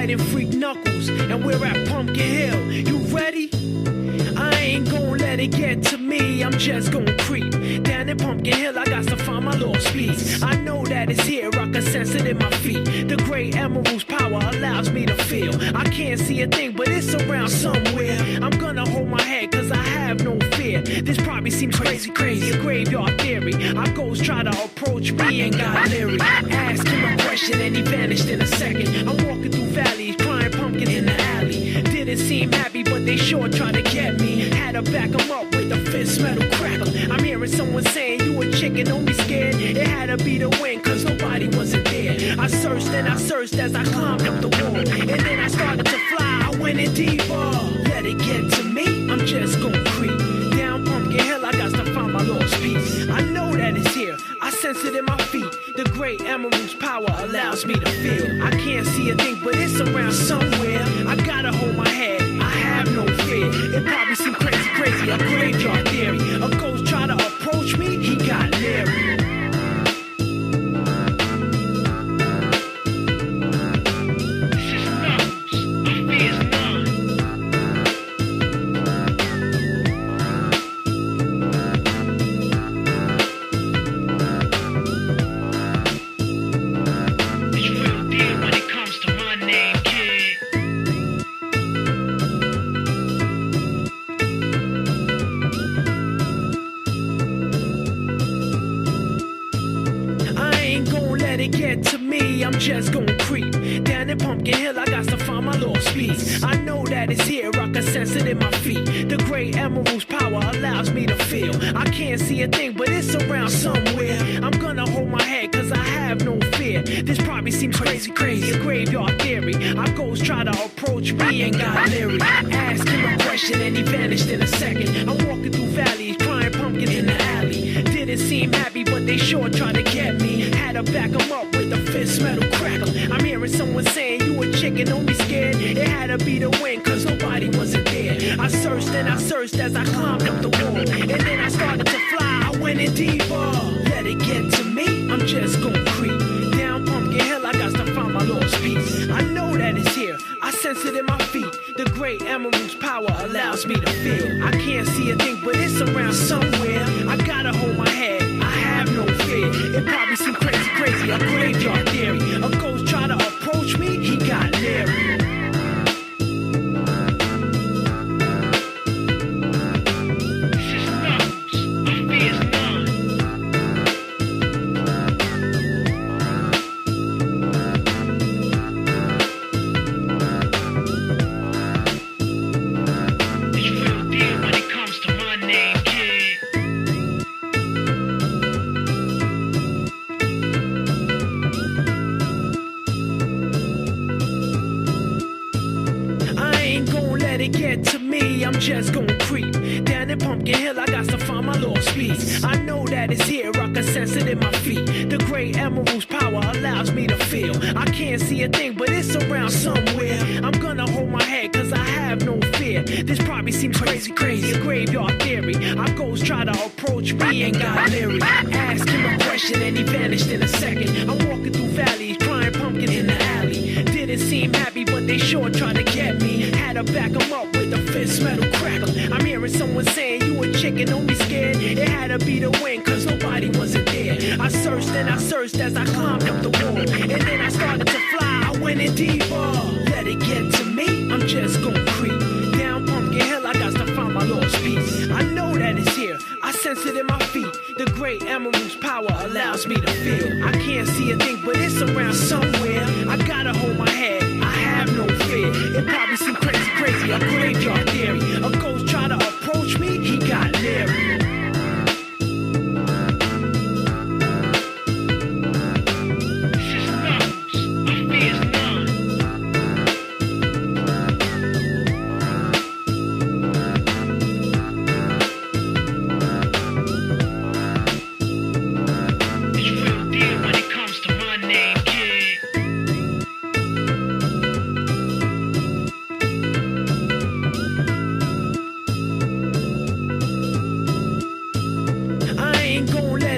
fighting freak knuckles, and we're at Pumpkin Hill. You ready? I ain't gon' let it get to me, I'm just gon' creep down in Pumpkin Hill. I got to find my lost piece. I know that it's here, I can sense it in my feet. The great emerald's power allows me to feel. I can't see a thing, but it's around somewhere. I'm gonna hold my head, cause I have no fear. This probably seems crazy, a graveyard theory. Our ghosts try to approach me and got leery. Ask him a question and he vanished in a second. I'm walking through valleys, crying pumpkins in the alley. Didn't seem happy, but they sure tried to get me. Had to back them up with a fist metal crackle. I'm hearing someone saying, you a chicken, don't be scared. It had to be the wind, cause nobody wasn't there. I searched and I searched as I climbed up the wall. And then I started to fly, I went in deeper. Let it get to me, I'm just gon' creep down Pumpkin Hill. I got to find my lost piece. I know that it's here, I sense it in my feet. The great emerald's power allows me to feel. I can't see a thing, but it's around somewhere. I gotta hold my head, I have no fear. It probably seems crazy, a graveyard theory. A ghost try to approach me, he got leery. Get to me, I'm just gon' creep down in Pumpkin Hill. I got to find my lost piece. I know that it's here, I can sense it in my feet. The great emerald's power allows me to feel. I can't see a thing, but it's around somewhere. I'm gonna hold my head, cause I have no fear. This probably seems crazy, a graveyard theory. Our ghosts try to approach me and got leery. Ask him a question and he vanished in a second. I'm walking through valleys, crying pumpkins in the alley. Didn't seem happy, but they sure tried to get me. Had to back them up with a fist metal crackle. I'm hearing someone saying, you a chicken, don't be scared. It had to be the wind, cause nobody wasn't there. I searched and I searched as I climbed up the wall. And then I started to fly, I went in deeper. Let it get to me, I'm just gon' creep down Pumpkin Hill. I got to find my lost piece. I know that it's here, I sense it in my feet. The great emerald's power allows me to feel. I can't see a thing, but it's around somewhere. I gotta hold my head, I have no fear. It probably seems crazy, a graveyard theory. A ghost try to approach me, he got leery. Get to me, I'm just gon' creep down in Pumpkin Hill. I got to find my lost piece. I know that it's here, I can sense it in my feet. The great emerald's power allows me to feel. I can't see a thing, but it's around somewhere. I'm gonna hold my head, cause I have no fear. This probably seems crazy, a graveyard theory. Our ghosts try to approach me and got leery. Ask him a question and he vanished in a second. I'm walking through valleys, crying pumpkins in the alley. Didn't seem happy, but they sure tried to get me. Had to back them up with a fist metal crackle. I'm hearing someone saying, you a chicken, don't be scared. It had to be the wind, cause nobody wasn't there. I searched and I searched as I climbed up the wall. And then I started to fly, I went in deeper. Let it get to me, I'm just gon' creep down Pumpkin Hill. I got to find my lost piece. I know that it's here, I sense it in my feet. The great emerald's power allows me to feel. I can't see a thing, but it's around somewhere. I gotta hold my head, I have no fear. It probably seems crazy, a graveyard theory. A ghost try to approach me, he got leery.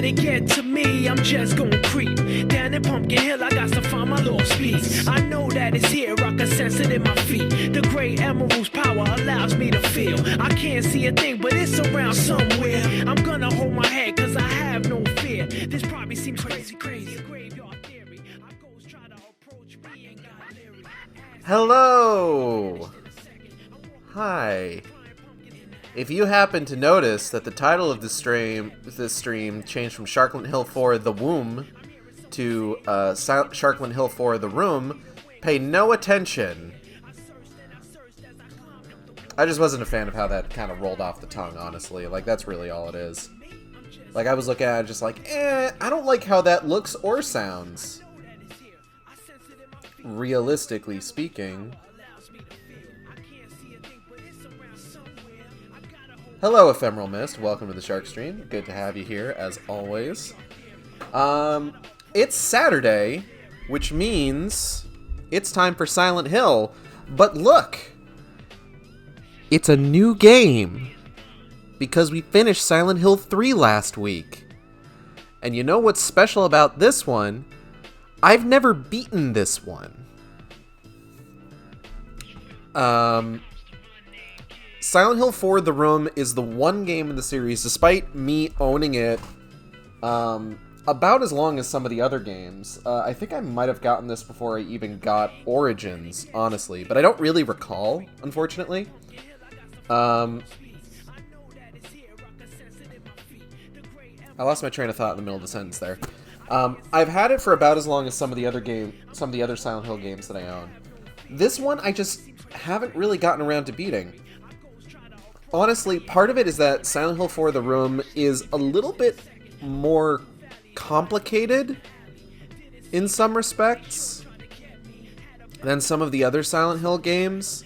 Get to me, I'm just gon' creep down in Pumpkin Hill. I got to find my lost piece. I know that it's here, I can sense can't see a thing, but it's around somewhere. I'm gonna hold my head, cause I have no fear. This probably seems crazy. A graveyard theory. Our ghosts try to approach me and got leery. Hello! Hi. If you happen to notice that the title of this stream changed from Sharklet Hill for the Womb to Sharklet Hill for the Room, pay no attention. I just wasn't a fan of how that kind of rolled off the tongue, honestly. Like, that's really all it is. Like, I was looking at it just like, I don't like how that looks or sounds. Realistically speaking. Hello, Ephemeral Mist. Welcome to the Shark Stream. Good to have you here, as always. It's Saturday, which means it's time for Silent Hill. But look! It's a new game! Because we finished Silent Hill 3 last week. And you know what's special about this one? I've never beaten this one. Silent Hill 4 The Room is the one game in the series, despite me owning it about as long as some of the other games. I think I might have gotten this before I even got Origins, honestly. But I don't really recall, unfortunately. I lost my train of thought in the middle of the sentence there. I've had it for about as long as some of the other Silent Hill games that I own. This one, I just haven't really gotten around to beating. Honestly, part of it is that Silent Hill 4 The Room is a little bit more complicated in some respects than some of the other Silent Hill games.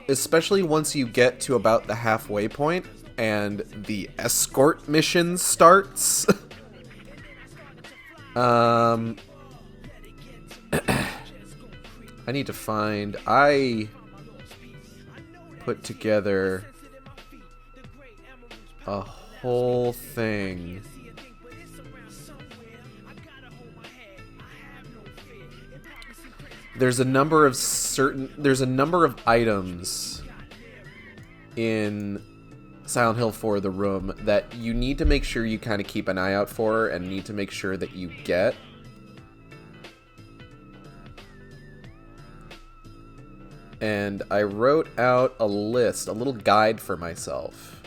Especially once you get to about the halfway point and the escort mission starts. I need to find... I put together a whole thing. There's a number of items in Silent Hill 4 The Room that you need to make sure you kind of keep an eye out for and need to make sure that you get. And I wrote out a list, a little guide for myself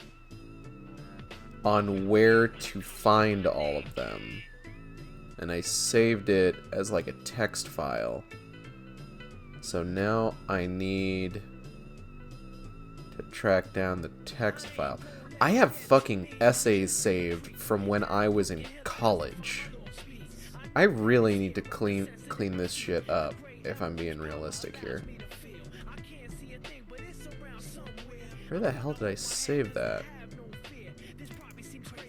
on where to find all of them. And I saved it as like a text file. So now I need to track down the text file. I have fucking essays saved from when I was in college. I really need to clean this shit up, if I'm being realistic here. Where the hell did I save that?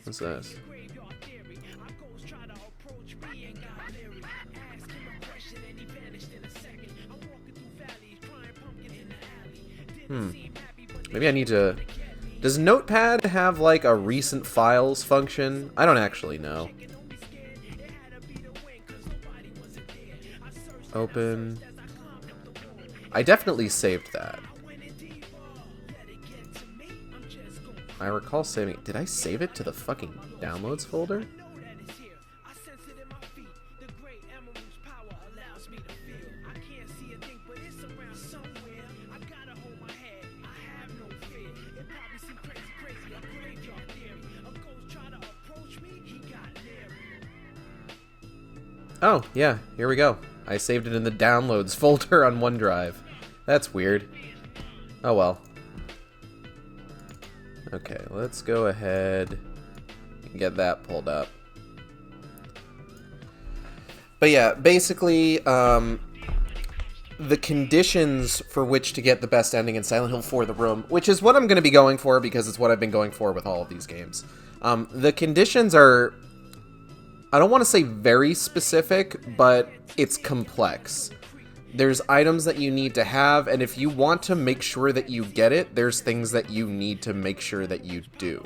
What's this? Maybe I need to... Does Notepad have, like, a recent files function? I don't actually know. Open. I definitely saved that. I recall saving it. Did I save it to the fucking downloads folder? Oh, yeah, here we go. I saved it in the downloads folder on OneDrive. That's weird. Oh well. Okay, let's go ahead and get that pulled up. But yeah, basically, the conditions for which to get the best ending in Silent Hill 4 The Room, which is what I'm going to be going for because it's what I've been going for with all of these games. The conditions are... I don't want to say very specific, but it's complex. There's items that you need to have, and if you want to make sure that you get it, there's things that you need to make sure that you do.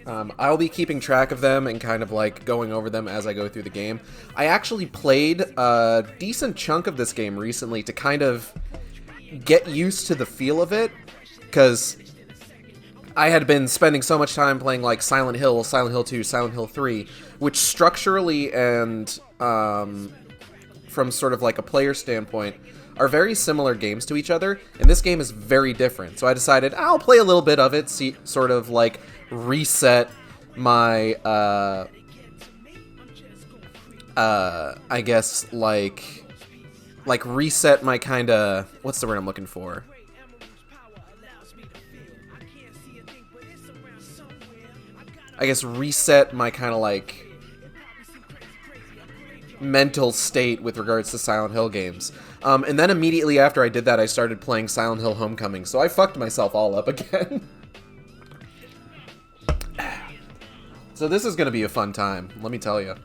I'll be keeping track of them and kind of like going over them as I go through the game. I actually played a decent chunk of this game recently to kind of get used to the feel of it. because I had been spending so much time playing like Silent Hill, Silent Hill 2, Silent Hill 3, which structurally and from sort of like a player standpoint are very similar games to each other, and this game is very different. So I decided I'll play a little bit of it, see, sort of like reset my, I guess like reset my kind of, what's the word I'm looking for? I guess reset my kind of like mental state with regards to Silent Hill games. And then immediately after I did that, I started playing Silent Hill Homecoming, so I fucked myself all up again. So this is going to be a fun time, let me tell you.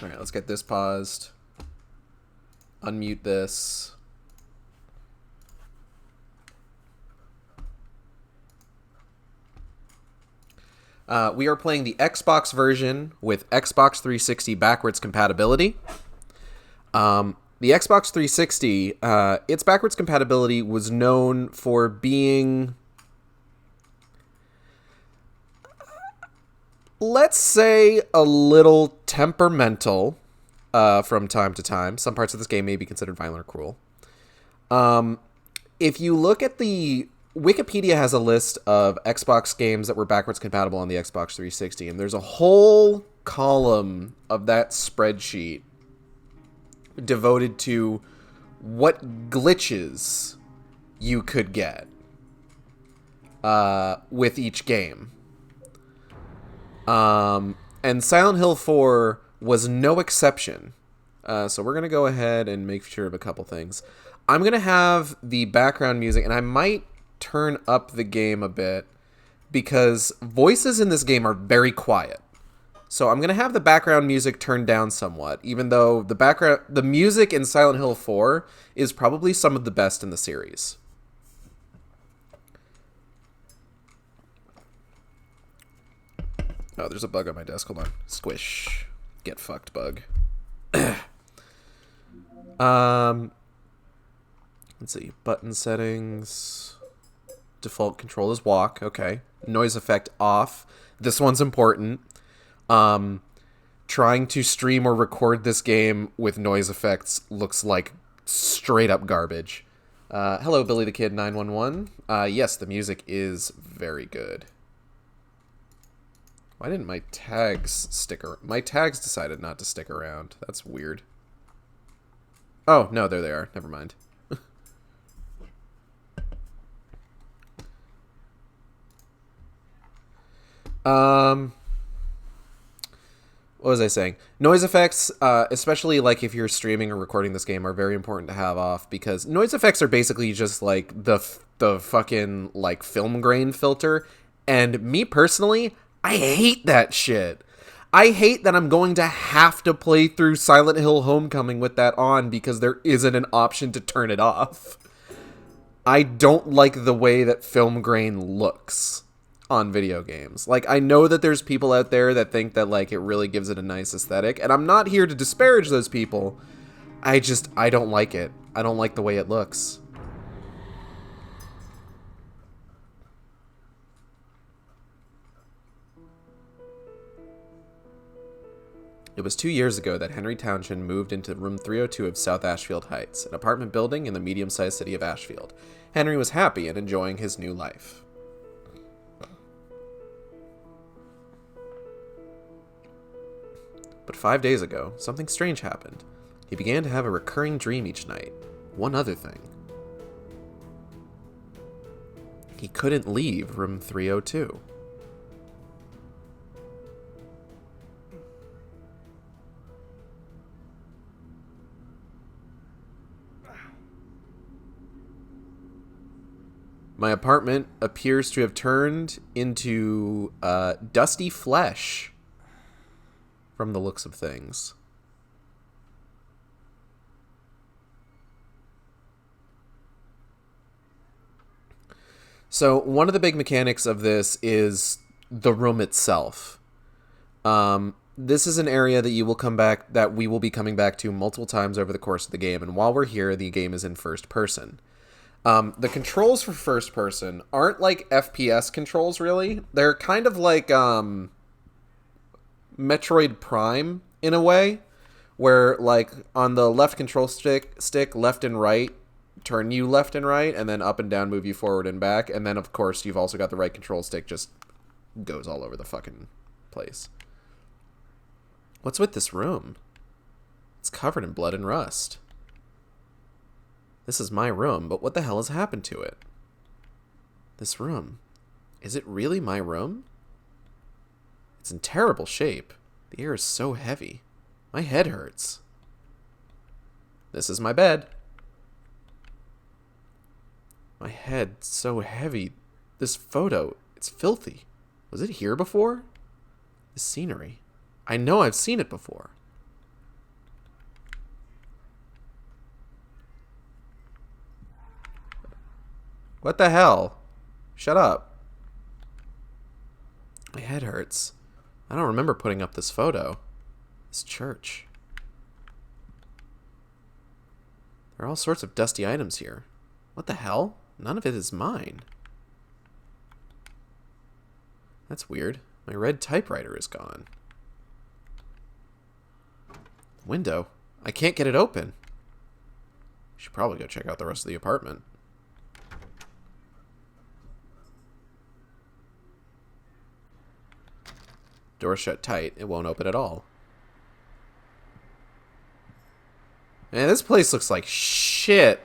Alright, let's get this paused. Unmute this. We are playing the Xbox version with Xbox 360 backwards compatibility. The Xbox 360, its backwards compatibility was known for being, let's say, a little temperamental from time to time. Some parts of this game may be considered violent or cruel. If you look at the Wikipedia has a list of Xbox games that were backwards compatible on the Xbox 360, and there's a whole column of that spreadsheet devoted to what glitches you could get with each game. And Silent Hill 4 was no exception. So we're going to go ahead and make sure of a couple things. I'm going to have the background music, and I might turn up the game a bit because voices in this game are very quiet. So I'm going to have the background music turned down somewhat, even though the music in Silent Hill 4 is probably some of the best in the series. Oh, there's a bug on my desk. Hold on. Squish. Get fucked, bug. Let's see. Button settings. Default control is walk. Okay. Noise effect off. This one's important. Trying to stream or record this game with noise effects looks like straight up garbage. Hello, Billy the Kid 911. Yes, the music is very good. Why didn't my tags stick around? My tags decided not to stick around. That's weird. Oh, no, there they are. Never mind. What was I saying? Noise effects, especially like if you're streaming or recording this game, are very important to have off because noise effects are basically just like the fucking like film grain filter. And me personally, I hate that shit. I hate that I'm going to have to play through Silent Hill Homecoming with that on because there isn't an option to turn it off. I don't like the way that film grain looks on video games. Like, I know that there's people out there that think that, like, it really gives it a nice aesthetic, and I'm not here to disparage those people. I don't like it. I don't like the way it looks. It was 2 years ago that Henry Townshend moved into room 302 of South Ashfield Heights, an apartment building in the medium-sized city of Ashfield. Henry was happy and enjoying his new life. But 5 days ago, something strange happened. He began to have a recurring dream each night. One other thing. He couldn't leave room 302. My apartment appears to have turned into dusty flesh from the looks of things. So one of the big mechanics of this is the room itself. this is an area that we will be coming back to multiple times over the course of the game. And while we're here, the game is in first person. The controls for first person aren't like FPS controls, really. They're kind of like Metroid Prime in a way, where like on the left control stick, left and right turn you left and right, and then up and down move you forward and back. And then, of course, you've also got the right control stick just goes all over the fucking place. What's with this room? It's covered in blood and rust. This is my room, but what the hell has happened to it? This room. Is it really my room? It's in terrible shape. The air is so heavy. My head hurts. This is my bed. My head's so heavy. This photo, it's filthy. Was it here before? This scenery. I know I've seen it before. What the hell? Shut up. My head hurts. I don't remember putting up this photo. This church. There are all sorts of dusty items here. What the hell? None of it is mine. That's weird. My red typewriter is gone. Window. I can't get it open. Should probably go check out the rest of the apartment. Door shut tight. It won't open at all. Man, this place looks like shit.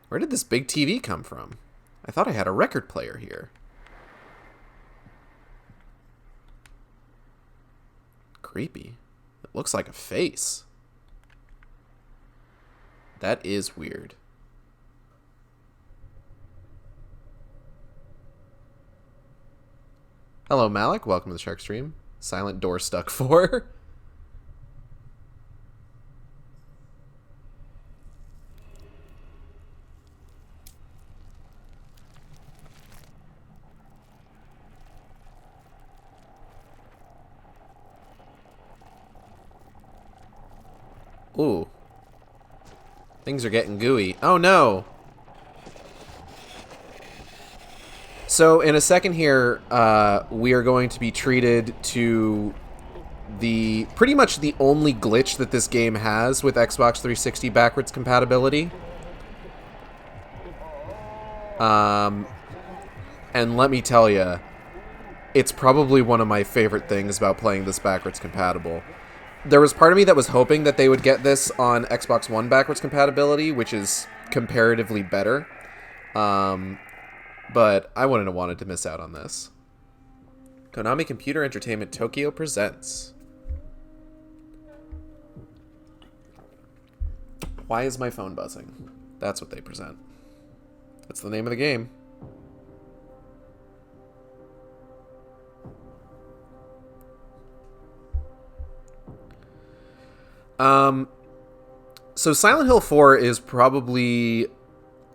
Where did this big TV come from? I thought I had a record player here. Creepy. It looks like a face. That is weird. Hello, Malik. Welcome to the Shark Stream. Silent door stuck 4. Ooh. Things are getting gooey. Oh, no. So, in a second here, we are going to be treated to the pretty much the only glitch that this game has with Xbox 360 backwards compatibility. And let me tell you, it's probably one of my favorite things about playing this backwards compatible. There was part of me that was hoping that they would get this on Xbox One backwards compatibility, which is comparatively better. But I wouldn't have wanted to miss out on this. Konami Computer Entertainment Tokyo presents. Why is my phone buzzing? That's what they present. That's the name of the game. So Silent Hill 4 is probably,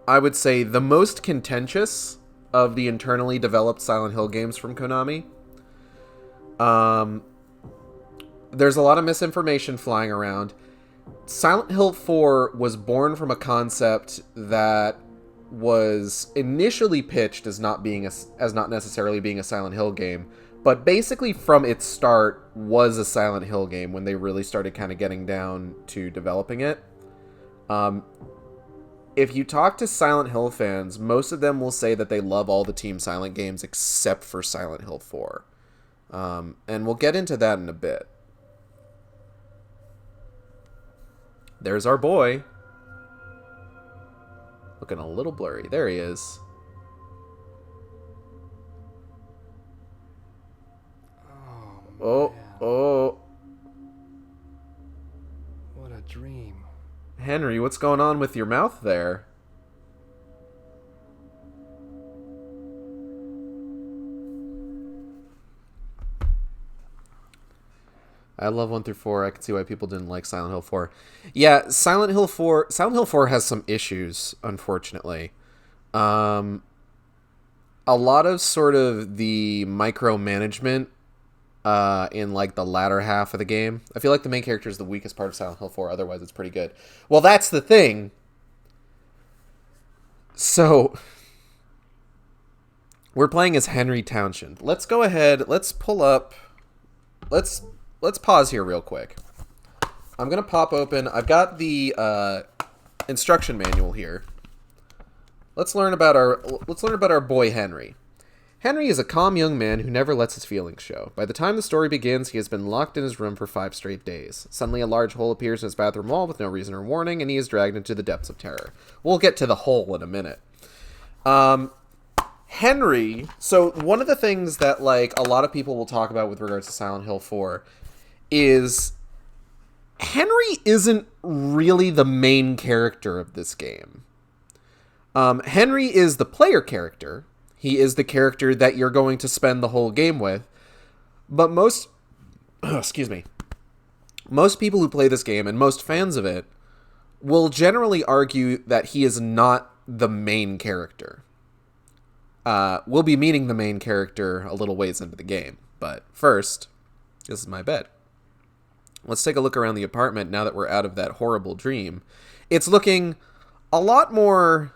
I would say, the most contentious of the internally developed Silent Hill games from Konami. There's a lot of misinformation flying around. Silent Hill 4 was born from a concept that was initially pitched as not necessarily being a Silent Hill game, but basically from its start was a Silent Hill game when they really started kind of getting down to developing it. If you talk to Silent Hill fans, most of them will say that they love all the Team Silent games except for Silent Hill 4. And we'll get into that in a bit. There's our boy. Looking a little blurry. There he is. Oh. What a dream. Henry, what's going on with your mouth there? I love 1 through 4. I can see why people didn't like Silent Hill 4. Yeah, Silent Hill 4 has some issues, unfortunately. a lot of sort of the micromanagement in like the latter half of the game. I feel like the main character is the weakest part of Silent Hill 4. Otherwise, it's pretty good. Well, that's the thing. So we're playing as Henry Townshend. Let's go ahead. Let's pull up. Let's pause here real quick. I'm gonna pop open. I've got the instruction manual here. Let's learn about our boy Henry. Henry is a calm young man who never lets his feelings show. By the time the story begins, he has been locked in his room for 5 straight days. Suddenly, a large hole appears in his bathroom wall with no reason or warning, and he is dragged into the depths of terror. We'll get to the hole in a minute. Henry, so one of the things that like a lot of people will talk about with regards to Silent Hill 4 is Henry isn't really the main character of this game. Henry is the player character. He is the character that you're going to spend the whole game with. But most people who play this game, and most fans of it, will generally argue that he is not the main character. We'll be meeting the main character a little ways into the game. But first, this is my bed. Let's take a look around the apartment now that we're out of that horrible dream. It's looking a lot more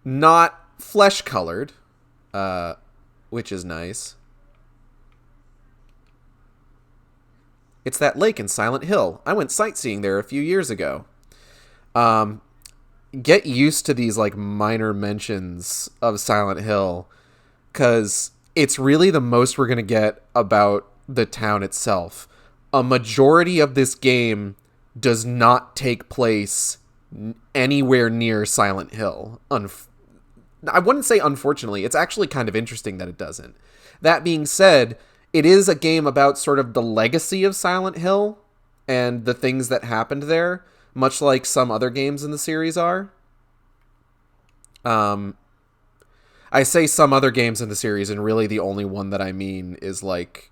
not flesh-colored, which is nice. It's that lake in Silent Hill. I went sightseeing there a few years ago. Get used to these like minor mentions of Silent Hill, because it's really the most we're going to get about the town itself. A majority of this game does not take place anywhere near Silent Hill. I wouldn't say unfortunately. It's actually kind of interesting that it doesn't. That being said, it is a game about sort of the legacy of Silent Hill and the things that happened there, much like some other games in the series are. I say some other games in the series, and really the only one that I mean is like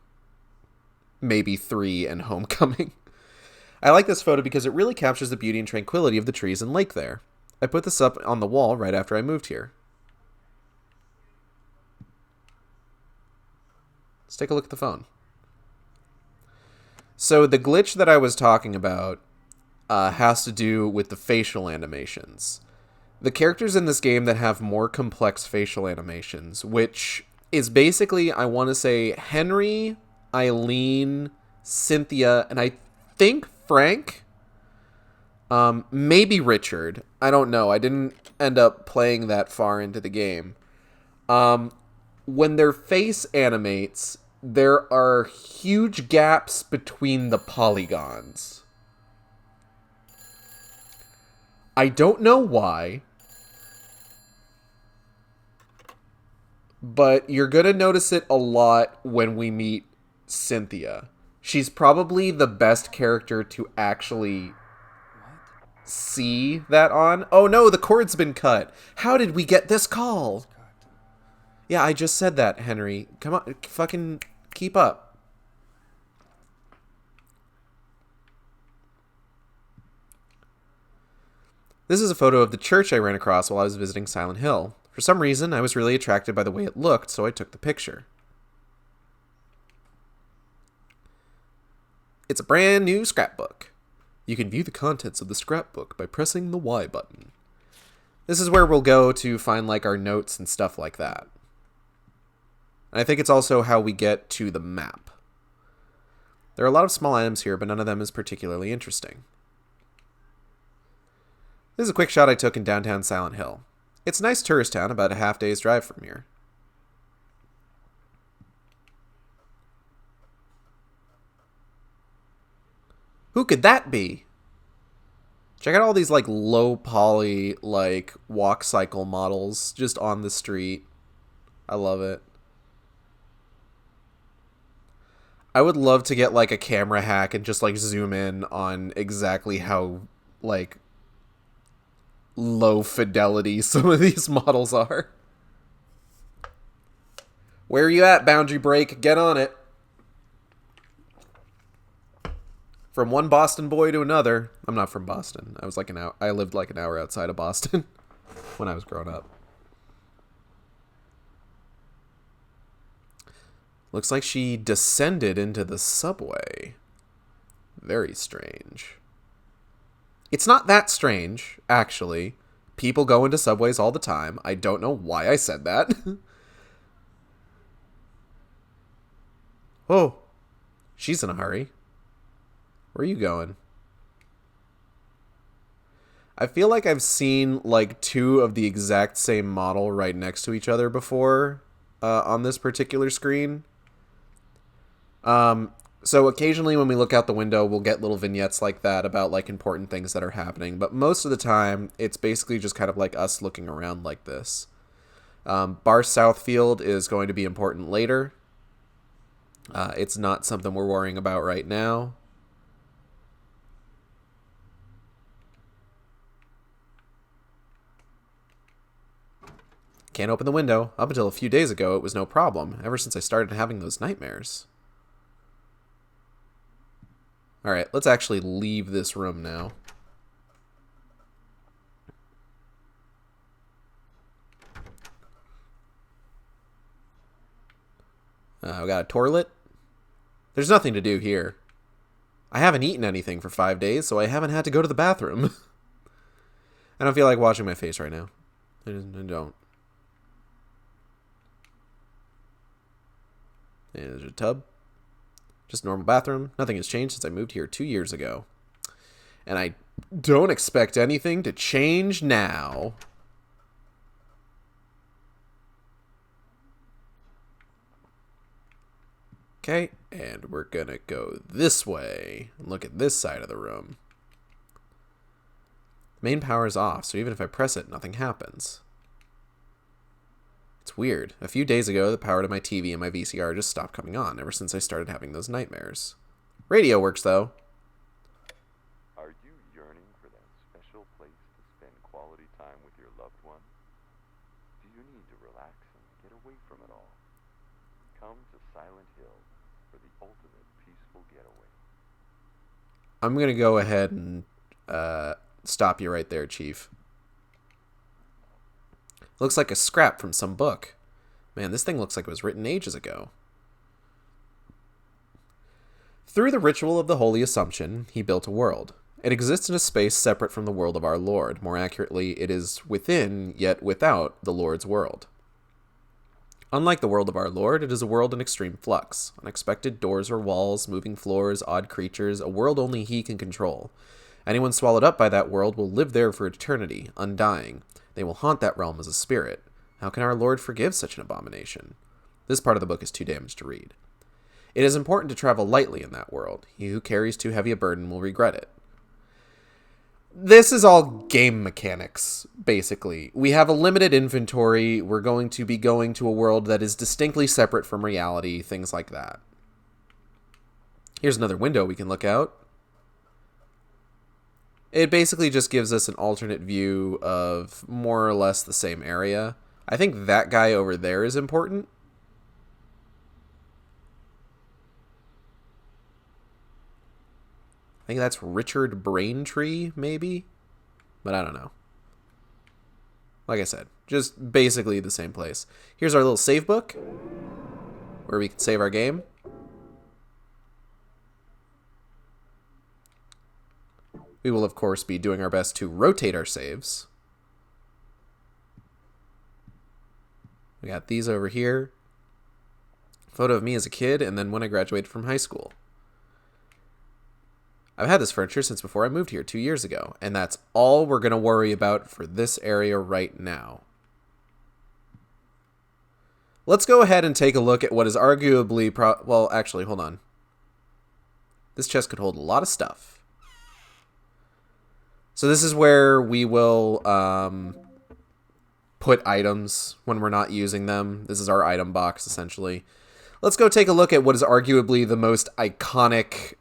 maybe 3 and Homecoming. I like this photo because it really captures the beauty and tranquility of the trees and lake there. I put this up on the wall right after I moved here. Let's take a look at the phone. So the glitch that I was talking about has to do with the facial animations. The characters in this game that have more complex facial animations, which is basically, I want to say, Henry, Eileen, Cynthia, and I think Frank? Maybe Richard. I don't know. I didn't end up playing that far into the game. When their face animates, there are huge gaps between the polygons. I don't know why, but you're going to notice it a lot when we meet Cynthia. She's probably the best character to actually see that on. Oh no, the cord's been cut. How did we get this call? Yeah, I just said that, Henry. Come on, fucking keep up. This is a photo of the church I ran across while I was visiting Silent Hill. For some reason, I was really attracted by the way it looked, so I took the picture. It's a brand new scrapbook. You can view the contents of the scrapbook by pressing the Y button. This is where we'll go to find like our notes and stuff like that. And I think it's also how we get to the map. There are a lot of small items here, but none of them is particularly interesting. This is a quick shot I took in downtown Silent Hill. It's a nice tourist town about a half-day's drive from here. Who could that be? Check out all these like low poly like walk cycle models just on the street. I love it. I would love to get like a camera hack and just like zoom in on exactly how like low fidelity some of these models are. Where are you at, Boundary Break? Get on it. From one Boston boy to another. I'm not from Boston. I lived like an hour outside of Boston when I was growing up. Looks like she descended into the subway. Very strange. It's not that strange, actually. People go into subways all the time. I don't know why I said that. Oh, she's in a hurry. Where are you going? I feel like I've seen like two of the exact same model right next to each other before on this particular screen. So occasionally when we look out the window, we'll get little vignettes like that about like important things that are happening. But most of the time, it's basically just kind of like us looking around like this. Bar Southfield is going to be important later. It's not something we're worrying about right now. Can't open the window. Up until a few days ago, it was no problem, ever since I started having those nightmares. Alright, let's actually leave this room now. We got a toilet. There's nothing to do here. I haven't eaten anything for 5 days, so I haven't had to go to the bathroom. I don't feel like washing my face right now. I don't. And there's a tub. Just a normal bathroom. Nothing has changed since I moved here 2 years ago. And I don't expect anything to change now. Okay, and we're gonna go this way and look at this side of the room. Main power is off, so even if I press it, nothing happens. It's weird. A few days ago, the power to my TV and my VCR just stopped coming on ever since I started having those nightmares. Radio works, though. Are you yearning for that special place to spend quality time with your loved one? Do you need to relax and get away from it all? Come to Silent Hill for the ultimate peaceful getaway. I'm going to go ahead and stop you right there, Chief. Looks like a scrap from some book. Man, this thing looks like it was written ages ago. Through the ritual of the Holy Assumption, he built a world. It exists in a space separate from the world of our Lord. More accurately, it is within, yet without, the Lord's world. Unlike the world of our Lord, it is a world in extreme flux. Unexpected doors or walls, moving floors, odd creatures, a world only he can control. Anyone swallowed up by that world will live there for eternity, undying. They will haunt that realm as a spirit. How can our Lord forgive such an abomination? This part of the book is too damaged to read. It is important to travel lightly in that world. He who carries too heavy a burden will regret it. This is all game mechanics, basically. We have a limited inventory. We're going to be going to a world that is distinctly separate from reality, things like that. Here's another window we can look out. It basically just gives us an alternate view of more or less the same area. I think that guy over there is important. I think that's Richard Braintree, maybe? But I don't know. Like I said, just basically the same place. Here's our little save book, where we can save our game. We will, of course, be doing our best to rotate our saves. We got these over here. Photo of me as a kid, and then when I graduated from high school. I've had this furniture since before I moved here 2 years ago, and that's all we're going to worry about for this area right now. Let's go ahead and take a look at what is arguably... well, actually, hold on. This chest could hold a lot of stuff. So this is where we will put items when we're not using them. This is our item box, essentially. Let's go take a look at what is arguably the most iconic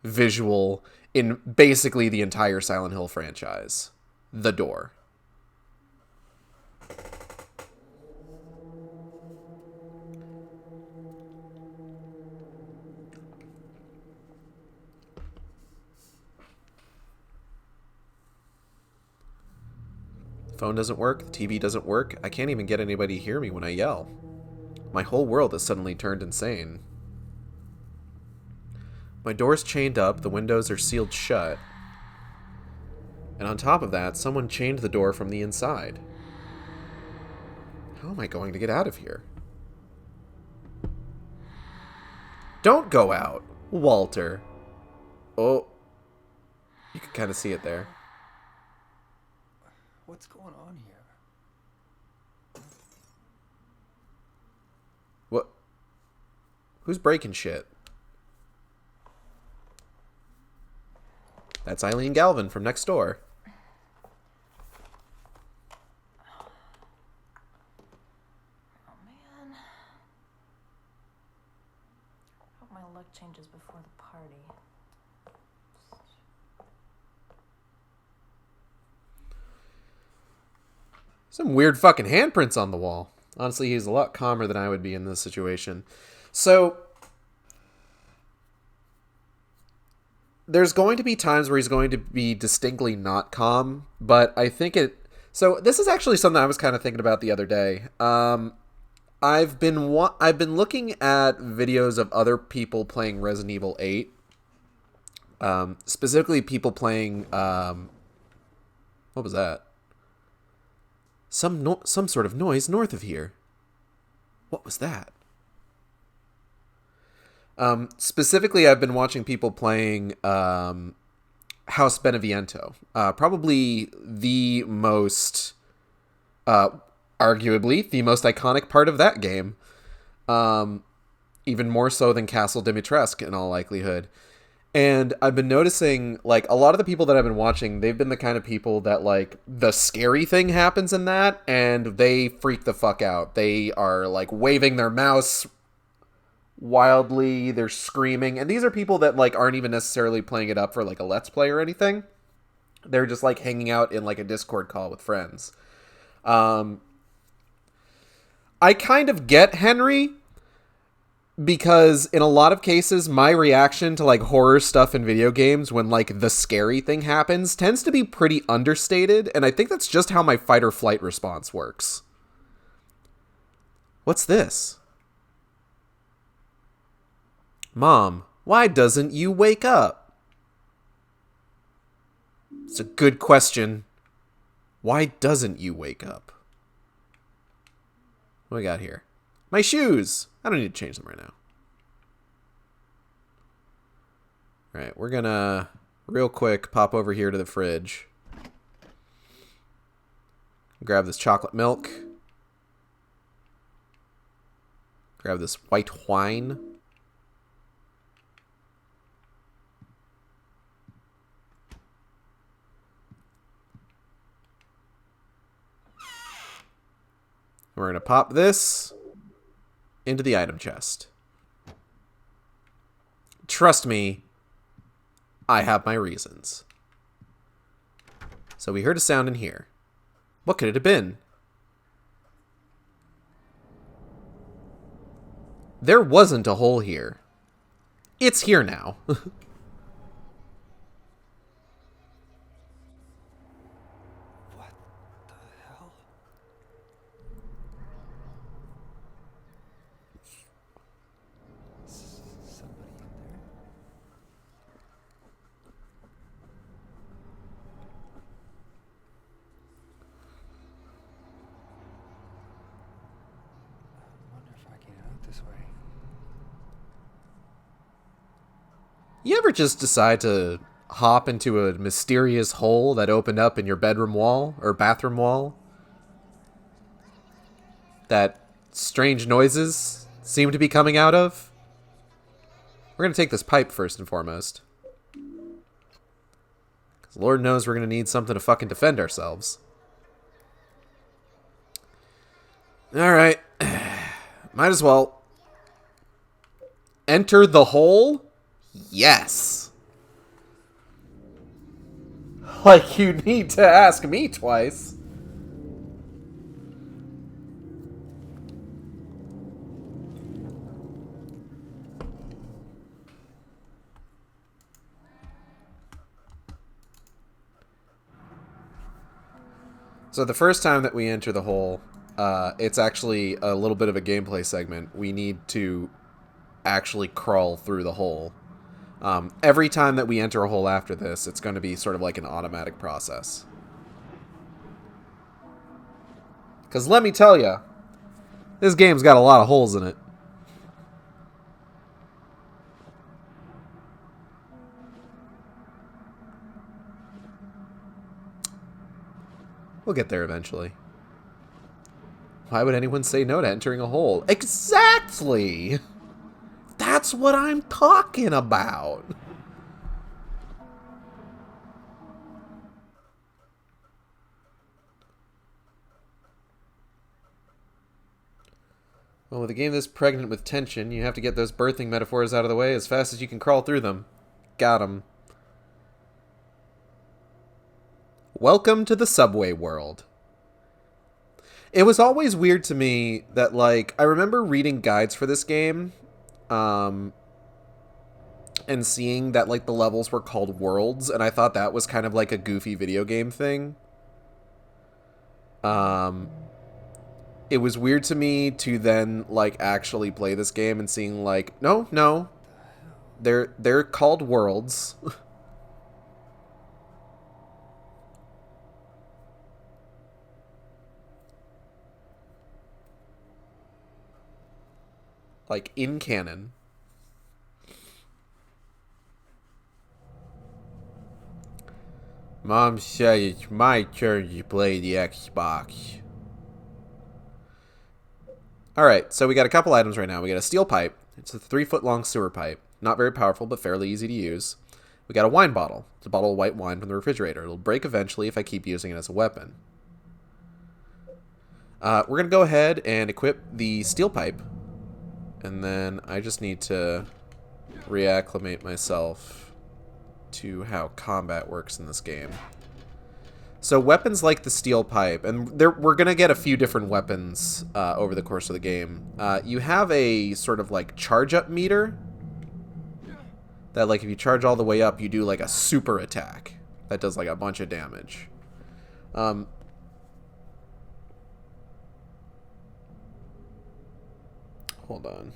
visual in basically the entire Silent Hill franchise. The door. Phone doesn't work, the TV doesn't work. I can't even get anybody to hear me when I yell. My whole world has suddenly turned insane. My door's chained up, the windows are sealed shut. And on top of that, someone chained the door from the inside. How am I going to get out of here? Don't go out, Walter. Oh. You can kind of see it there. What's going on here? What? Who's breaking shit? That's Eileen Galvin from next door. Oh man. Hope my luck changes before the party. Some weird fucking handprints on the wall. Honestly, he's a lot calmer than I would be in this situation. So, there's going to be times where he's going to be distinctly not calm, but I think it... So, this is actually something I was kind of thinking about the other day. I've been looking at videos of other people playing Resident Evil 8. Specifically, people playing... what was that? Some sort of noise north of here. What was that? Specifically, I've been watching people playing House Beneviento. Probably the most, arguably, the most iconic part of that game. Even more so than Castle Dimitrescu, in all likelihood. And I've been noticing, like, a lot of the people that I've been watching, they've been the kind of people that, like, the scary thing happens in that, and they freak the fuck out. They are, like, waving their mouse wildly, they're screaming, and these are people that, like, aren't even necessarily playing it up for, like, a Let's Play or anything. They're just, like, hanging out in, like, a Discord call with friends. I kind of get Henry, because in a lot of cases, my reaction to, like, horror stuff in video games when, like, the scary thing happens tends to be pretty understated, and I think that's just how my fight or flight response works. What's this? Mom, why doesn't you wake up? It's a good question. Why doesn't you wake up? What do we got here? My shoes! I don't need to change them right now. Alright, we're gonna, real quick, pop over here to the fridge. Grab this chocolate milk. Grab this white wine. We're gonna pop this into the item chest. Trust me, I have my reasons. So we heard a sound in here. What could it have been? There wasn't a hole here. It's here now. What the hell? Somebody in there? I wonder if I can get out this way. You ever just decide to hop into a mysterious hole that opened up in your bedroom wall or bathroom wall? That strange noises seem to be coming out of? We're going to take this pipe first and foremost. Because Lord knows we're going to need something to fucking defend ourselves. Alright. Might as well. Enter the hole? Yes. Like you need to ask me twice. So the first time that we enter the hole, it's actually a little bit of a gameplay segment. We need to actually crawl through the hole. Every time that we enter a hole after this, it's going to be sort of like an automatic process. Because let me tell you, this game's got a lot of holes in it. We'll get there eventually. Why would anyone say no to entering a hole? Exactly! That's what I'm talking about! Well, with a game this pregnant with tension, you have to get those birthing metaphors out of the way as fast as you can crawl through them. Got 'em. Welcome to the subway world. It was always weird to me that, like, I remember reading guides for this game, and seeing that, like, the levels were called worlds, and I thought that was kind of like a goofy video game thing. It was weird to me to then, like, actually play this game and seeing, like, no, they're called worlds. Like, in canon. Mom said it's my turn to play the Xbox. Alright, so we got a couple items right now. We got a steel pipe. It's a 3-foot-long sewer pipe. Not very powerful, but fairly easy to use. We got a wine bottle. It's a bottle of white wine from the refrigerator. It'll break eventually if I keep using it as a weapon. We're going to go ahead and equip the steel pipe. And then I just need to reacclimate myself to how combat works in this game. So weapons like the steel pipe, and we're going to get a few different weapons over the course of the game. You have a sort of like charge up meter that, like, if you charge all the way up, you do like a super attack that does like a bunch of damage. Hold on.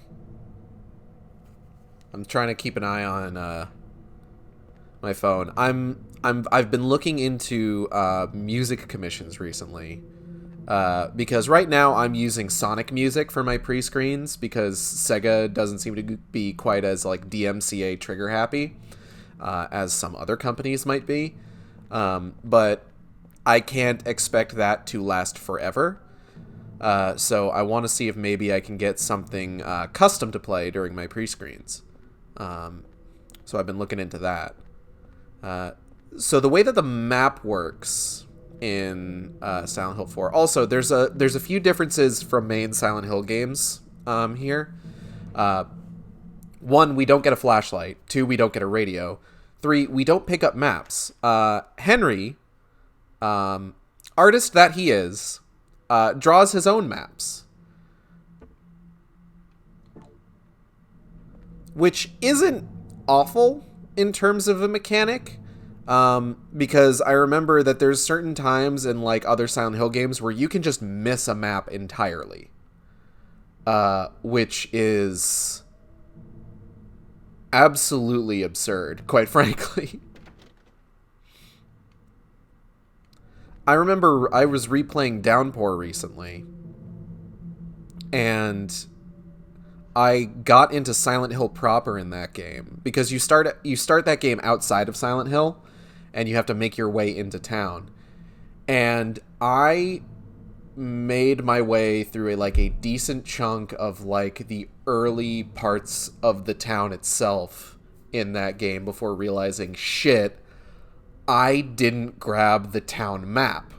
I'm trying to keep an eye on my phone. I've been looking into music commissions recently. Because right now I'm using Sonic music for my pre-screens because Sega doesn't seem to be quite as, like, DMCA trigger happy as some other companies might be. But I can't expect that to last forever. So I want to see if maybe I can get something custom to play during my pre-screens. So I've been looking into that. So the way that the map works in Silent Hill 4. Also, there's a few differences from main Silent Hill games here. 1, we don't get a flashlight. 2, we don't get a radio. 3, we don't pick up maps. Henry, artist that he is, draws his own maps. Which isn't awful in terms of a mechanic. Because I remember that there's certain times in, like, other Silent Hill games where you can just miss a map entirely. Which is absolutely absurd, quite frankly. I remember I was replaying Downpour recently, and I got into Silent Hill proper in that game, because you start that game outside of Silent Hill, and you have to make your way into town. And I made my way through a decent chunk of, like, the early parts of the town itself in that game before realizing, shit, I didn't grab the town map.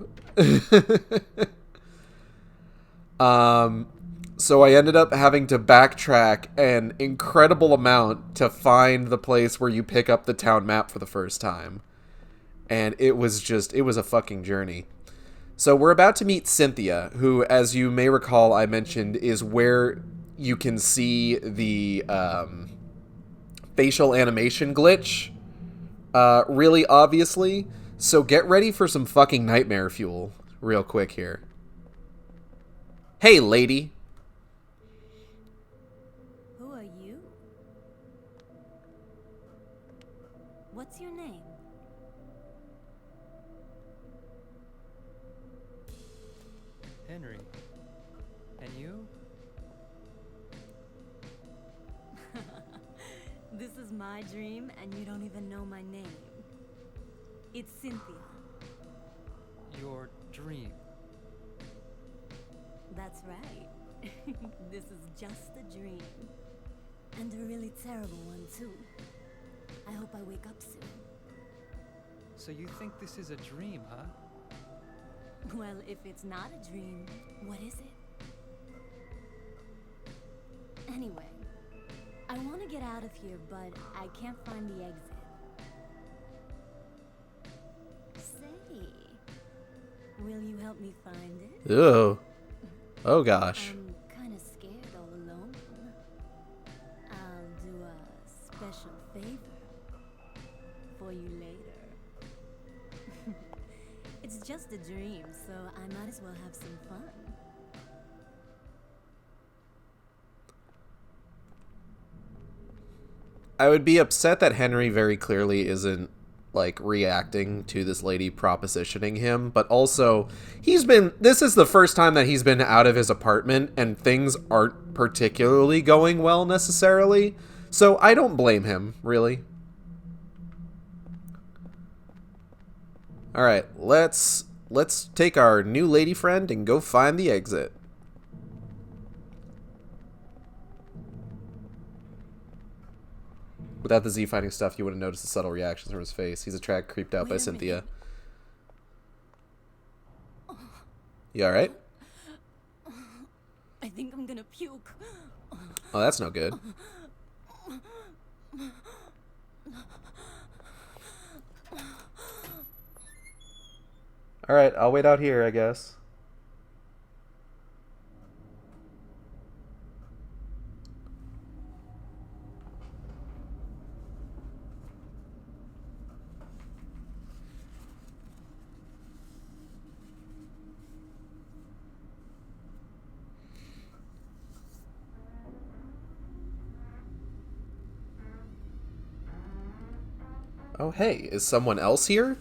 So I ended up having to backtrack an incredible amount to find the place where you pick up the town map for the first time. And it was a fucking journey. So we're about to meet Cynthia, who, as you may recall, I mentioned, is where you can see the facial animation glitch really obviously. So get ready for some fucking nightmare fuel real quick here. Hey, lady. Who are you? What's your name? Henry. And you? This is my dream, and you don't even know my name. It's Cynthia. Your dream. That's right. This is just a dream. And a really terrible one, too. I hope I wake up soon. So you think this is a dream, huh? Well, if it's not a dream, what is it? Anyway, I want to get out of here, but I can't find the exit. Say, will you help me find it? Ew. Oh gosh. I'm kind of scared all alone. I'll do a special favor for you later. It's just a dream, so I might as well have some fun. I would be upset that Henry very clearly isn't like reacting to this lady propositioning him, but also this is the first time that he's been out of his apartment and things aren't particularly going well necessarily. So I don't blame him, really. All right, let's take our new lady friend and go find the exit. Without the Z finding stuff, you wouldn't notice the subtle reactions from his face. He's attracted, creeped out by Wait a Cynthia. minute. You alright? I think I'm gonna puke. Oh, that's no good. Alright, I'll wait out here, I guess. Oh, hey, is someone else here?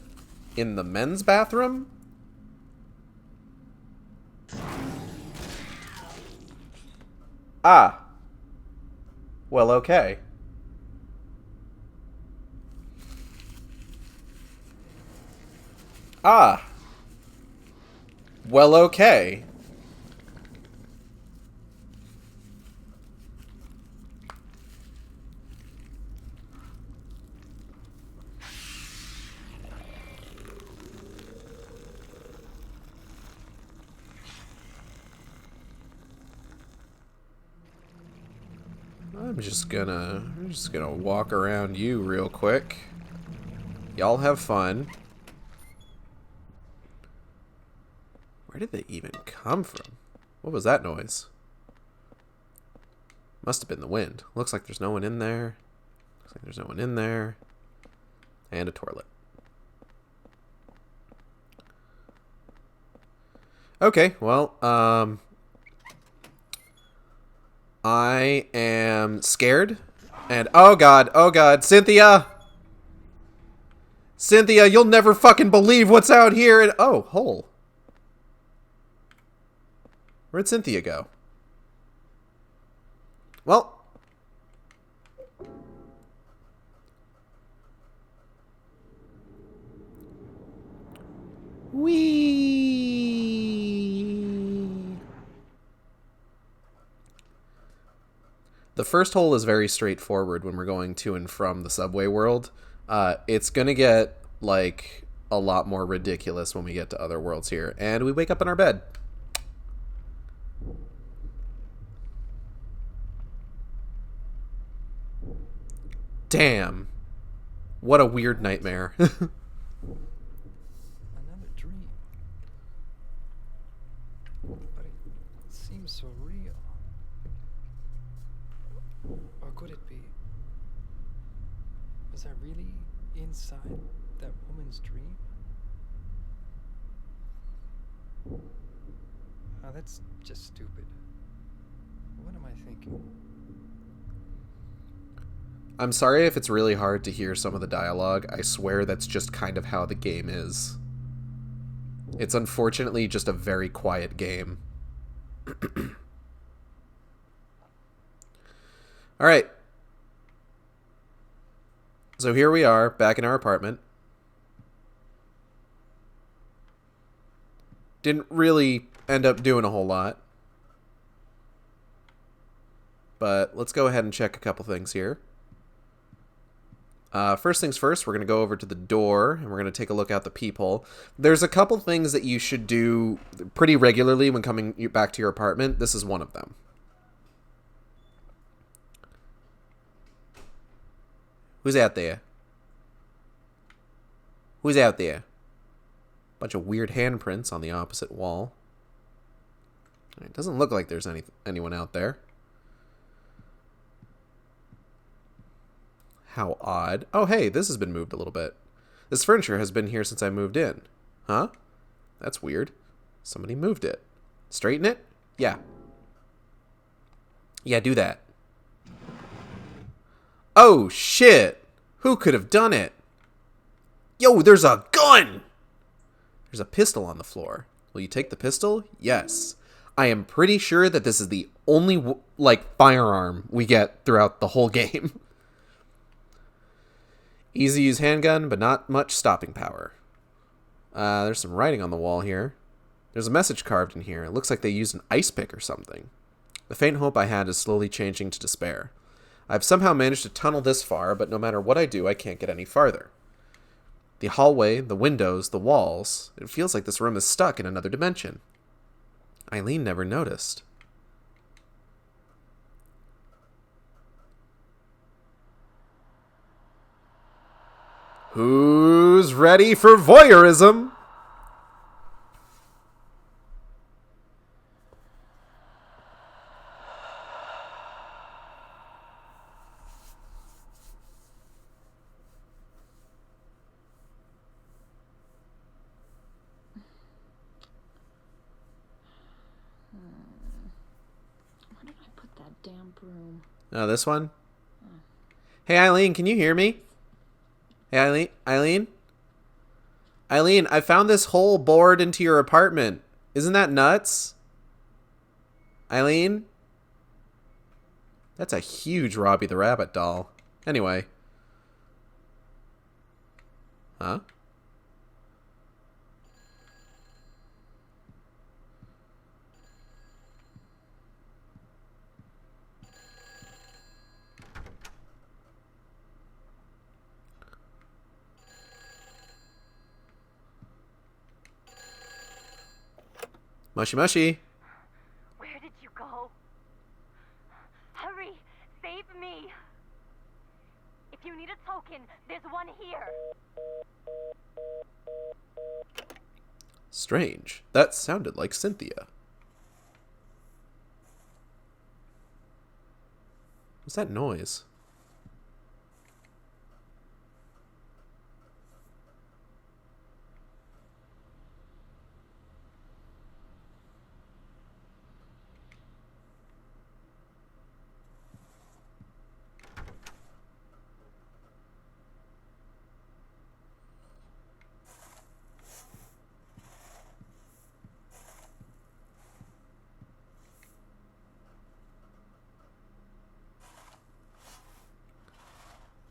In the men's bathroom? Ah. Well, okay. Ah. Well, okay. I'm just gonna walk around you real quick. Y'all have fun. Where did they even come from? What was that noise? Must have been the wind. Looks like there's no one in there. Looks like there's no one in there. And a toilet. Okay, well, I am scared. And oh god, Cynthia! Cynthia, you'll never fucking believe what's out here! And oh, hole. Where'd Cynthia go? Well. The first hole is very straightforward when we're going to and from the subway world. It's gonna get, like, a lot more ridiculous when we get to other worlds here. And we wake up in our bed. Damn. What a weird nightmare. Another dream. But it seems so real. Or could it be? Was I really inside that woman's dream? Oh, that's just stupid. What am I thinking? I'm sorry if it's really hard to hear some of the dialogue. I swear that's just kind of how the game is. It's unfortunately just a very quiet game. Alright. So here we are, back in our apartment. Didn't really end up doing a whole lot. But let's go ahead and check a couple things here. First things first, we're going to go over to the door, and we're going to take a look out the peephole. There's a couple things that you should do pretty regularly when coming back to your apartment. This is one of them. Who's out there? Who's out there? Bunch of weird handprints on the opposite wall. It doesn't look like there's anyone out there. How odd. Oh, hey, this has been moved a little bit. This furniture has been here since I moved in. Huh? That's weird. Somebody moved it. Straighten it? Yeah. Yeah, do that. Oh, shit! Who could have done it? Yo, there's a gun! There's a pistol on the floor. Will you take the pistol? Yes. I am pretty sure that this is the only, firearm we get throughout the whole game. Easy use handgun, but not much stopping power. There's some writing on the wall here. There's a message carved in here. It looks like they used an ice pick or something. The faint hope I had is slowly changing to despair. I've somehow managed to tunnel this far, but no matter what I do, I can't get any farther. The hallway, the windows, the walls. It feels like this room is stuck in another dimension. Eileen never noticed. Who's ready for voyeurism? Where did I put that damn broom? Oh, this one? Hey, Eileen, can you hear me? Hey, Eileen? Eileen? Eileen, I found this hole bored into your apartment. Isn't that nuts? Eileen? That's a huge Robbie the Rabbit doll. Anyway. Huh? Mushy mushy. Where did you go? Hurry! Save me! If you need a token, there's one here. Strange. That sounded like Cynthia. What's that noise?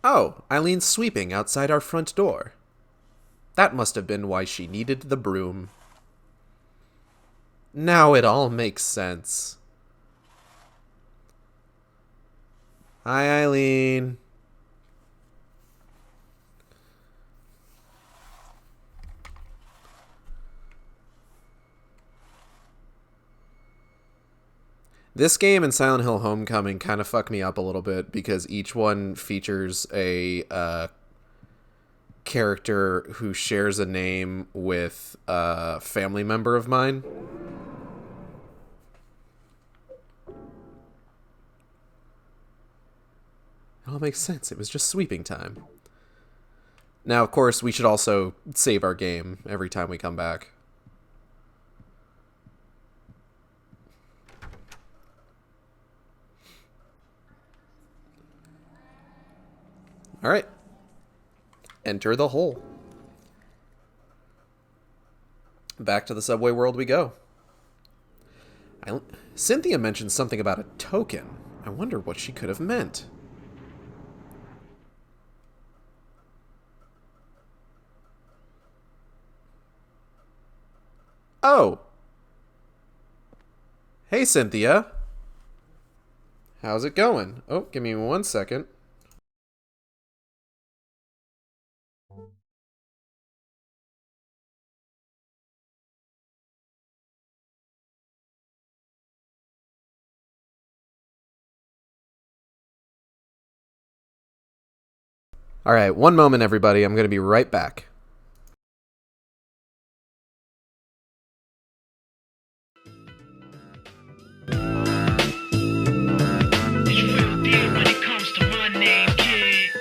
Oh, Eileen's sweeping outside our front door. That must have been why she needed the broom. Now it all makes sense. Hi, Eileen. This game and Silent Hill Homecoming kind of fuck me up a little bit because each one features a character who shares a name with a family member of mine. It all makes sense. It was just sweeping time. Now, of course, we should also save our game every time we come back. Alright. Enter the hole. Back to the subway world we go. Cynthia mentioned something about a token. I wonder what she could have meant. Oh. Hey, Cynthia. How's it going? Oh, give me 1 second. Alright, 1 moment, everybody. I'm going to be right back. It's real deal when it comes to my name, kid.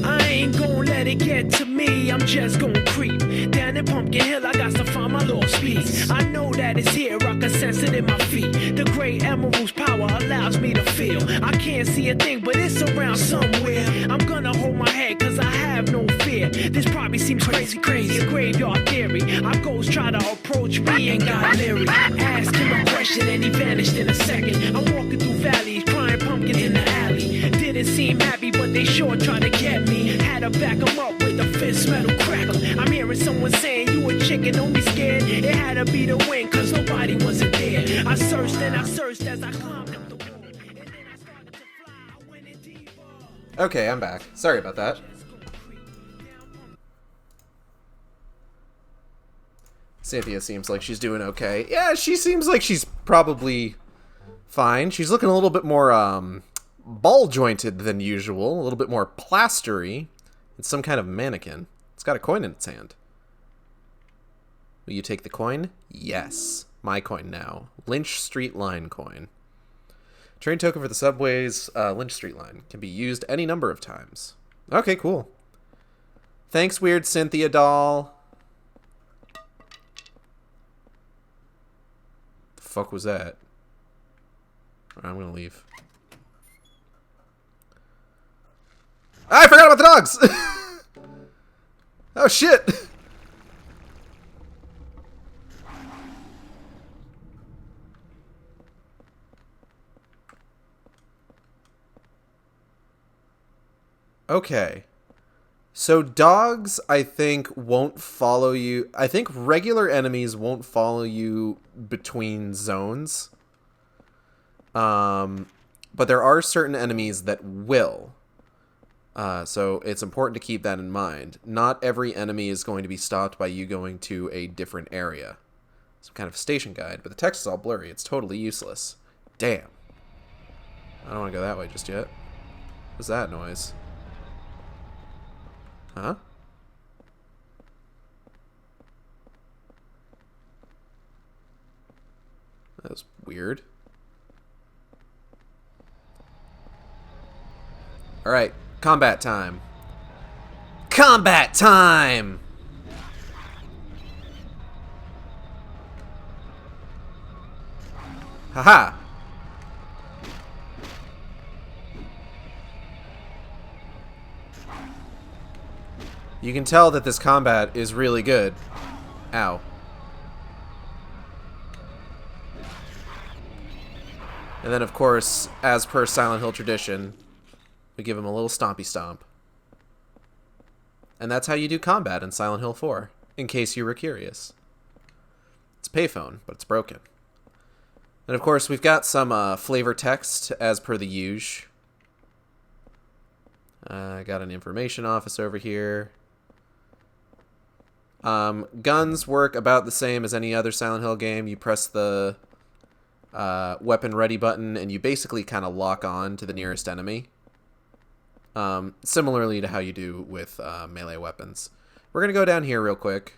I ain't gon' let it get to me, I'm just gon' creep. Down in Pumpkin Hill, I got to find my lost speed. I know that it's here, I can sense it in my feet. The great emerald's power allows me to feel. I can't see a thing, but it's around somewhere. I'm gonna hold my head, cause I have no fear. This probably seems crazy, a graveyard theory. Our ghosts try to approach me and got leery. Ask him a question and he vanished in a second. I'm walking through valleys, crying pumpkins in the alley. Didn't seem happy, but they sure tried to get me. Had to back them up with a fist metal crackle. I'm hearing someone saying you a chicken, don't be scared. It had to be the wind, cause nobody wasn't there. I searched and I searched as I climbed up the wall. And then I started to fly, I went in deeper. Okay, I'm back. Sorry about that. Cynthia seems like she's doing okay. Yeah, she seems like she's probably fine. She's looking a little bit more, ball-jointed than usual. A little bit more plastery. It's some kind of mannequin. It's got a coin in its hand. Will you take the coin? Yes. My coin now. Lynch Street Line coin. Train token for the subway's Lynch Street Line. Can be used any number of times. Okay, cool. Thanks, weird Cynthia doll. The fuck was that? I'm gonna leave. I forgot about the dogs! Oh, shit! Okay. So dogs, I think, won't follow you. I think regular enemies won't follow you between zones. But there are certain enemies that will. So it's important to keep that in mind. Not every enemy is going to be stopped by you going to a different area. Some kind of station guide, but the text is all blurry. It's totally useless. Damn. I don't want to go that way just yet. What's that noise? Huh? That was weird. Alright, combat time. Combat time! Haha! You can tell that this combat is really good. Ow. And then, of course, as per Silent Hill tradition, we give him a little stompy stomp. And that's how you do combat in Silent Hill 4, in case you were curious. It's a payphone, but it's broken. And of course, we've got some flavor text, as per the usual. I got an information office over here. Guns work about the same as any other Silent Hill game. You press the weapon ready button, and you basically kind of lock on to the nearest enemy. Similarly to how you do with melee weapons. We're gonna go down here real quick.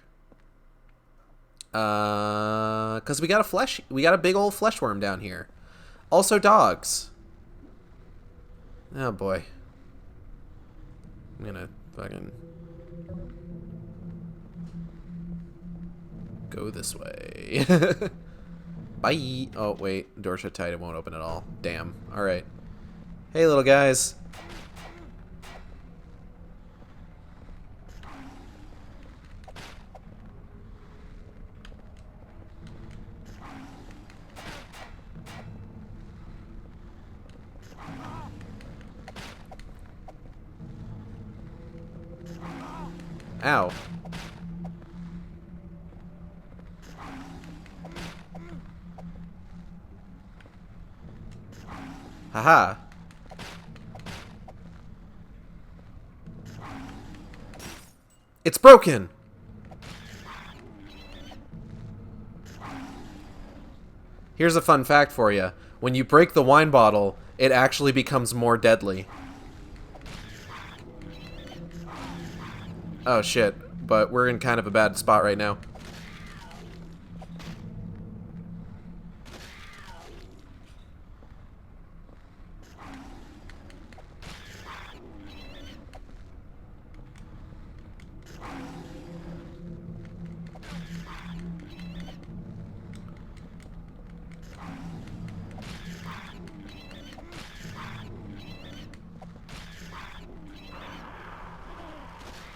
Cause we got a big old flesh worm down here. Also dogs. Oh boy. I'm gonna fucking... Go this way. Bye. Oh, wait. Door shut tight. It won't open at all. Damn. Alright. Hey, little guys. Ow. Haha. It's broken! Here's a fun fact for you. When you break the wine bottle, it actually becomes more deadly. Oh shit, but we're in kind of a bad spot right now.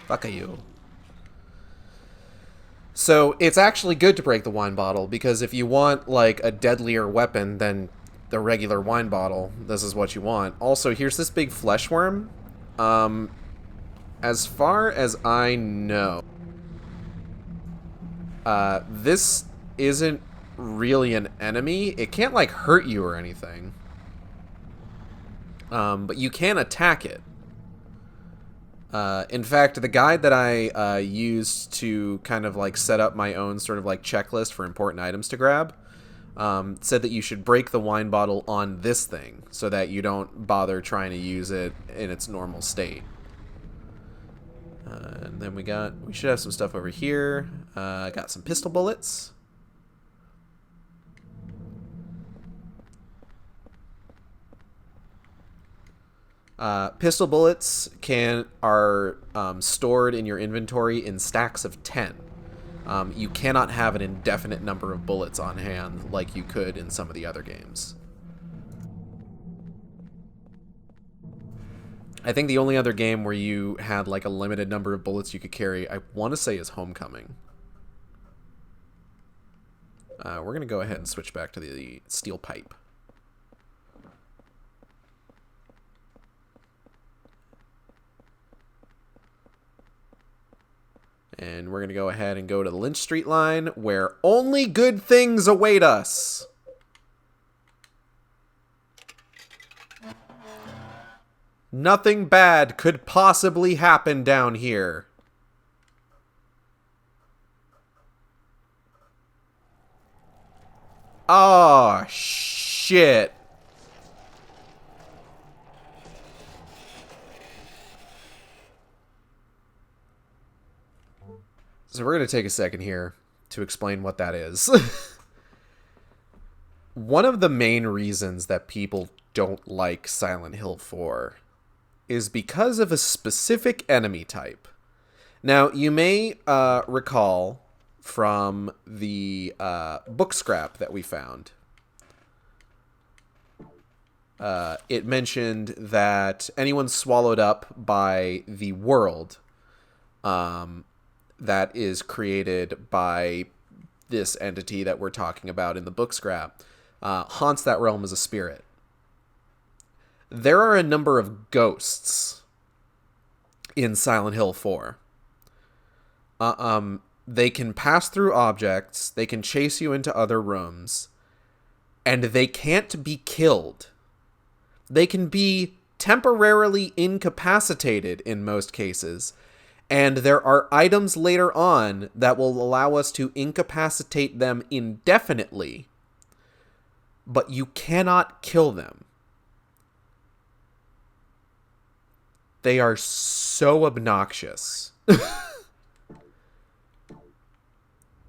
Fuck you. So, it's actually good to break the wine bottle, because if you want, like, a deadlier weapon than the regular wine bottle, this is what you want. Also, here's this big flesh worm. As far as I know, this isn't really an enemy. It can't, like, hurt you or anything. But you can attack it. In fact, the guide that I used to kind of like set up my own sort of like checklist for important items to grab said that you should break the wine bottle on this thing so that you don't bother trying to use it in its normal state. And then we should have some stuff over here. Got some pistol bullets. Pistol bullets are stored in your inventory in stacks of 10. You cannot have an indefinite number of bullets on hand like you could in some of the other games. I think the only other game where you had like a limited number of bullets you could carry, I want to say, is Homecoming. We're going to go ahead and switch back to the steel pipe. And we're going to go ahead and go to the Lynch Street line, where only good things await us. Nothing bad could possibly happen down here. Oh, shit. So we're going to take a second here to explain what that is. One of the main reasons that people don't like Silent Hill 4 is because of a specific enemy type. Now, you may recall from the book scrap that we found. It mentioned that anyone swallowed up by the world that is created by this entity that we're talking about in the book scrap haunts that realm as a spirit. There are a number of ghosts in Silent Hill 4. They can pass through objects, they can chase you into other rooms, and they can't be killed. They can be temporarily incapacitated in most cases, and there are items later on that will allow us to incapacitate them indefinitely, but you cannot kill them. They are so obnoxious.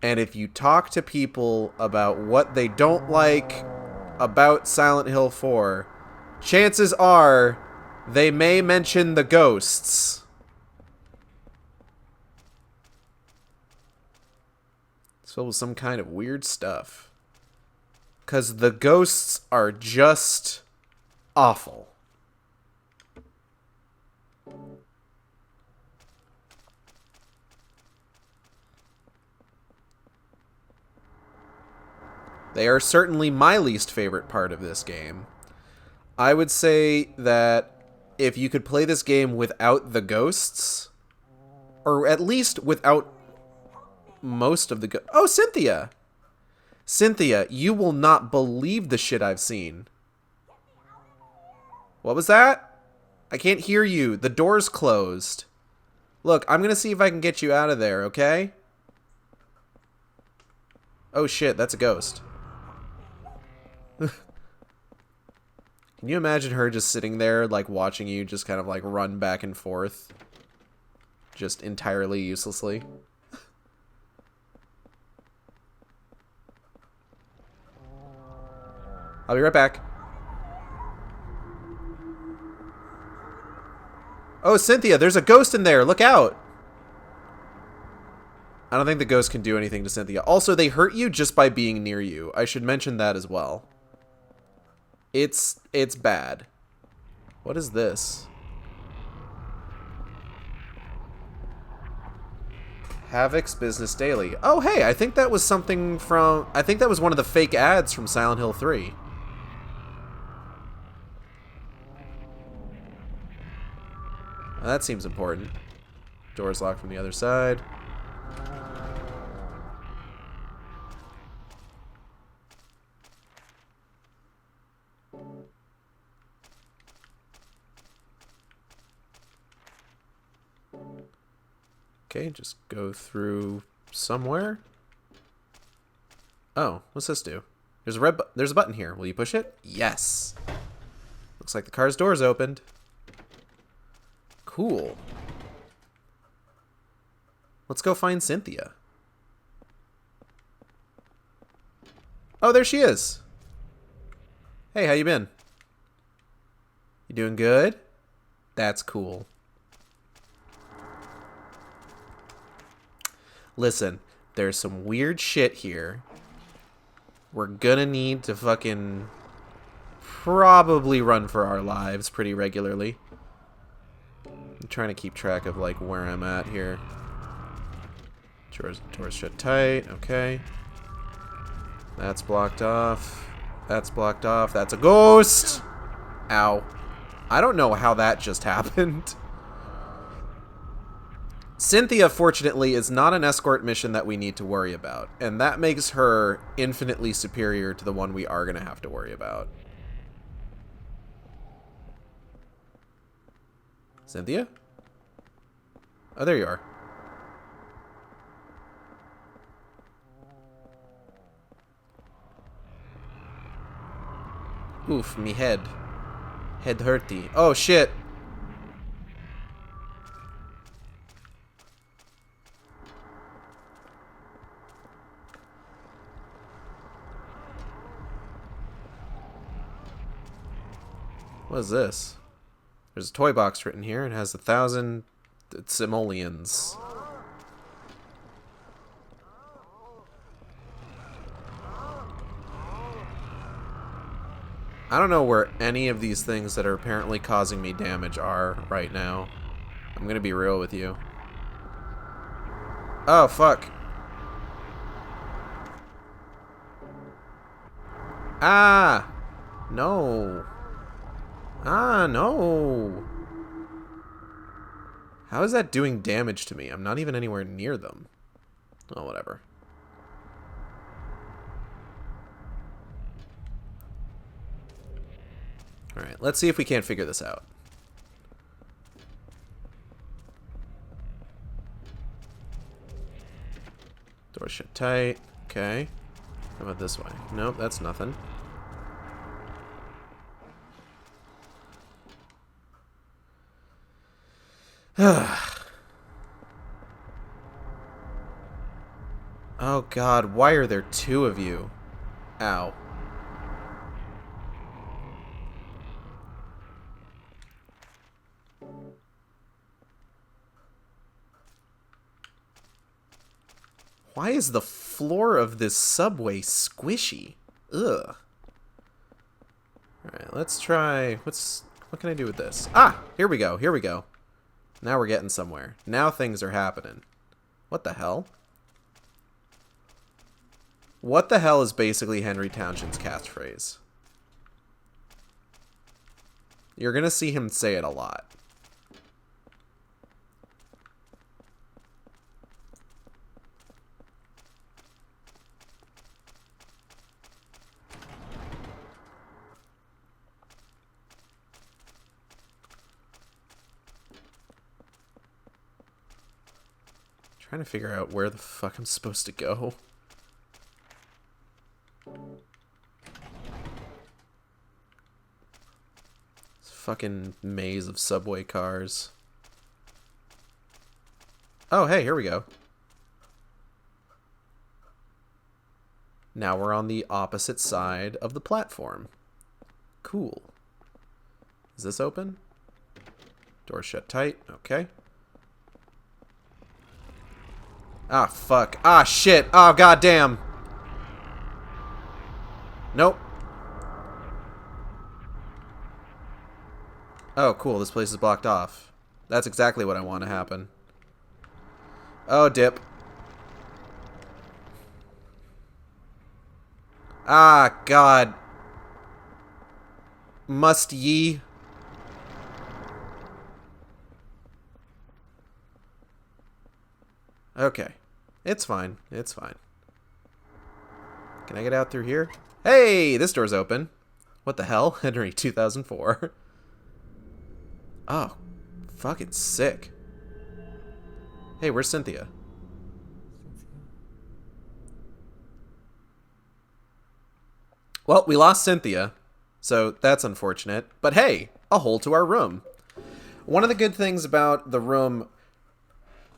And if you talk to people about what they don't like about Silent Hill 4, chances are they may mention the ghosts. filled with some kind of weird stuff. Because the ghosts are just awful. They are certainly my least favorite part of this game. I would say that if you could play this game without the ghosts, or at least without most of the Oh, Cynthia! Cynthia, you will not believe the shit I've seen. What was that? I can't hear you. The door's closed. Look, I'm gonna see if I can get you out of there, okay? Oh shit, that's a ghost. Can you imagine her just sitting there, like, watching you just kind of, like, run back and forth? Just entirely uselessly. I'll be right back. Oh, Cynthia, there's a ghost in there. Look out. I don't think the ghost can do anything to Cynthia. Also, they hurt you just by being near you. I should mention that as well. It's bad. What is this? Havoc's Business Daily. Oh, hey, I think that was something from... I think that was one of the fake ads from Silent Hill 3. Well, that seems important. Door's locked from the other side. Okay, just go through somewhere. Oh, what's this do? There's a button here. Will you push it? Yes. Looks like the car's door's opened. Cool. Let's go find Cynthia. Oh, there she is. Hey, how you been? You doing good? That's cool. Listen, there's some weird shit here. We're gonna need to fucking probably run for our lives pretty regularly. I'm trying to keep track of, like, where I'm at here. Doors shut tight. Okay. That's blocked off. That's blocked off. That's a ghost! Ow. I don't know how that just happened. Cynthia, fortunately, is not an escort mission that we need to worry about, and that makes her infinitely superior to the one we are going to have to worry about. Cynthia? Oh, there you are. Oof, me head. Head hurty. Oh, shit. What is this? There's a toy box written here. It has 1,000 simoleons. I don't know where any of these things that are apparently causing me damage are right now. I'm gonna be real with you. Oh, fuck. Ah! No. Ah, no. How is that doing damage to me? I'm not even anywhere near them. Oh, whatever. Alright, let's see if we can't figure this out. Door shut tight. Okay. How about this way? Nope, that's nothing. Oh god, why are there two of you? Ow. Why is the floor of this subway squishy? Ugh. Alright, let's try... What can I do with this? Ah! Here we go, here we go. Now we're getting somewhere. Now things are happening. What the hell? What the hell is basically Henry Townshend's catchphrase? You're gonna see him say it a lot. Trying to figure out where the fuck I'm supposed to go. This fucking maze of subway cars. Oh, hey, here we go. Now we're on the opposite side of the platform. Cool. Is this open? Door shut tight. Okay. Ah, fuck. Ah, shit. Oh, goddamn. Nope. Oh, cool. This place is blocked off. That's exactly what I want to happen. Oh, dip. Ah, God. Must ye? Okay. It's fine. It's fine. Can I get out through here? Hey! This door's open. What the hell? Henry 2004. Oh. Fucking sick. Hey, where's Cynthia? Well, we lost Cynthia, so that's unfortunate. But hey, a hole to our room. One of the good things about the room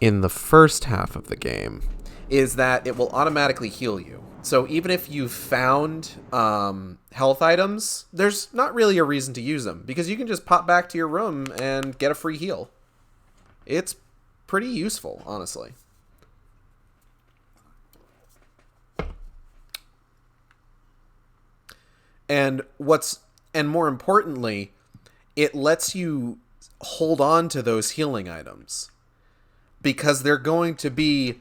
in the first half of the game is that it will automatically heal you. So even if you've found health items, there's not really a reason to use them, because you can just pop back to your room and get a free heal. It's pretty useful, honestly. And more importantly, it lets you hold on to those healing items, because they're going to be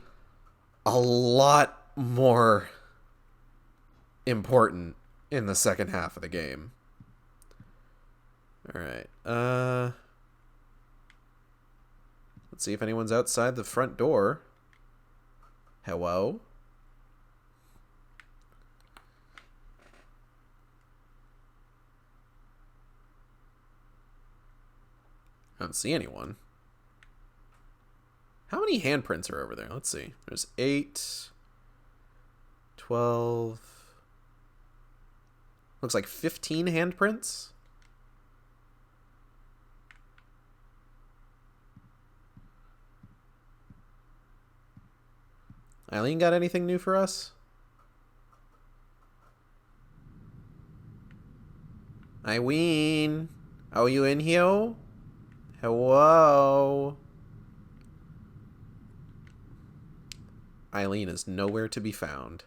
a lot more important in the second half of the game. Alright, let's see if anyone's outside the front door. Hello? I don't see anyone. How many handprints are over there? Let's see. There's 8, 12. Looks like 15 handprints. Eileen got anything new for us? Eileen, are you in here? Hello? Eileen is nowhere to be found.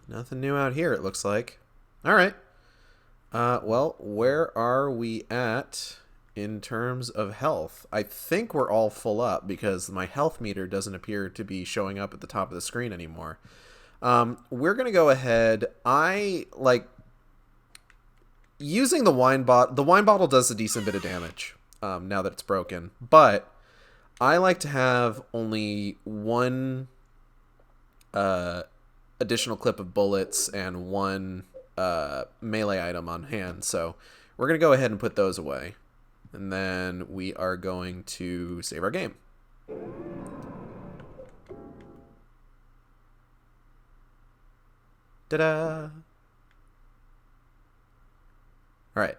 Nothing new out here, it looks like. Alright. Well, where are we at in terms of health? I think we're all full up, because my health meter doesn't appear to be showing up at the top of the screen anymore. We're going to go ahead. I like using the wine bottle. The wine bottle does a decent bit of damage now that it's broken, but I like to have only one additional clip of bullets and one melee item on hand, so we're going to go ahead and put those away, and then we are going to save our game. Ta-da! Alright.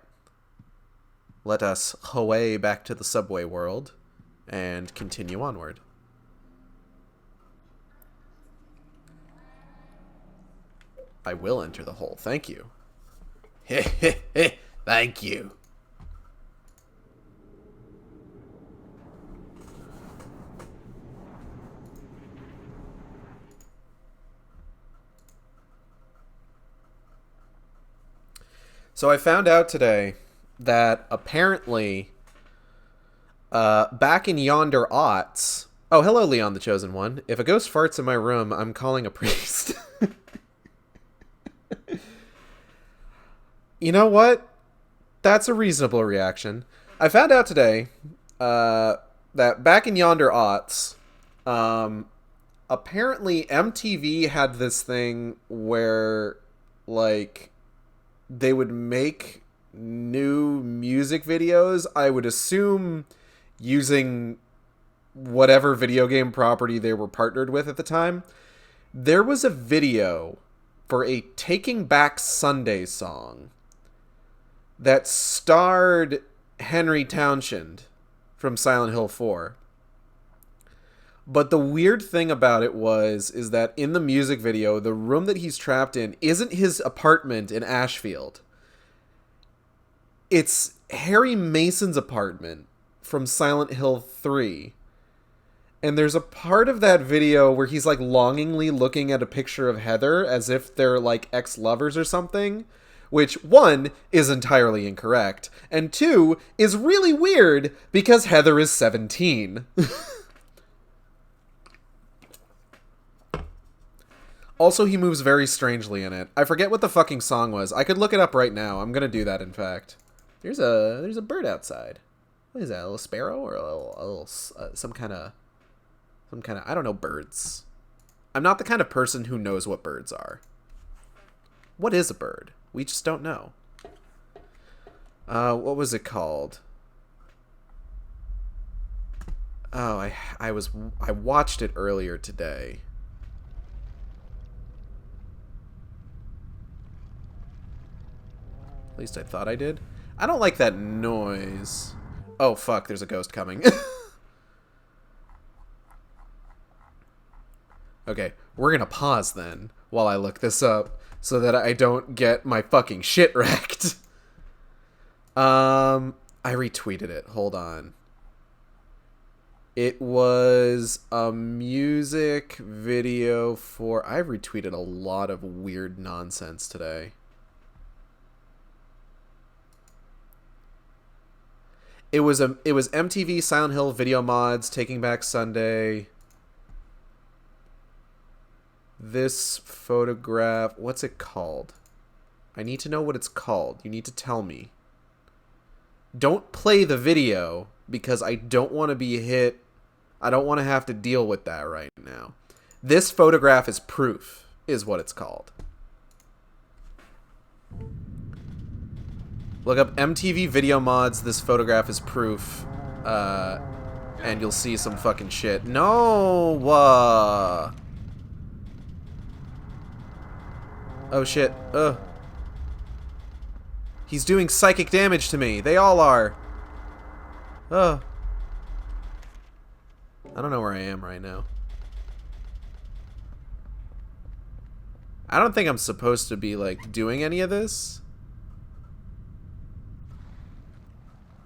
Let us away back to the subway world and continue onward. I will enter the hole. Thank you. Thank you. So I found out today that apparently, back in yonder aughts... Oh, hello, Leon the Chosen One. If a ghost farts in my room, I'm calling a priest. You know what? That's a reasonable reaction. I found out today that back in yonder aughts, apparently MTV had this thing where, like, they would make new music videos, I would assume using whatever video game property they were partnered with at the time. There was a video for a Taking Back Sunday song that starred Henry Townshend from Silent Hill 4. But the weird thing about it is that in the music video, the room that he's trapped in isn't his apartment in Ashfield. It's Harry Mason's apartment from Silent Hill 3. And there's a part of that video where he's, like, longingly looking at a picture of Heather as if they're, like, ex-lovers or something. Which, 1, is entirely incorrect. And 2, is really weird because Heather is 17. Also, he moves very strangely in it. I forget what the fucking song was. I could look it up right now. I'm gonna do that, in fact. There's a bird outside. What is that? A little sparrow or a little some kind of I don't know birds. I'm not the kind of person who knows what birds are. What is a bird? We just don't know. What was it called? Oh, I watched it earlier today. At least I thought I did. I don't like that noise. Oh, fuck, there's a ghost coming. Okay, we're gonna pause then while I look this up so that I don't get my fucking shit wrecked. I retweeted it. Hold on. It was a music video for... I've retweeted a lot of weird nonsense today. It was MTV Silent Hill video mods, Taking Back Sunday. This photograph, what's it called? I need to know what it's called. You need to tell me. Don't play the video because I don't want to be hit. I don't want to have to deal with that right now. This photograph is proof, is what it's called. Look up MTV video mods, this photograph is proof, and you'll see some fucking shit. No! Oh shit. Ugh. He's doing psychic damage to me. They all are. Ugh. I don't know where I am right now. I don't think I'm supposed to be, like, doing any of this.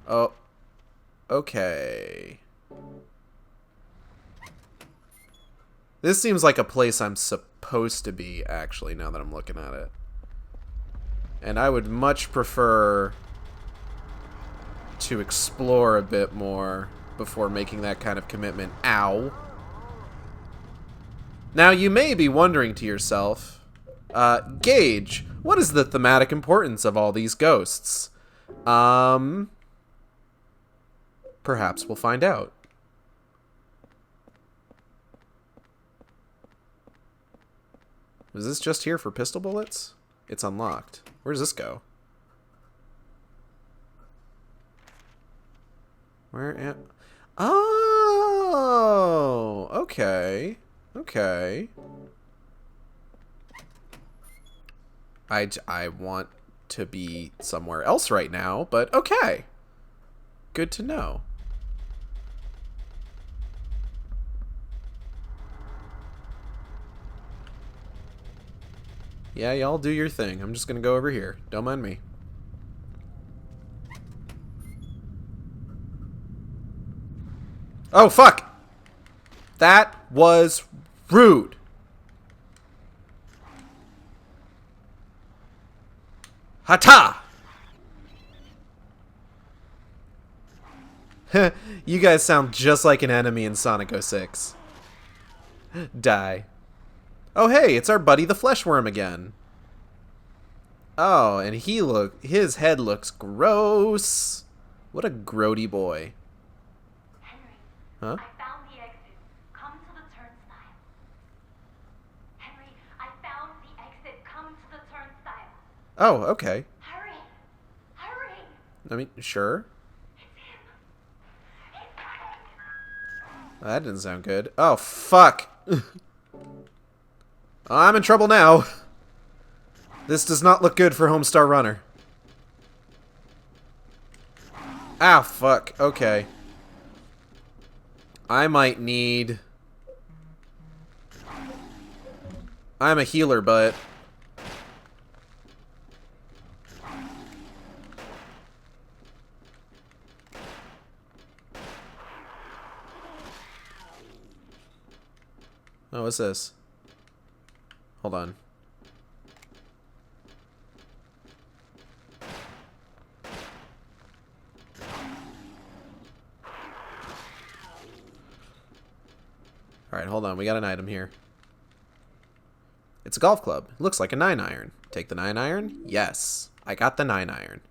Oh. Okay. This seems like a place I'm supposed to be, actually, now that I'm looking at it. And I would much prefer to explore a bit more before making that kind of commitment. Ow. Now, you may be wondering to yourself, Gage, what is the thematic importance of all these ghosts? Perhaps we'll find out. Is this just here for pistol bullets? It's unlocked. Where does this go? Where am... Oh! Okay. Okay. I want to be somewhere else right now, but okay. Good to know. Yeah, y'all do your thing. I'm just gonna go over here. Don't mind me. Oh, fuck! That was rude. Hata! You guys sound just like an enemy in Sonic 06. Die. Oh, hey, it's our buddy the Fleshworm again. Oh, and his head looks gross. What a grody boy. Henry, Huh? I found the exit. Come to the turnstile. Henry, I found the exit. Come to the turnstile. Oh, okay. Hurry! Hurry! I mean, sure. It's him! He's coming! That didn't sound good. Oh, fuck. I'm in trouble now. This does not look good for Homestar Runner. Ah, fuck. Okay. I might need... I'm a healer, but... Oh, what's this? Hold on. Alright, hold on. We got an item here. It's a golf club. It looks like a 9-iron. Take the 9-iron? Yes. I got the 9-iron.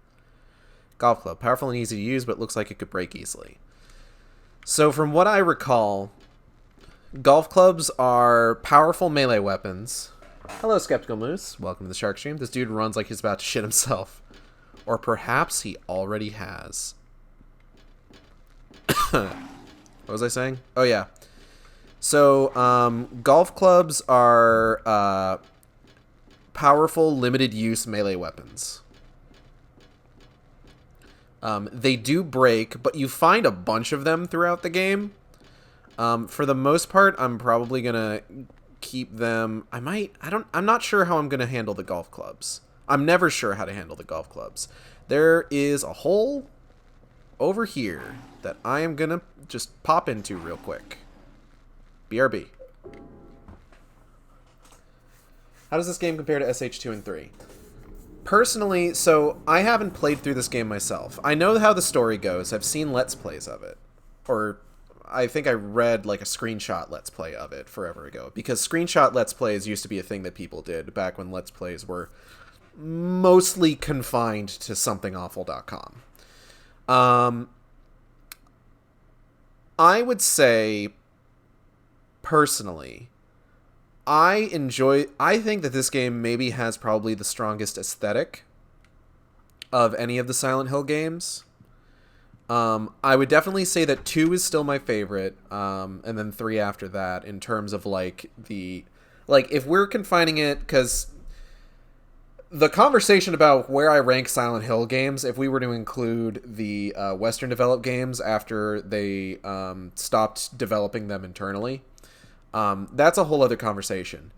Golf club. Powerful and easy to use, but looks like it could break easily. So from what I recall, golf clubs are powerful melee weapons. Hello, Skeptical Moose. Welcome to the Shark Stream. This dude runs like he's about to shit himself. Or perhaps he already has. What was I saying? Oh, yeah. So, golf clubs are powerful, limited-use melee weapons. They do break, but you find a bunch of them throughout the game. For the most part, I'm probably gonna keep them. I'm not sure how I'm gonna handle the golf clubs. I'm never sure how to handle the golf clubs. There is a hole over here that I am gonna just pop into real quick. BRB. How does this game compare to SH2 and 3? Personally, so I haven't played through this game myself. I know how the story goes. I've seen Let's Plays of it. Or I think I read like a screenshot Let's Play of it forever ago. Because screenshot Let's Plays used to be a thing that people did back when Let's Plays were mostly confined to somethingawful.com. I would say, personally, I think that this game maybe has probably the strongest aesthetic of any of the Silent Hill games. I would definitely say that 2 is still my favorite, and then 3 after that, in terms of, like, if we're confining it, because the conversation about where I rank Silent Hill games, if we were to include the Western developed games after they stopped developing them internally, that's a whole other conversation.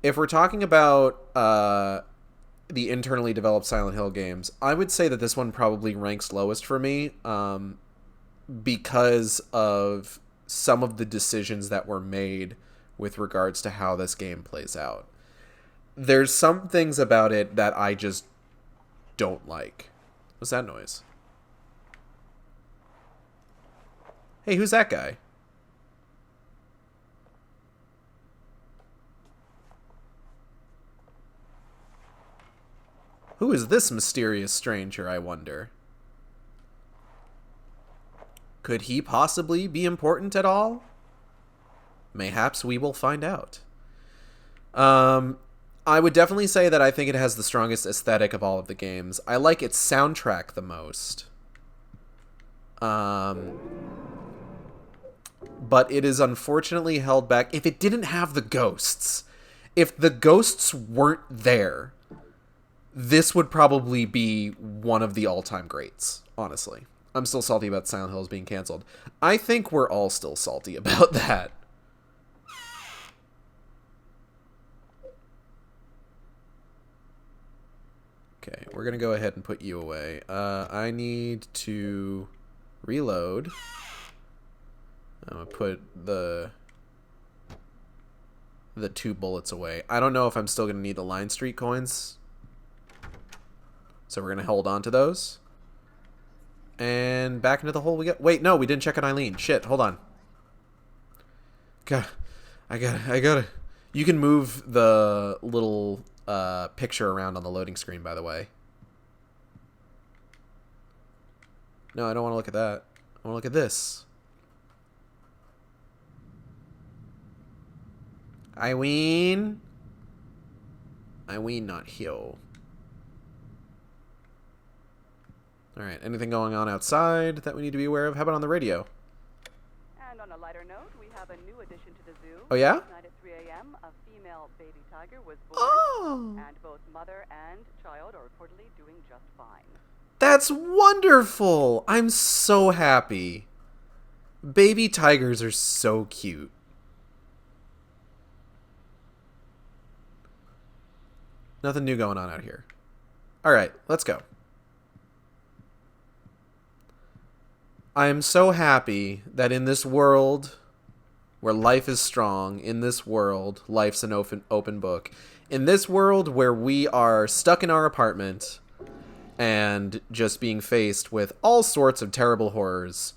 If we're talking about the internally developed Silent Hill games, I would say that this one probably ranks lowest for me because of some of the decisions that were made with regards to how this game plays out. There's some things about it that I just don't like. What's that noise? Hey, who's that guy? Who is this mysterious stranger, I wonder? Could he possibly be important at all? Mayhaps we will find out. I would definitely say that I think it has the strongest aesthetic of all of the games. I like its soundtrack the most. But it is unfortunately held back. If it didn't have the ghosts, if the ghosts weren't there, this would probably be one of the all-time greats, honestly. I'm still salty about Silent Hills being canceled. I think we're all still salty about that. Okay, we're gonna go ahead and put you away. I need to reload. I'm gonna put the 2 bullets away. I don't know if I'm still gonna need the Line Street coins, so we're gonna hold on to those. And back into the hole we go. Wait, no, we didn't check on Eileen. Shit, hold on. God, I gotta. You can move the little picture around on the loading screen, by the way. No, I don't want to look at that. I want to look at this. Eileen, not here. Alright, anything going on outside that we need to be aware of? How about on the radio? And on a lighter note, we have a new addition to the zoo. Oh, yeah? Last night at 3 a.m., a female baby tiger was born. Oh! And both mother and child are reportedly doing just fine. That's wonderful! I'm so happy. Baby tigers are so cute. Nothing new going on out here. Alright, let's go. I am so happy that in this world where life is strong, in this world, life's an open book, in this world where we are stuck in our apartment and just being faced with all sorts of terrible horrors,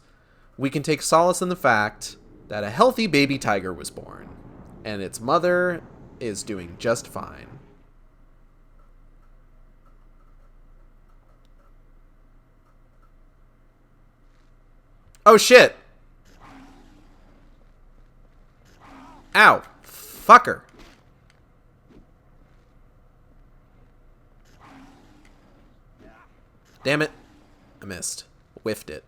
we can take solace in the fact that a healthy baby tiger was born, and its mother is doing just fine. Oh shit! Ow! Fucker! Damn it. I missed. Whiffed it.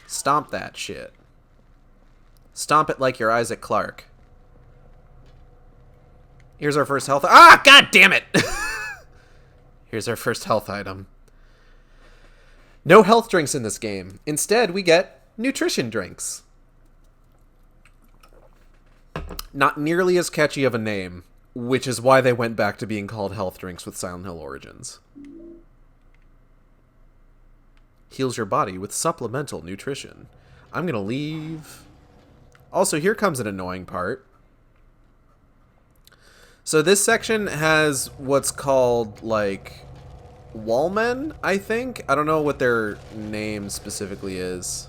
Stomp that shit. Stomp it like you're Isaac Clarke. Here's our first health... Ah! God damn it! Here's our first health item. No health drinks in this game. Instead, we get nutrition drinks. Not nearly as catchy of a name, which is why they went back to being called health drinks with Silent Hill Origins. Heals your body with supplemental nutrition. I'm gonna leave. Also, here comes an annoying part. So this section has what's called, like, wallmen, I think? I don't know what their name specifically is.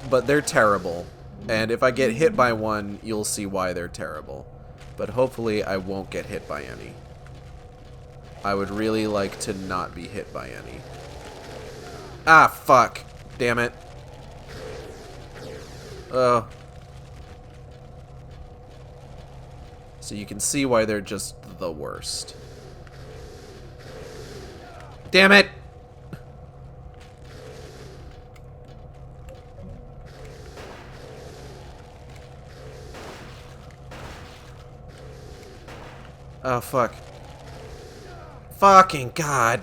But they're terrible. And if I get hit by one, you'll see why they're terrible. But hopefully I won't get hit by any. I would really like to not be hit by any. Ah, fuck. Damn it. Oh. So you can see why they're just the worst. Damn it! Oh, fuck. Fucking God.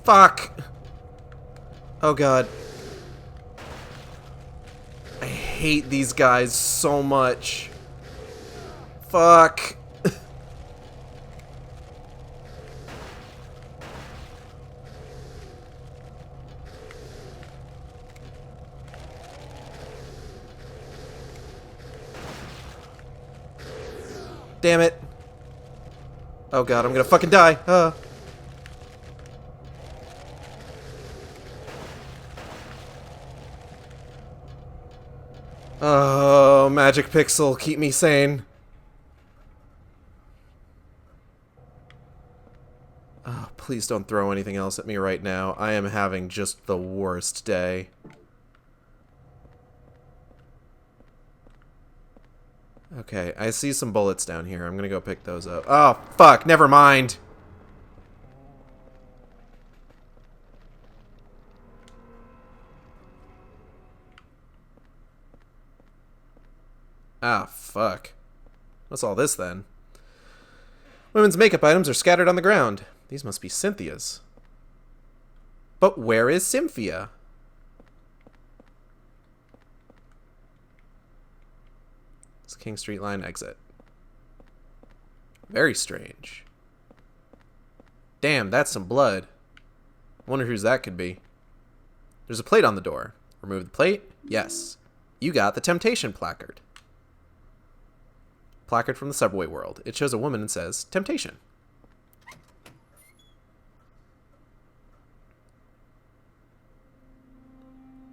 Fuck! Oh god. I hate these guys so much. Fuck. Damn it. Oh god, I'm gonna fucking die. Oh, Magic Pixel, keep me sane. Oh, please don't throw anything else at me right now. I am having just the worst day. Okay, I see some bullets down here. I'm gonna go pick those up. Oh, fuck, never mind. Ah, fuck. What's all this, then? Women's makeup items are scattered on the ground. These must be Cynthia's. But where is Cynthia? It's King Street Line exit. Very strange. Damn, that's some blood. Wonder whose that could be. There's a plate on the door. Remove the plate? Yes. You got the Temptation placard. Placard from the subway world. It shows a woman and says, Temptation.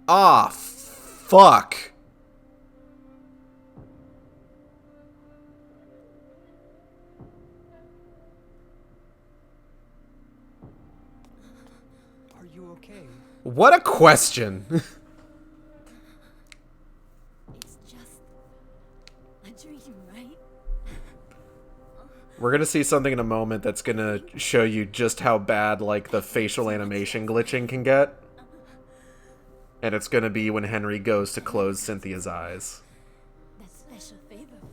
Ah, fuck. Are you okay? What a question. It's just a dream, right? We're gonna see something in a moment that's gonna show you just how bad, like, the facial animation glitching can get. And it's gonna be when Henry goes to close Cynthia's eyes. That special favor for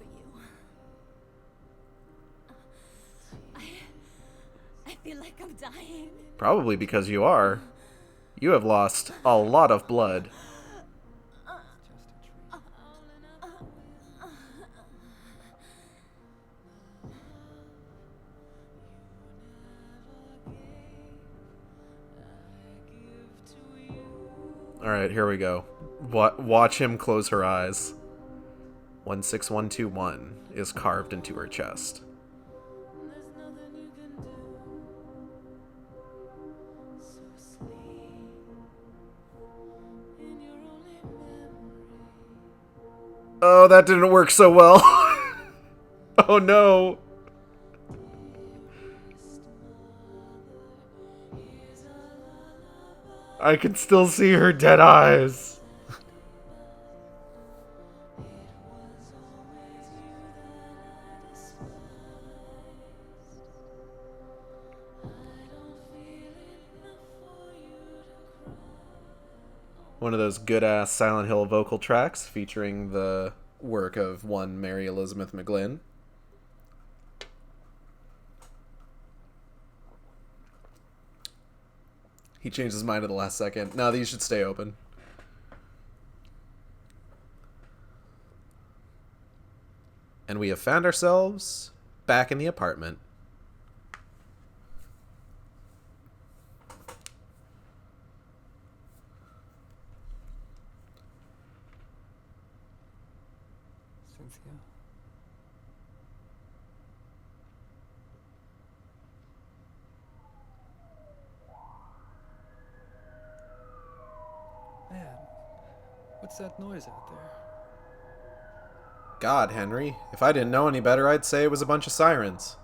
you. I feel like I'm dying. Probably because you are. You have lost a lot of blood. Alright, here we go. Watch him close her eyes. 16121 is carved into her chest. Oh, that didn't work so well. Oh no. I can still see her dead eyes. One of those good-ass Silent Hill vocal tracks featuring the work of one Mary Elizabeth McGlynn. He changed his mind at the last second. No, these should stay open. And we have found ourselves back in the apartment. Cynthia? Man, what's that noise out there? God, Henry. If I didn't know any better, I'd say it was a bunch of sirens.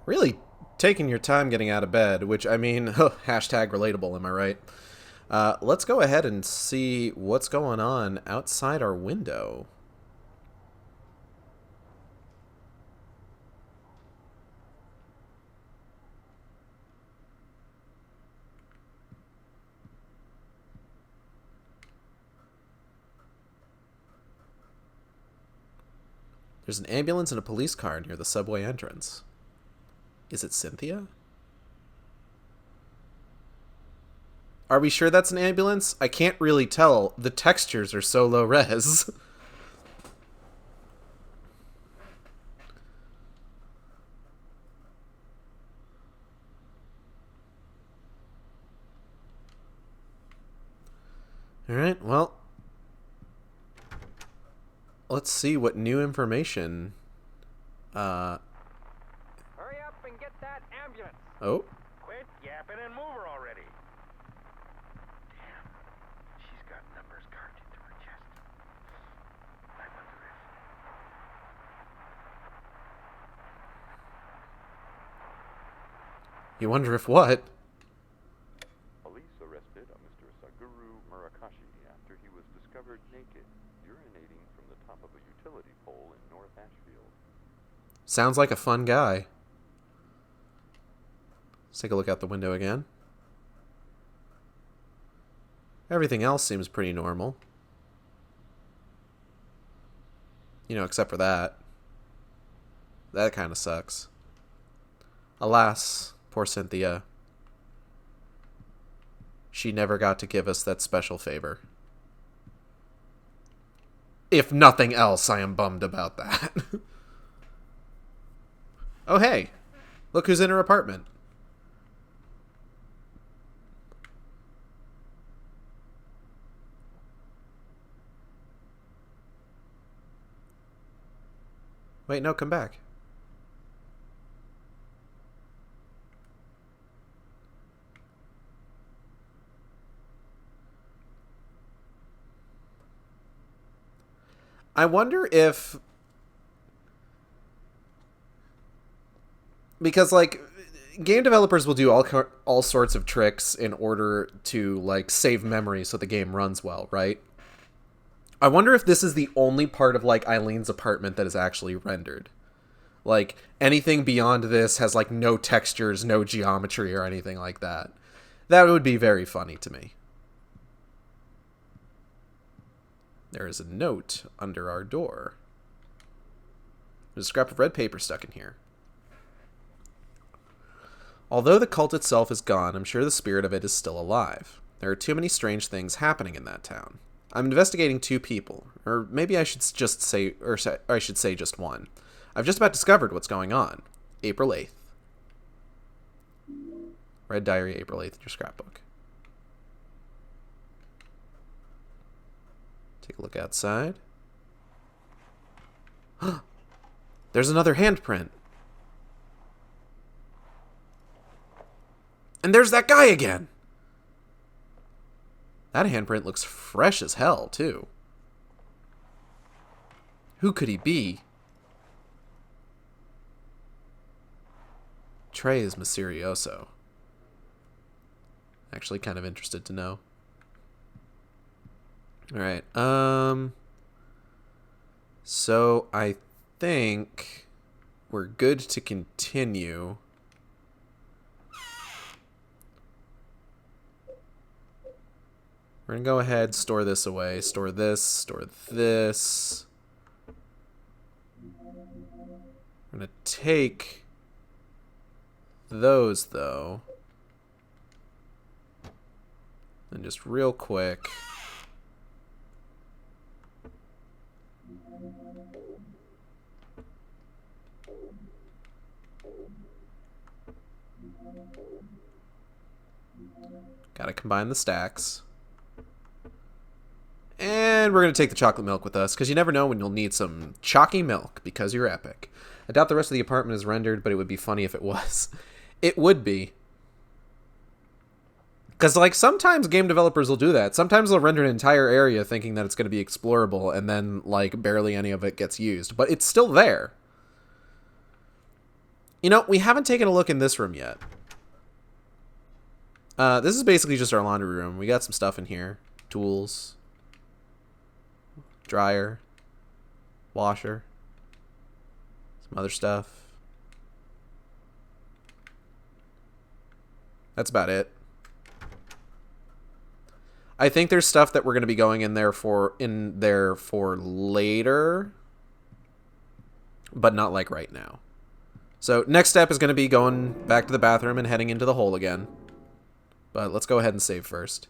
Really taking your time getting out of bed, which, I mean, hashtag relatable, am I right? Let's go ahead and see what's going on outside our window. There's an ambulance and a police car near the subway entrance. Is it Cynthia? Are we sure that's an ambulance? I can't really tell. The textures are so low res. Alright, well. Let's see what new information Hurry up and get that ambulance. Oh. Quit yapping and move her already. Damn. She's got numbers carved into her chest. I wonder if... You wonder if what? Police arrested a Mr. Saguru Murakashi after he was discovered naked, urinating from the top of a utility pole in North Ashfield. Sounds like a fun guy. Let's take a look out the window again. Everything else seems pretty normal. You know, except for that. That kind of sucks. Alas, poor Cynthia. She never got to give us that special favor. If nothing else, I am bummed about that. Oh, hey. Look who's in her apartment. Wait, no, come back. I wonder if... Because, like, game developers will do all sorts of tricks in order to, like, save memory so the game runs well, right? I wonder if this is the only part of, like, Eileen's apartment that is actually rendered. Like, anything beyond this has, like, no textures, no geometry, or anything like that. That would be very funny to me. There is a note under our door. There's a scrap of red paper stuck in here. Although the cult itself is gone, I'm sure the spirit of it is still alive. There are too many strange things happening in that town. I'm investigating 2 people, or maybe I should just say, I should say just one. I've just about discovered what's going on. April 8th. Red Diary, April 8th, your scrapbook. Take a look outside. There's another handprint. And there's that guy again. That handprint looks fresh as hell, too. Who could he be? Trey is Mysterioso. Actually kind of interested to know. Alright, so I think we're good to continue. We're going to go ahead, store this away, store this. We're going to take those, though. And just real quick. Gotta combine the stacks. And we're going to take the chocolate milk with us, because you never know when you'll need some chalky milk, because you're epic. I doubt the rest of the apartment is rendered, but it would be funny if it was. It would be. Because, like, sometimes game developers will do that. Sometimes they'll render an entire area thinking that it's going to be explorable, and then, like, barely any of it gets used. But it's still there. You know, we haven't taken a look in this room yet. This is basically just our laundry room. We got some stuff in here. Tools. Dryer. Washer. Some other stuff. That's about it. I think there's stuff that we're going to be going in there for later, but not like right now. So next step is going to be going back to the bathroom and heading into the hole again. But let's go ahead and save first.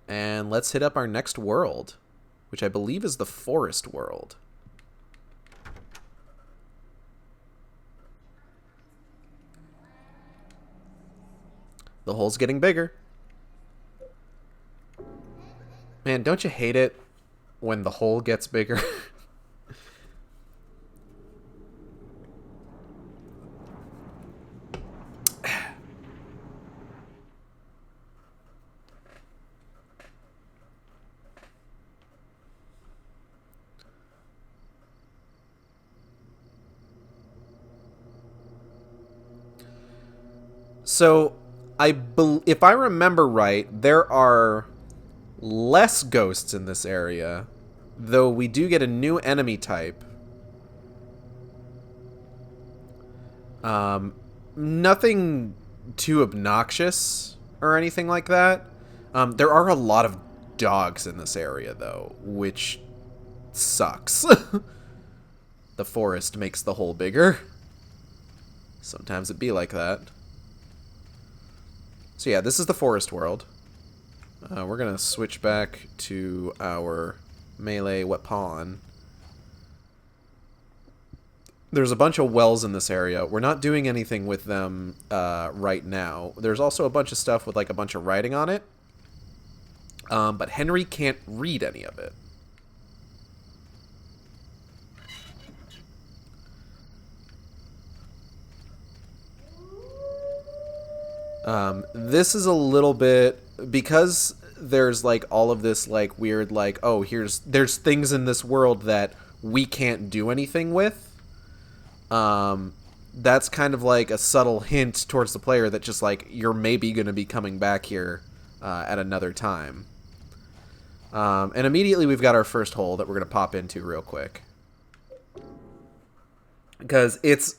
And let's hit up our next world, which I believe is the forest world. The hole's getting bigger. Man, don't you hate it when the hole gets bigger? So, if I remember right, there are less ghosts in this area, though we do get a new enemy type. Nothing too obnoxious or anything like that. There are a lot of dogs in this area, though, which sucks. The forest makes the hole bigger. Sometimes it be like that. So yeah, this is the forest world. We're going to switch back to our melee weapon. There's a bunch of wells in this area. We're not doing anything with them right now. There's also a bunch of stuff with like a bunch of writing on it. But Henry can't read any of it. This is a little bit, because there's like all of this like weird like, oh, there's things in this world that we can't do anything with. That's kind of like a subtle hint towards the player that just like you're maybe going to be coming back here at another time. And immediately we've got our first hole that we're going to pop into real quick. Because it's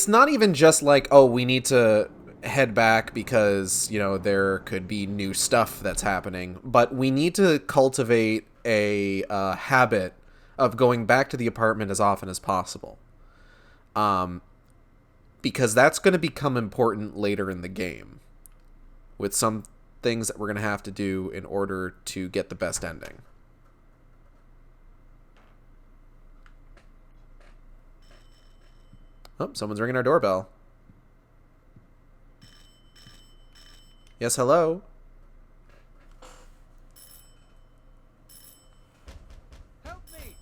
not even just like, oh, we need to head back because, you know, there could be new stuff that's happening, but we need to cultivate a habit of going back to the apartment as often as possible. Because that's going to become important later in the game with some things that we're going to have to do in order to get the best ending. Oh, someone's ringing our doorbell. Yes, hello? Help me!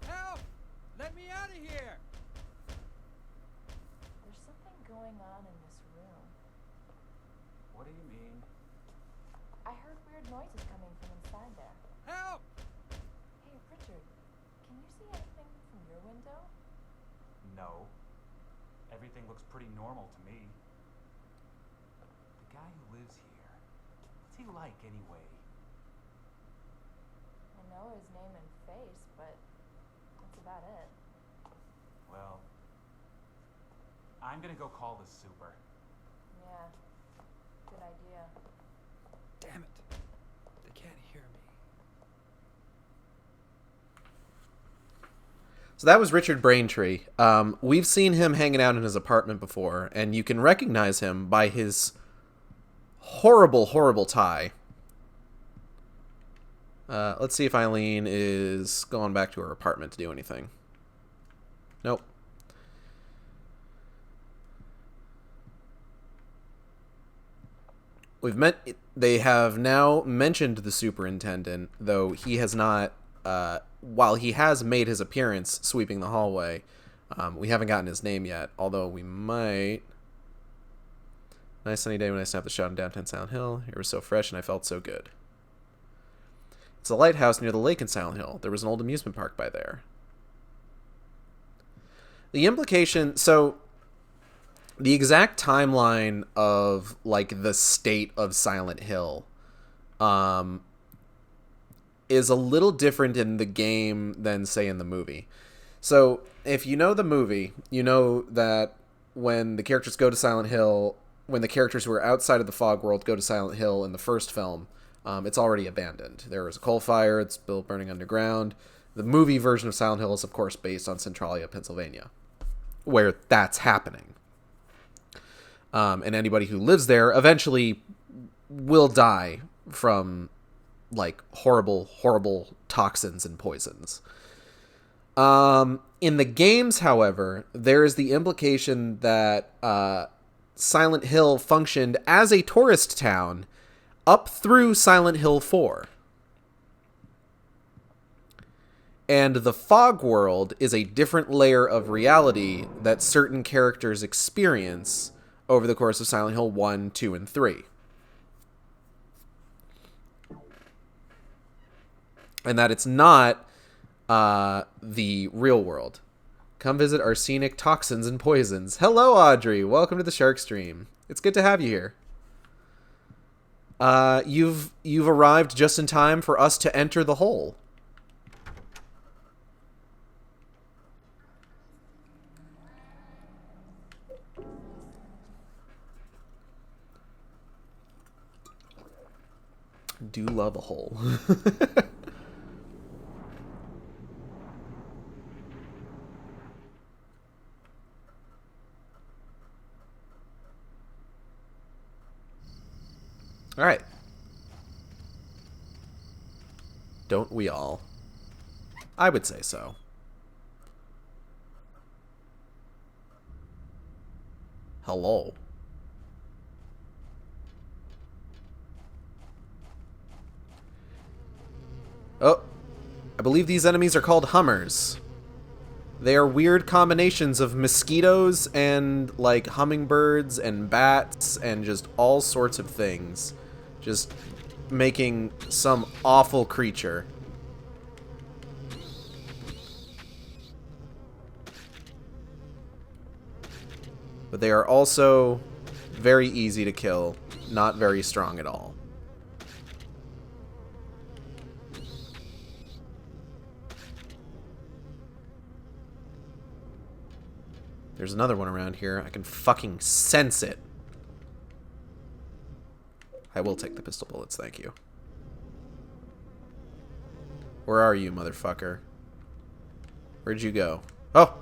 Help! Let me out of here! There's something going on in this room. What do you mean? I heard weird noises coming from inside there. Help! Hey, Richard, can you see anything from your window? No. Everything looks pretty normal to me. The guy who lives here, what's he like anyway? I know his name and face, but that's about it. Well, I'm gonna go call the super. Yeah, good idea. Damn it. They can't hear me. So that was Richard Braintree. We've seen him hanging out in his apartment before, and you can recognize him by his horrible, horrible tie. Let's see if Eileen is going back to her apartment to do anything. Nope. They have now mentioned the superintendent, though he has not, while he has made his appearance sweeping the hallway, we haven't gotten his name yet, although we might. Nice sunny day when I snapped the shot in downtown Silent Hill. It was so fresh and I felt so good. It's a lighthouse near the lake in Silent Hill. There was an old amusement park by there. The implication, so the exact timeline of like the state of Silent Hill is a little different in the game than say in the movie. So if you know the movie, you know that when the characters go to Silent Hill, when the characters who are outside of the fog world go to Silent Hill in the first film, it's already abandoned. There was a coal fire, it's still burning underground. The movie version of Silent Hill is, of course, based on Centralia, Pennsylvania, where that's happening. And anybody who lives there eventually will die from, like, horrible, horrible toxins and poisons. In the games, however, there is the implication that Silent Hill functioned as a tourist town up through Silent Hill 4. And the fog world is a different layer of reality that certain characters experience over the course of Silent Hill 1, 2, and 3. And that it's not the real world. Come visit Arsenic, Toxins, and Poisons. Hello, Audrey. Welcome to the Shark Stream. It's good to have you here. You've arrived just in time for us to enter the hole. Do love a hole. All right. Don't we all? I would say so. Hello. Oh, I believe these enemies are called Hummers. They are weird combinations of mosquitoes and, like, hummingbirds and bats and just all sorts of things. Just making some awful creature. But they are also very easy to kill, not very strong at all. There's another one around here. I can fucking sense it. I will take the pistol bullets, thank you. Where are you, motherfucker? Where'd you go? Oh!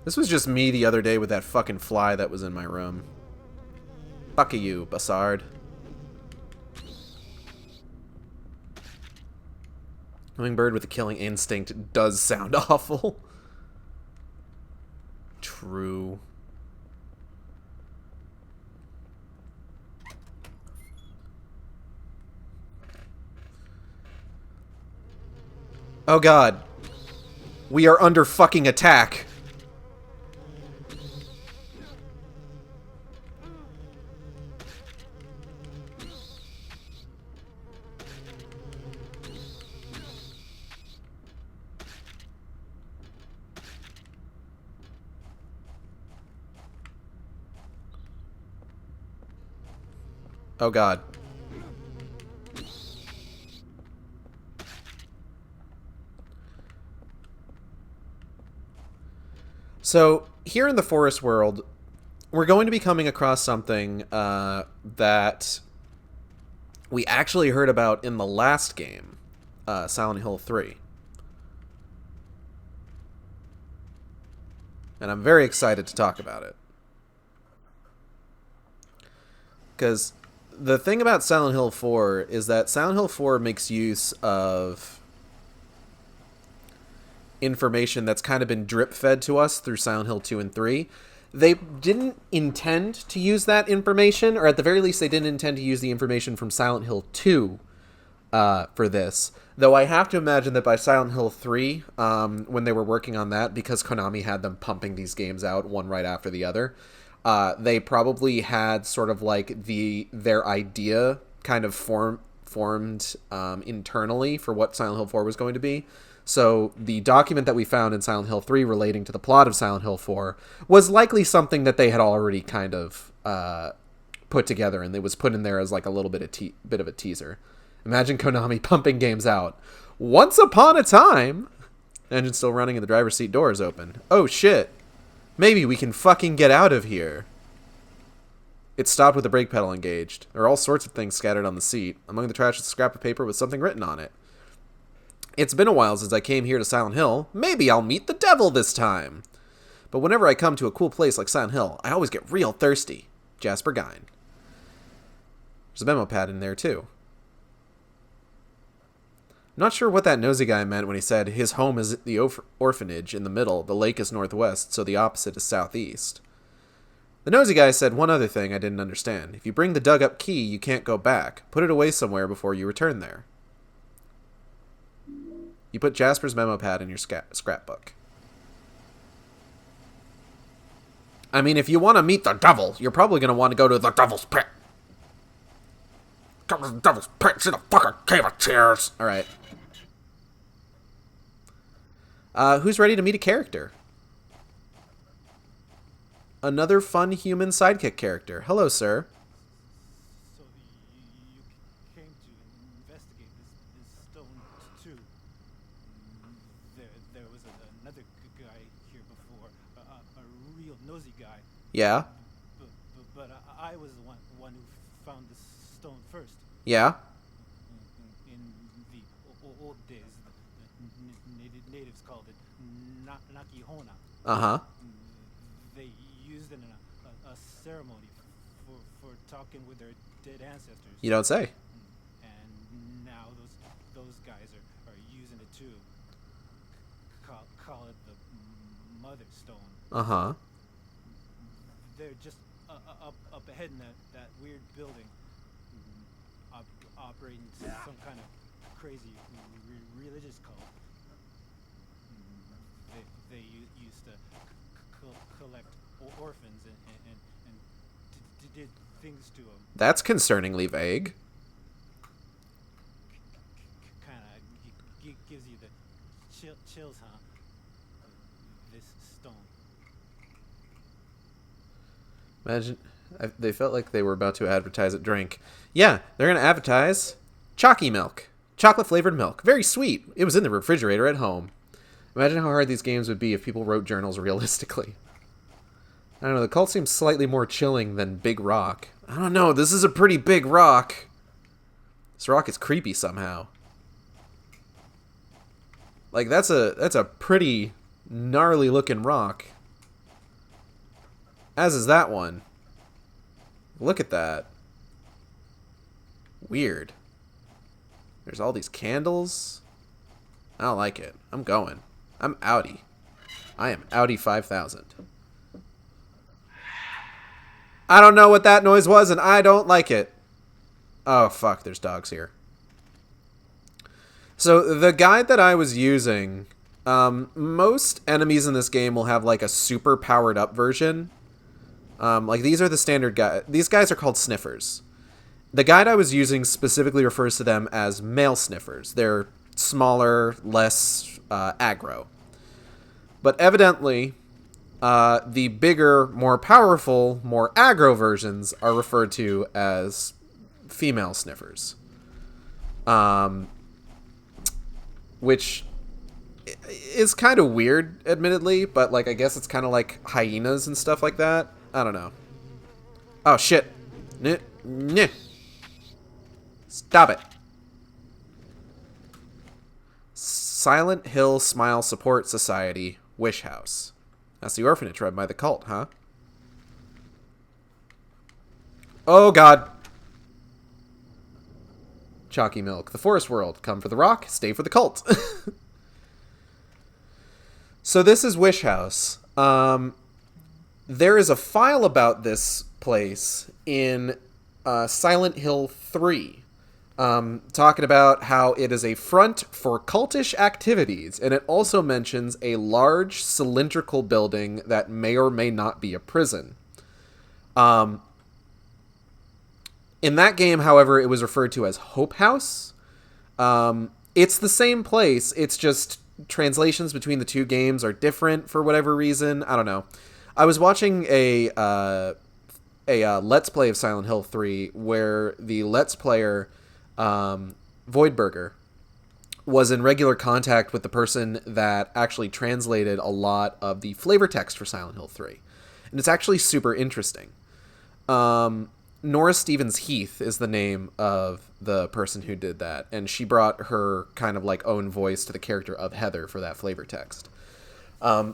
This was just me the other day with that fucking fly that was in my room. Fuck you, Bassard. Hummingbird with a killing instinct does sound awful. True. Oh god. We are under fucking attack. Oh god. So, here in the forest world, we're going to be coming across something that we actually heard about in the last game, Silent Hill 3. And I'm very excited to talk about it. Because the thing about Silent Hill 4 is that Silent Hill 4 makes use of information that's kind of been drip-fed to us through Silent Hill 2 and 3. They didn't intend to use that information, or at the very least they didn't intend to use the information from Silent Hill 2 for this. Though I have to imagine that by Silent Hill 3, when they were working on that, because Konami had them pumping these games out one right after the other, they probably had sort of like their idea kind of formed internally for what Silent Hill 4 was going to be. So the document that we found in Silent Hill 3 relating to the plot of Silent Hill 4 was likely something that they had already kind of put together, and it was put in there as like a little bit of a teaser. Imagine Konami pumping games out. Once upon a time! Engine still running and the driver's seat door is open. Oh shit! Maybe we can fucking get out of here. It stopped with the brake pedal engaged. There are all sorts of things scattered on the seat. Among the trash is a scrap of paper with something written on it. It's been a while since I came here to Silent Hill. Maybe I'll meet the devil this time. But whenever I come to a cool place like Silent Hill, I always get real thirsty. Jasper Gine. There's a memo pad in there too. I'm not sure what that nosy guy meant when he said his home is the orphanage in the middle, the lake is northwest, so the opposite is southeast. The nosy guy said one other thing I didn't understand. If you bring the dug-up key, you can't go back. Put it away somewhere before you return there. You put Jasper's memo pad in your scrapbook. I mean, if you want to meet the devil, you're probably going to want to go to the devil's pit. Come to the devil's pit, see the fucking cave of tears. Alright. Who's ready to meet a character? Another fun human sidekick character. Hello, sir. So you came to investigate this stone too. There was another guy here before, a real nosy guy. Yeah. But I was the one who found the stone first. Yeah. In the old days, the natives called it Nakihona. Uh-huh. They used it in a ceremony for talking with their dead ancestors. You don't say. And now those guys are using it too. Call it the Mother Stone. Uh-huh. They're just up ahead in that weird building, operating some kind of crazy religious cult. They used to collect orphans and did things to them. That's concerningly vague. Kind of gives you the chills, huh? This stone. Imagine, they felt like they were about to advertise a drink. Yeah, they're going to advertise Chalky Milk. Chocolate-flavored milk. Very sweet. It was in the refrigerator at home. Imagine how hard these games would be if people wrote journals realistically. I don't know, the cult seems slightly more chilling than Big Rock. I don't know, this is a pretty big rock. This rock is creepy somehow. Like, that's a pretty gnarly looking rock. As is that one. Look at that. Weird. There's all these candles. I don't like it. I'm going. I'm outie. I am outie 5000. I don't know what that noise was, and I don't like it. Oh, fuck. There's dogs here. So, the guide that I was using, most enemies in this game will have, like, a super powered up version. Like, these are the standard guys. These guys are called sniffers. The guide I was using specifically refers to them as male sniffers. They're smaller, less aggro. But evidently, the bigger, more powerful, more aggro versions are referred to as female sniffers. Which is kind of weird, admittedly, but like I guess it's kind of like hyenas and stuff like that. I don't know. Oh, shit. Stop it. Silent Hill Smile Support Society, Wish House. That's the orphanage run by the cult, huh? Oh, God. Chalky Milk. The Forest World. Come for the rock, stay for the cult. So this is Wish House. There is a file about this place in Silent Hill 3. Talking about how it is a front for cultish activities, and it also mentions a large cylindrical building that may or may not be a prison. In that game, however, it was referred to as Hope House. It's the same place, it's just translations between the two games are different for whatever reason. I don't know. I was watching a Let's Play of Silent Hill 3 where the Let's Player... Voidburger was in regular contact with the person that actually translated a lot of the flavor text for Silent Hill 3. And it's actually super interesting. Nora Stevens Heath is the name of the person who did that, and she brought her kind of like own voice to the character of Heather for that flavor text.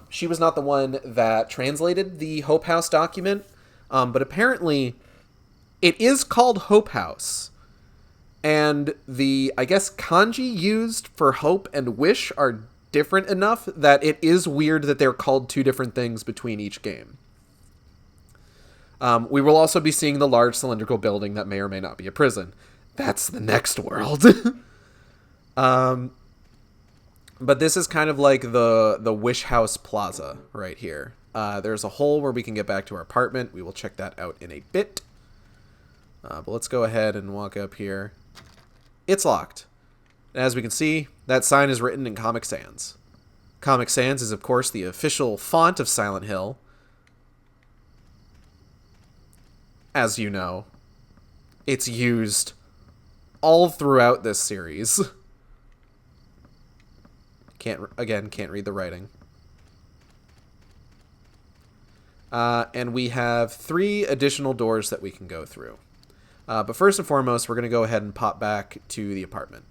She was not the one that translated the Hope House document, but apparently it is called Hope House. And the, I guess, kanji used for hope and wish are different enough that it is weird that they're called two different things between each game. We will also be seeing the large cylindrical building that may or may not be a prison. That's the next world. But this is kind of like the Wish House Plaza right here. There's a hole where we can get back to our apartment. We will check that out in a bit. But let's go ahead and walk up here. It's locked. As we can see, that sign is written in Comic Sans. Comic Sans is, of course, the official font of Silent Hill. As you know, it's used all throughout this series. Can't read the writing. And we have 3 additional doors that we can go through. But first and foremost, we're going to go ahead and pop back to the apartment.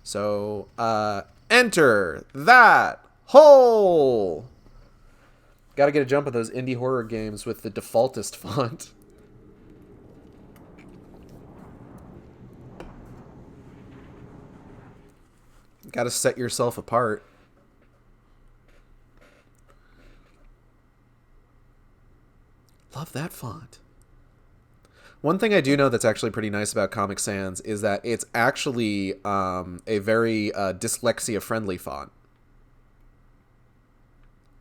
So, enter that hole! Gotta get a jump of those indie horror games with the defaultest font. Gotta set yourself apart. Love that font. One thing I do know that's actually pretty nice about Comic Sans is that it's actually a very dyslexia-friendly font.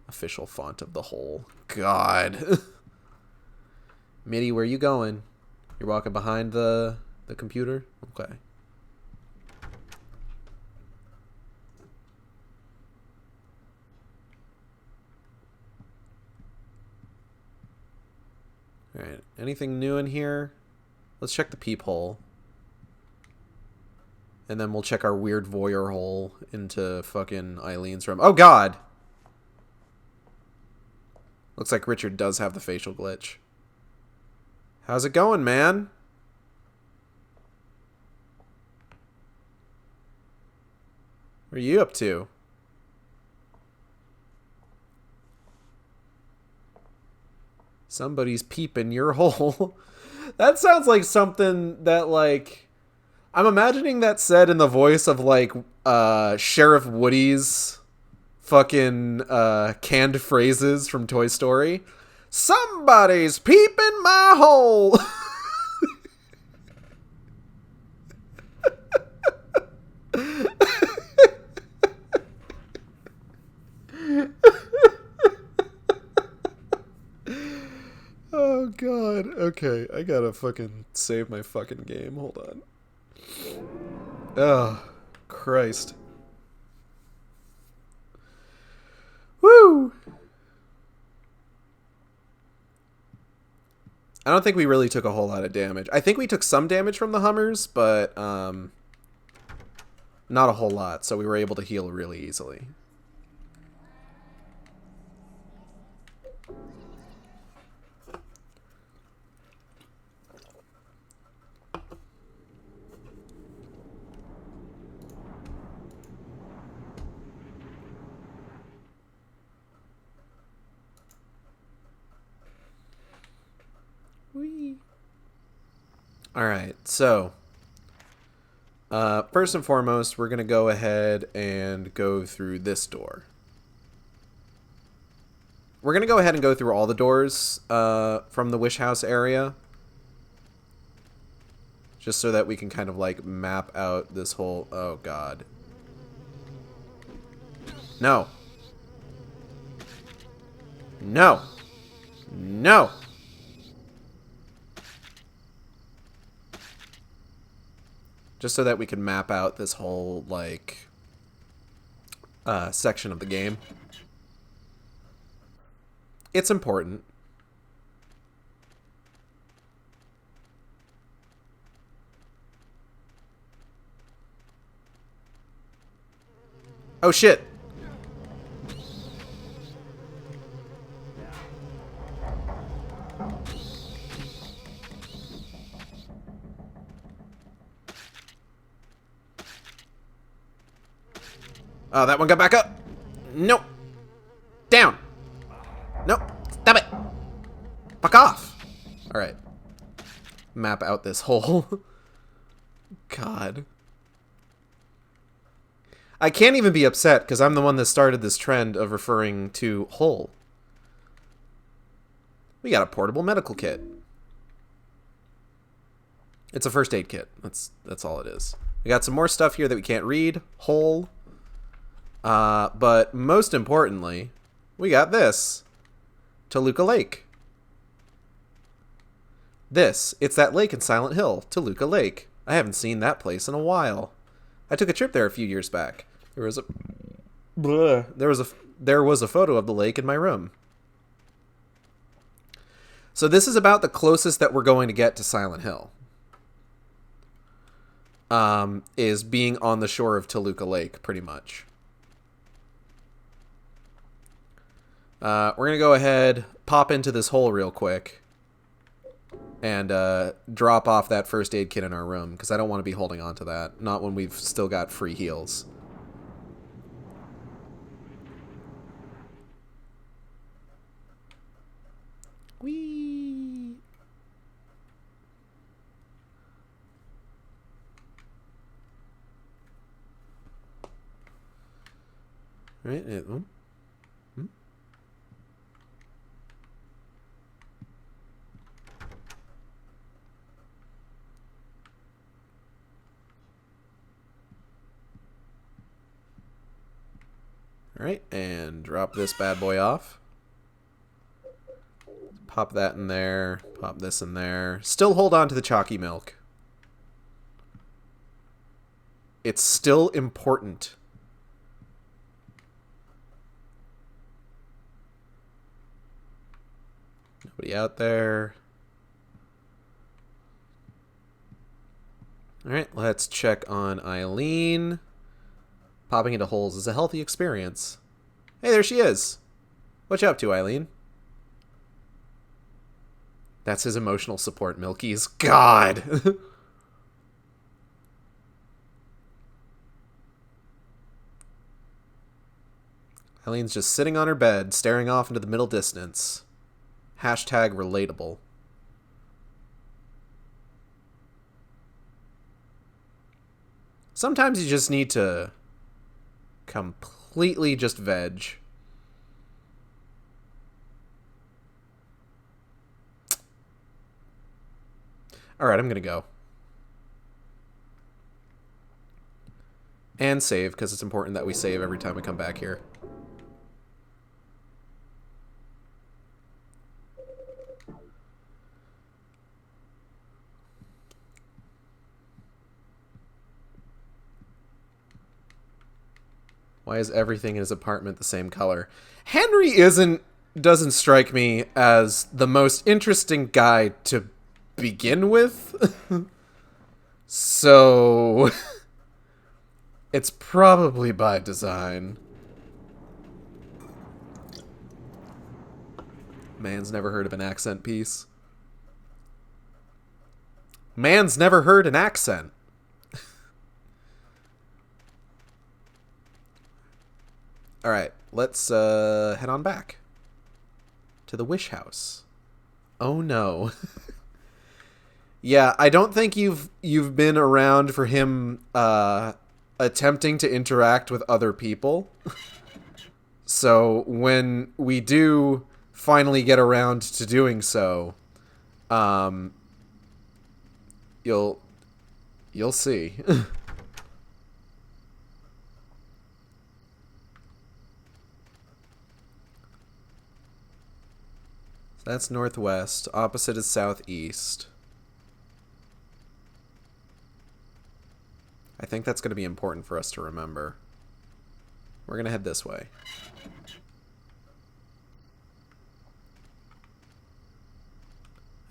Official font of the whole. God. Mitty, where you going? You're walking behind the computer? Okay. Alright, anything new in here? Let's check the peephole. And then we'll check our weird voyeur hole into fucking Eileen's room. Oh, God! Looks like Richard does have the facial glitch. How's it going, man? What are you up to? Somebody's peeping your hole. That sounds like something that, like... I'm imagining that said in the voice of, like, Sheriff Woody's fucking canned phrases from Toy Story. Somebody's peeping my hole! Oh, God. Okay, I gotta fucking save my fucking game. Hold on. Oh, Christ. Woo! I don't think we really took a whole lot of damage. I think we took some damage from the Hummers, but not a whole lot, so we were able to heal really easily. Alright, so first and foremost, we're going to go ahead and go through this door. We're going to go ahead and go through all the doors from the Wish House area. Just so that we can kind of like map out this whole... Oh, God. No. No. No. Just so that we can map out this whole, like, section of the game. It's important. Oh, shit. Oh, that one got back up. Nope. Down. Nope. Stop it. Fuck off. All right. Map out this hole. God. I can't even be upset because I'm the one that started this trend of referring to hole. We got a portable medical kit. It's a first aid kit. That's all it is. We got some more stuff here that we can't read. Whole. But most importantly, we got this. Toluca Lake. It's that lake in Silent Hill, Toluca Lake. I haven't seen that place in a while. I took a trip there a few years back. There was a photo of the lake in my room. So this is about the closest that we're going to get to Silent Hill. Is being on the shore of Toluca Lake, pretty much. We're going to go ahead, pop into this hole real quick, and drop off that first aid kit in our room, because I don't want to be holding on to that. Not when we've still got free heals. Whee! Right, Alright, and drop this bad boy off. Pop that in there. Pop this in there. Still hold on to the chalky milk. It's still important. Nobody out there. Alright, let's check on Eileen. Popping into holes is a healthy experience. Hey, there she is. What you up to, Eileen? That's his emotional support, Milky's. God! Eileen's just sitting on her bed, staring off into the middle distance. Hashtag relatable. Sometimes you just need to completely just veg. Alright, I'm gonna go. And save, because it's important that we save every time we come back here. Why is everything in his apartment the same color? Henry doesn't strike me as the most interesting guy to begin with. So it's probably by design. Man's never heard of an accent piece. Man's never heard an accent. Alright, let's head on back to the Wish House. Oh no. Yeah, I don't think you've been around for him attempting to interact with other people. So when we do finally get around to doing so, you'll see. That's northwest. Opposite is southeast. I think that's going to be important for us to remember. We're going to head this way.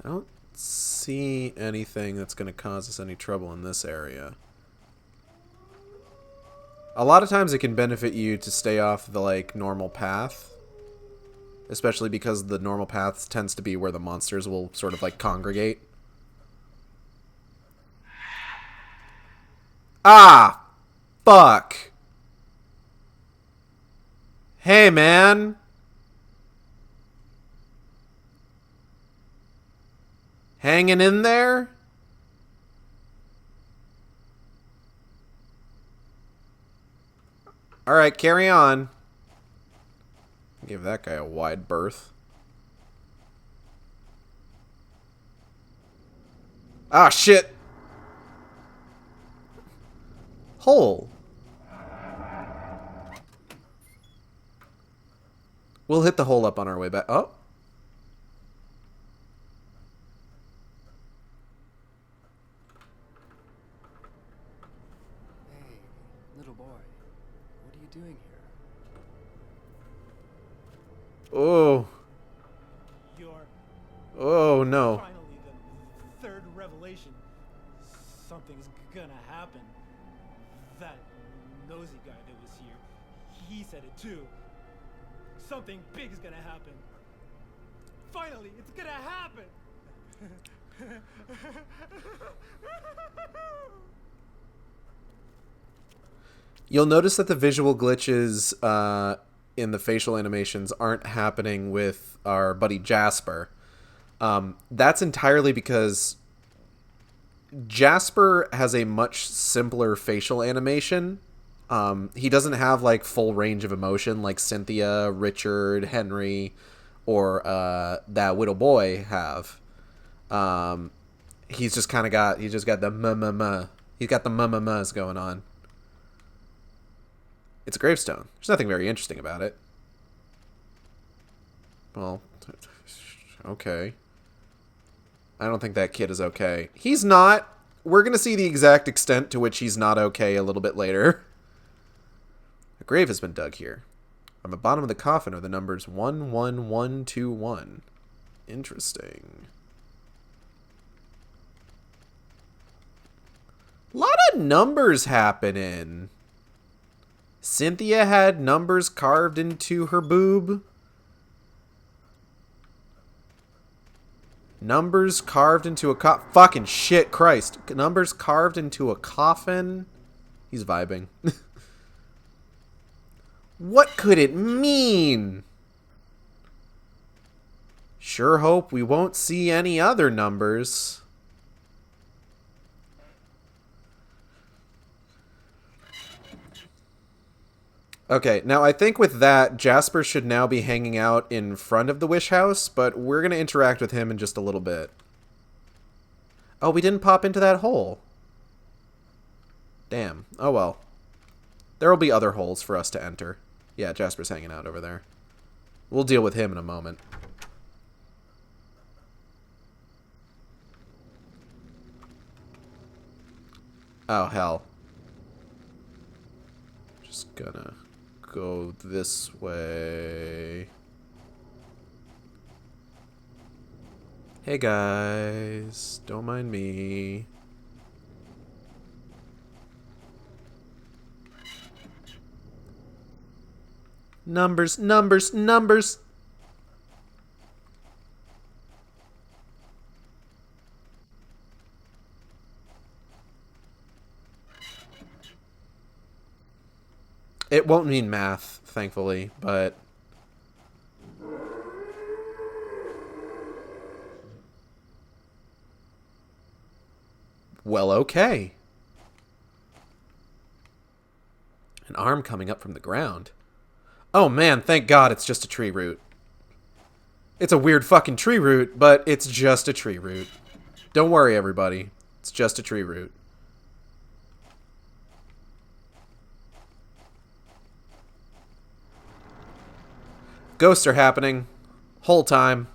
I don't see anything that's going to cause us any trouble in this area. A lot of times it can benefit you to stay off the, like, normal path. Especially because the normal path tends to be where the monsters will sort of, like, congregate. Ah! Fuck! Hey, man! Hanging in there? Alright, carry on. Give that guy a wide berth. Ah, shit! Hole. We'll hit the hole up on our way back. Oh. Hey, little boy. What are you doing here? Oh. Oh, no. Finally, the third revelation. Something's gonna happen. That nosy guy that was here, he said it too. Something big is gonna happen. Finally, it's gonna happen! You'll notice that the visual glitches in the facial animations aren't happening with our buddy Jasper. That's entirely because Jasper has a much simpler facial animation. He doesn't have like full range of emotion like Cynthia, Richard, Henry, or that little boy have. He's just got the ma. He's got the ma-ma-mas going on. It's a gravestone. There's nothing very interesting about it. Well, okay. I don't think that kid is okay. He's not. We're going to see the exact extent to which he's not okay a little bit later. A grave has been dug here. On the bottom of the coffin are the numbers 11121. Interesting. A lot of numbers happening. Cynthia had numbers carved into her boob. Numbers carved into a fucking shit, Christ. Numbers carved into a coffin. He's vibing. What could it mean? Sure hope we won't see any other numbers. Okay, now I think with that, Jasper should now be hanging out in front of the wish house, but we're going to interact with him in just a little bit. Oh, we didn't pop into that hole. Damn. Oh well. There will be other holes for us to enter. Yeah, Jasper's hanging out over there. We'll deal with him in a moment. Oh, hell. Just gonna go this way. Hey guys, don't mind me. Numbers, numbers, numbers. It won't mean math, thankfully, but... Well, okay. An arm coming up from the ground. Oh man, thank God it's just a tree root. It's a weird fucking tree root, but it's just a tree root. Don't worry, everybody. It's just a tree root. Ghosts are happening. Whole time.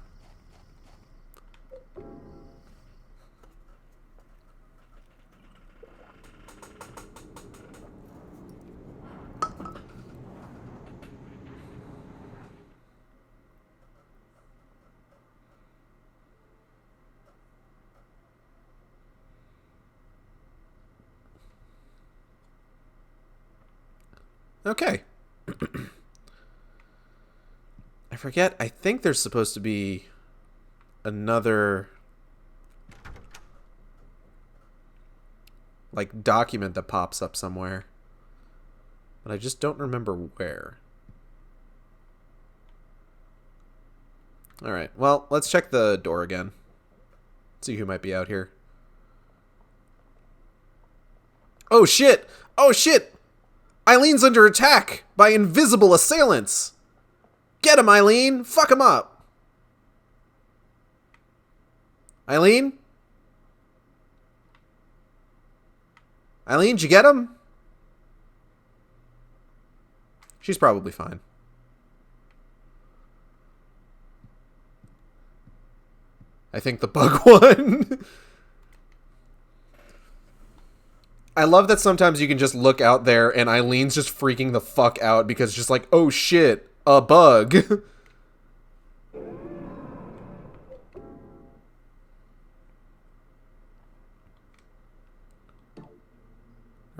Okay. I forget. I think there's supposed to be another like document that pops up somewhere. But I just don't remember where. Alright, well, let's check the door again. See who might be out here. Oh shit! Oh shit! Eileen's under attack by invisible assailants! Get him, Eileen! Fuck him up! Eileen? Eileen, did you get him? She's probably fine. I think the bug won. I love that sometimes you can just look out there and Eileen's just freaking the fuck out because it's just like, oh shit, a bug.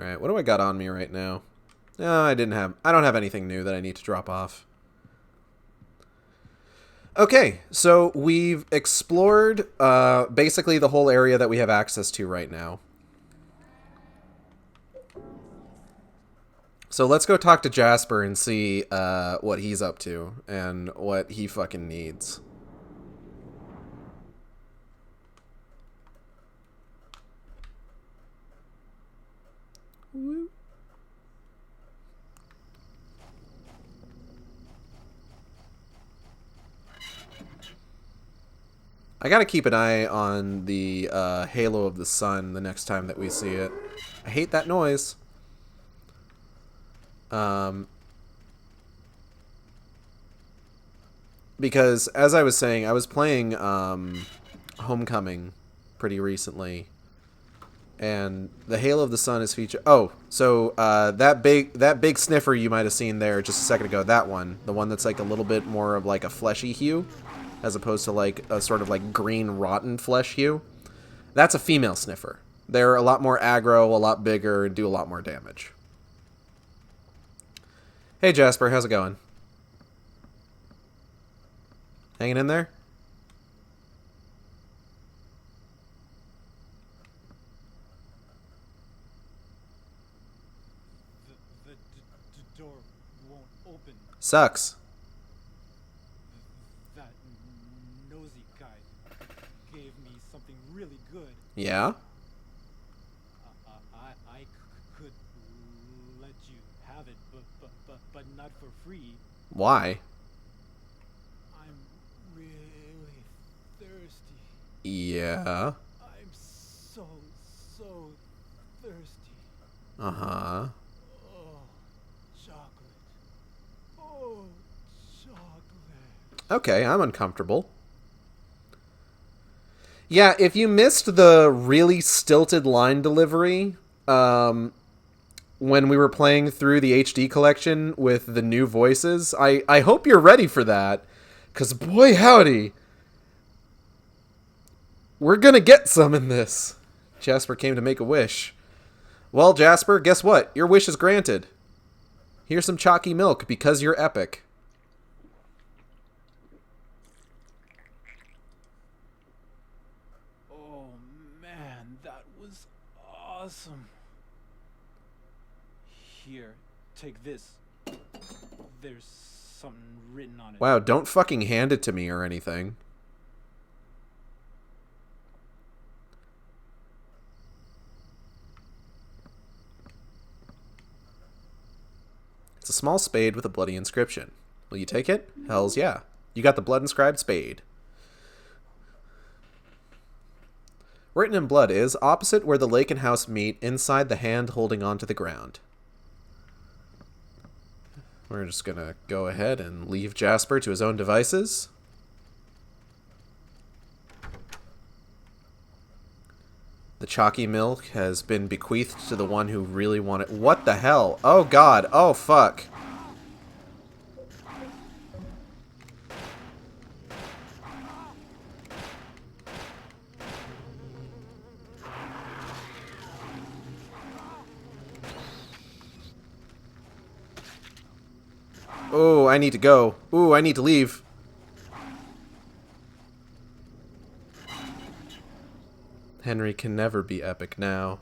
Alright, what do I got on me right now? No, I don't have anything new that I need to drop off. Okay, so we've explored basically the whole area that we have access to right now. So let's go talk to Jasper and see what he's up to and what he fucking needs. Woo. I gotta keep an eye on the halo of the sun the next time that we see it. I hate that noise. Because, as I was saying, I was playing Homecoming pretty recently. And the halo of the sun is featured... Oh, so that big sniffer you might have seen there just a second ago, that one. The one that's like a little bit more of like a fleshy hue, as opposed to like a sort of like green rotten flesh hue. That's a female sniffer. They're a lot more aggro, a lot bigger, and do a lot more damage. Hey Jasper, how's it going? Hanging in there? The door won't open. Sucks. That nosy guy gave me something really good. Yeah? I could let you have it, but not for free. Why? I'm really thirsty. Yeah. I'm so thirsty. Uh-huh. Oh, chocolate. Oh, chocolate. Okay, I'm uncomfortable. Yeah, if you missed the really stilted line delivery, when we were playing through the HD collection with the new voices, I hope you're ready for that. 'Cause boy howdy, we're gonna get some in this. Jasper came to make a wish. Well, Jasper, guess what? Your wish is granted. Here's some chalky milk because you're epic. Oh man, that was awesome. Here, take this. There's something written on it. Wow, don't fucking hand it to me or anything. It's a small spade with a bloody inscription. Will you take it? Hells yeah. You got the blood-inscribed spade. Written in blood is opposite where the lake and house meet, inside the hand holding onto the ground. We're just gonna go ahead and leave Jasper to his own devices. The chalky milk has been bequeathed to the one who really wanted... What the hell? Oh god. Oh fuck. Oh, I need to go. Ooh, I need to leave. Henry can never be epic now.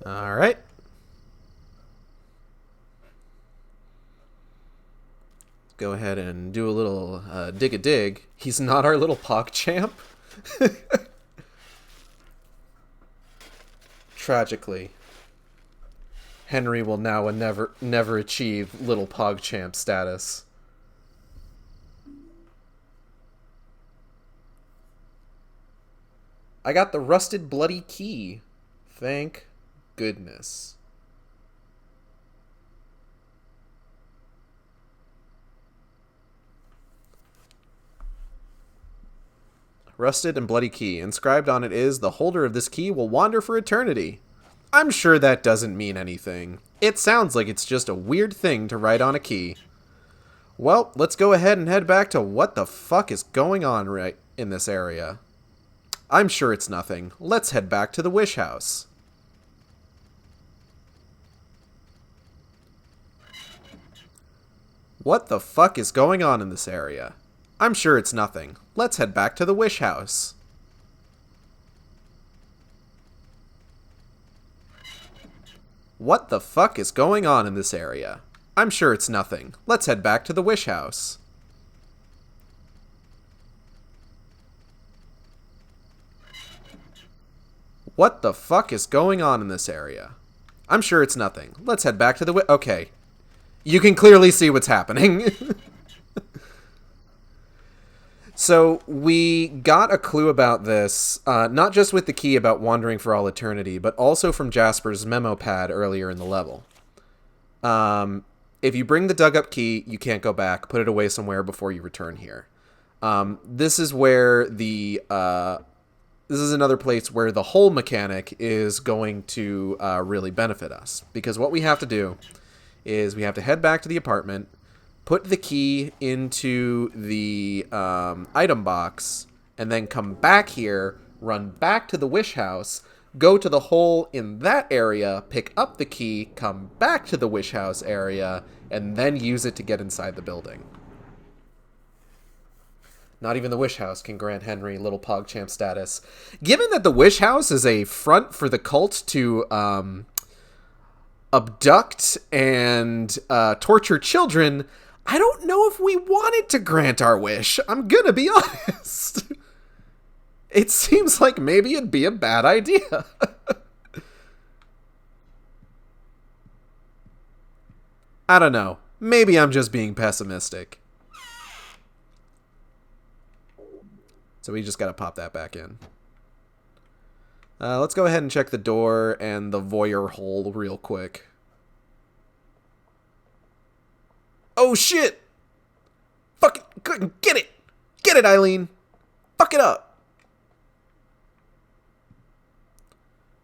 All right. Go ahead and do a little dig-a-dig. He's not our little PogChamp. Tragically, Henry will now never achieve Little PogChamp status. I got the rusted bloody key. Thank goodness. Rusted and bloody key. Inscribed on it is, the holder of this key will wander for eternity. I'm sure that doesn't mean anything. It sounds like it's just a weird thing to write on a key. Well, let's go ahead and head back to what the fuck is going on right in this area. I'm sure it's nothing. Let's head back to the Wish House. What the fuck is going on in this area? I'm sure it's nothing. Let's head back to the Wish House. What the fuck is going on in this area? I'm sure it's nothing. Let's head back to the Wish House. What the fuck is going on in this area? I'm sure it's nothing. Let's head back to the okay. You can clearly see what's happening. So, we got a clue about this, not just with the key about wandering for all eternity, but also from Jasper's memo pad earlier in the level. If you bring the dug-up key, you can't go back. Put it away somewhere before you return here. This is where the... this is another place where the hole mechanic is going to really benefit us. Because what we have to do is we have to head back to the apartment, put the key into the item box, and then come back here, run back to the Wish House, go to the hole in that area, pick up the key, come back to the Wish House area, and then use it to get inside the building. Not even the Wish House can grant Henry Little PogChamp status. Given that the Wish House is a front for the cult to abduct and torture children, I don't know if we wanted to grant our wish. I'm gonna be honest. It seems like maybe it'd be a bad idea. I don't know. Maybe I'm just being pessimistic. So we just gotta pop that back in. Let's go ahead and check the door and the voyeur hole real quick. Oh shit! Fuck it! Get it! Get it, Eileen! Fuck it up!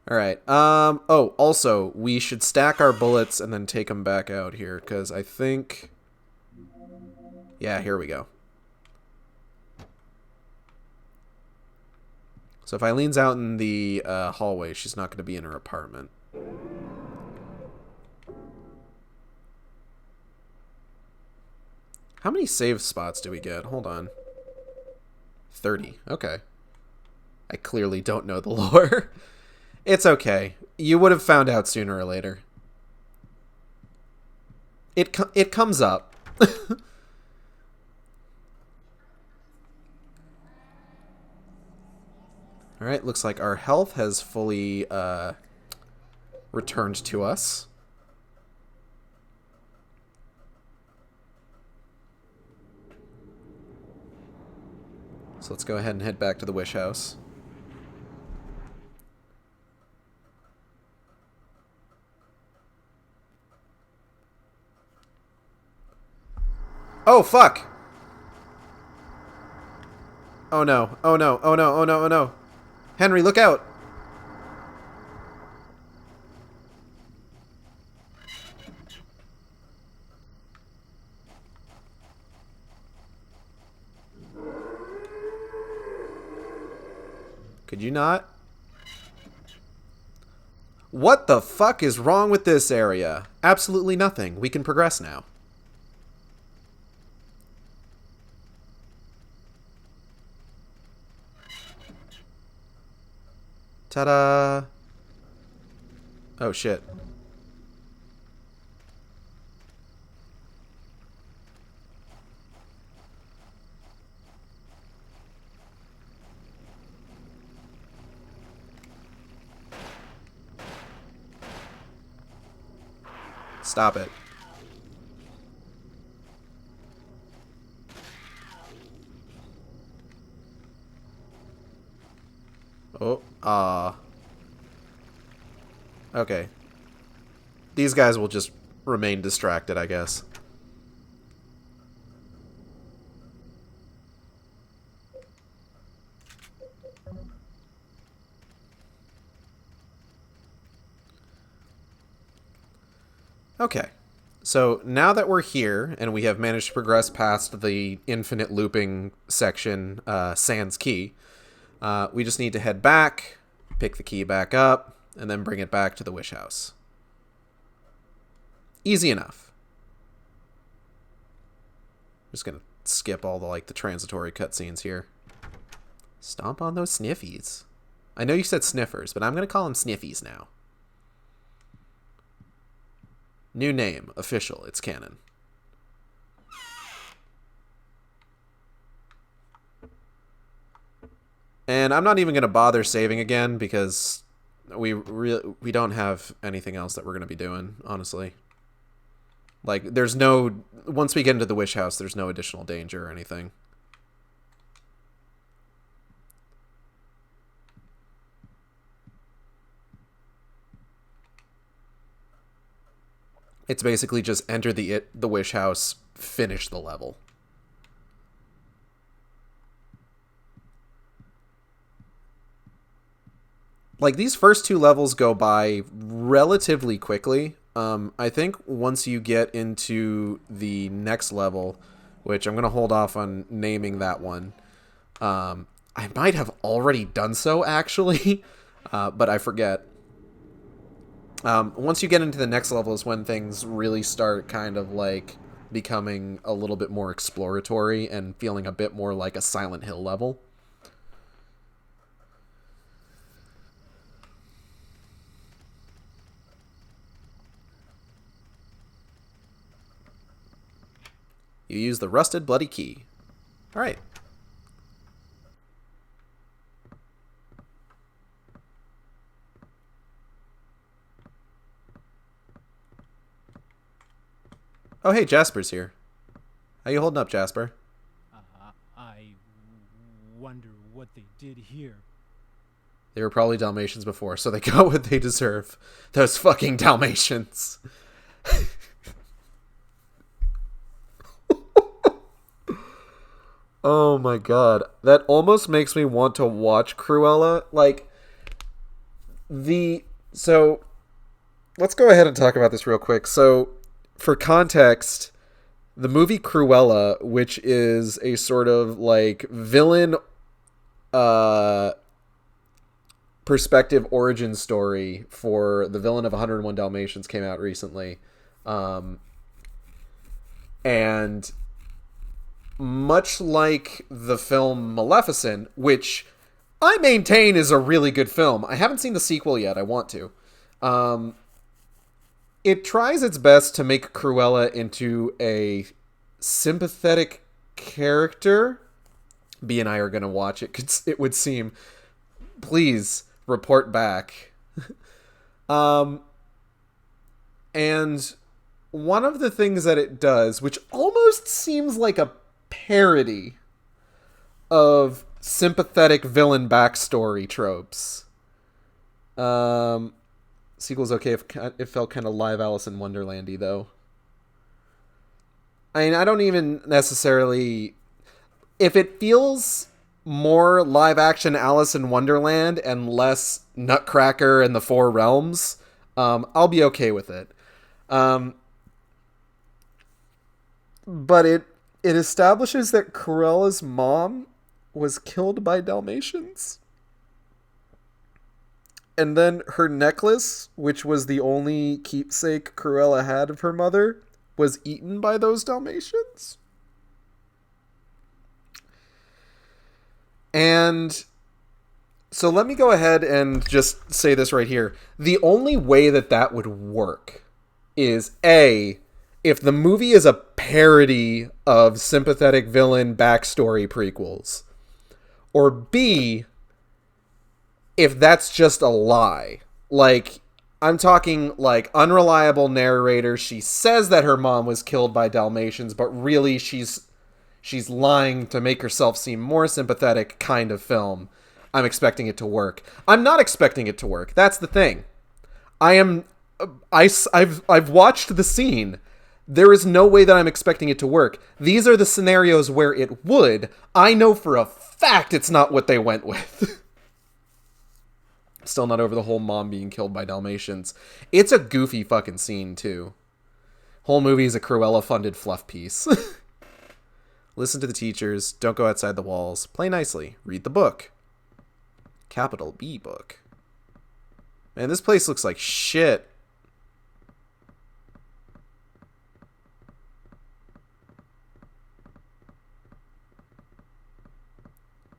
Alright, oh, also, we should stack our bullets and then take them back out here, because I think... Yeah, here we go. So if Eileen's out in the hallway, she's not going to be in her apartment. How many save spots do we get? Hold on. 30. Okay. I clearly don't know the lore. It's okay. You would have found out sooner or later. It comes up. Alright, looks like our health has fully returned to us. So let's go ahead and head back to the Wish House. Oh, fuck! Oh no, oh no, oh no, oh no, oh no. Henry, look out! Could you not? What the fuck is wrong with this area? Absolutely nothing. We can progress now. Ta-da! Oh shit. Stop it. Oh, okay. These guys will just remain distracted, I guess. Okay. So now that we're here and we have managed to progress past the infinite looping section, sans key, we just need to head back, pick the key back up, and then bring it back to the wish house. Easy enough. Just gonna skip all the transitory cutscenes here. Stomp on those sniffies. I know you said sniffers, but I'm gonna call them sniffies now. New name, official, it's canon. And I'm not even going to bother saving again because we don't have anything else that we're going to be doing, honestly. Like, there's no... Once we get into the wish house, there's no additional danger or anything. It's basically just enter the wish house, finish the level. Like, these first two levels go by relatively quickly. I think once you get into the next level, which I'm going to hold off on naming that one. I might have already done so, actually, but I forget. Once you get into the next level is when things really start kind of like becoming a little bit more exploratory and feeling a bit more like a Silent Hill level. You use the rusted bloody key. All right. Oh, hey, Jasper's here. How you holding up, Jasper? I wonder what they did here. They were probably Dalmatians before, so they got what they deserve. Those fucking Dalmatians. Oh my god. That almost makes me want to watch Cruella. So, let's go ahead and talk about this real quick. So, for context, the movie Cruella, which is a sort of villain perspective origin story for the villain of 101 Dalmatians, came out recently. And much like the film Maleficent, which I maintain is a really good film. I haven't seen the sequel yet. I want to. It tries its best to make Cruella into a sympathetic character. B and I are going to watch it, it would seem. Please report back. And one of the things that it does, which almost seems like a parody of sympathetic villain backstory tropes. Sequel's okay if it felt kind of live Alice in Wonderland-y, though. I mean, I don't even necessarily... If it feels more live-action Alice in Wonderland and less Nutcracker and the Four Realms, I'll be okay with it. But it establishes that Cruella's mom was killed by Dalmatians. And then her necklace, which was the only keepsake Cruella had of her mother, was eaten by those Dalmatians. And so let me go ahead and just say this right here. The only way that would work is A, if the movie is a parody of sympathetic villain backstory prequels, or B, if that's just a lie. I'm talking like unreliable narrator. She says that her mom was killed by Dalmatians, but really she's lying to make herself seem more sympathetic kind of film. I'm expecting it to work. I'm not expecting it to work. That's the thing. I've watched the scene. There is no way that I'm expecting it to work. These are the scenarios where it would. I know for a fact it's not what they went with. Still not over the whole mom being killed by Dalmatians. It's a goofy fucking scene, too. Whole movie is a Cruella-funded fluff piece. Listen to the teachers. Don't go outside the walls. Play nicely. Read the book. Capital B book. Man, this place looks like shit.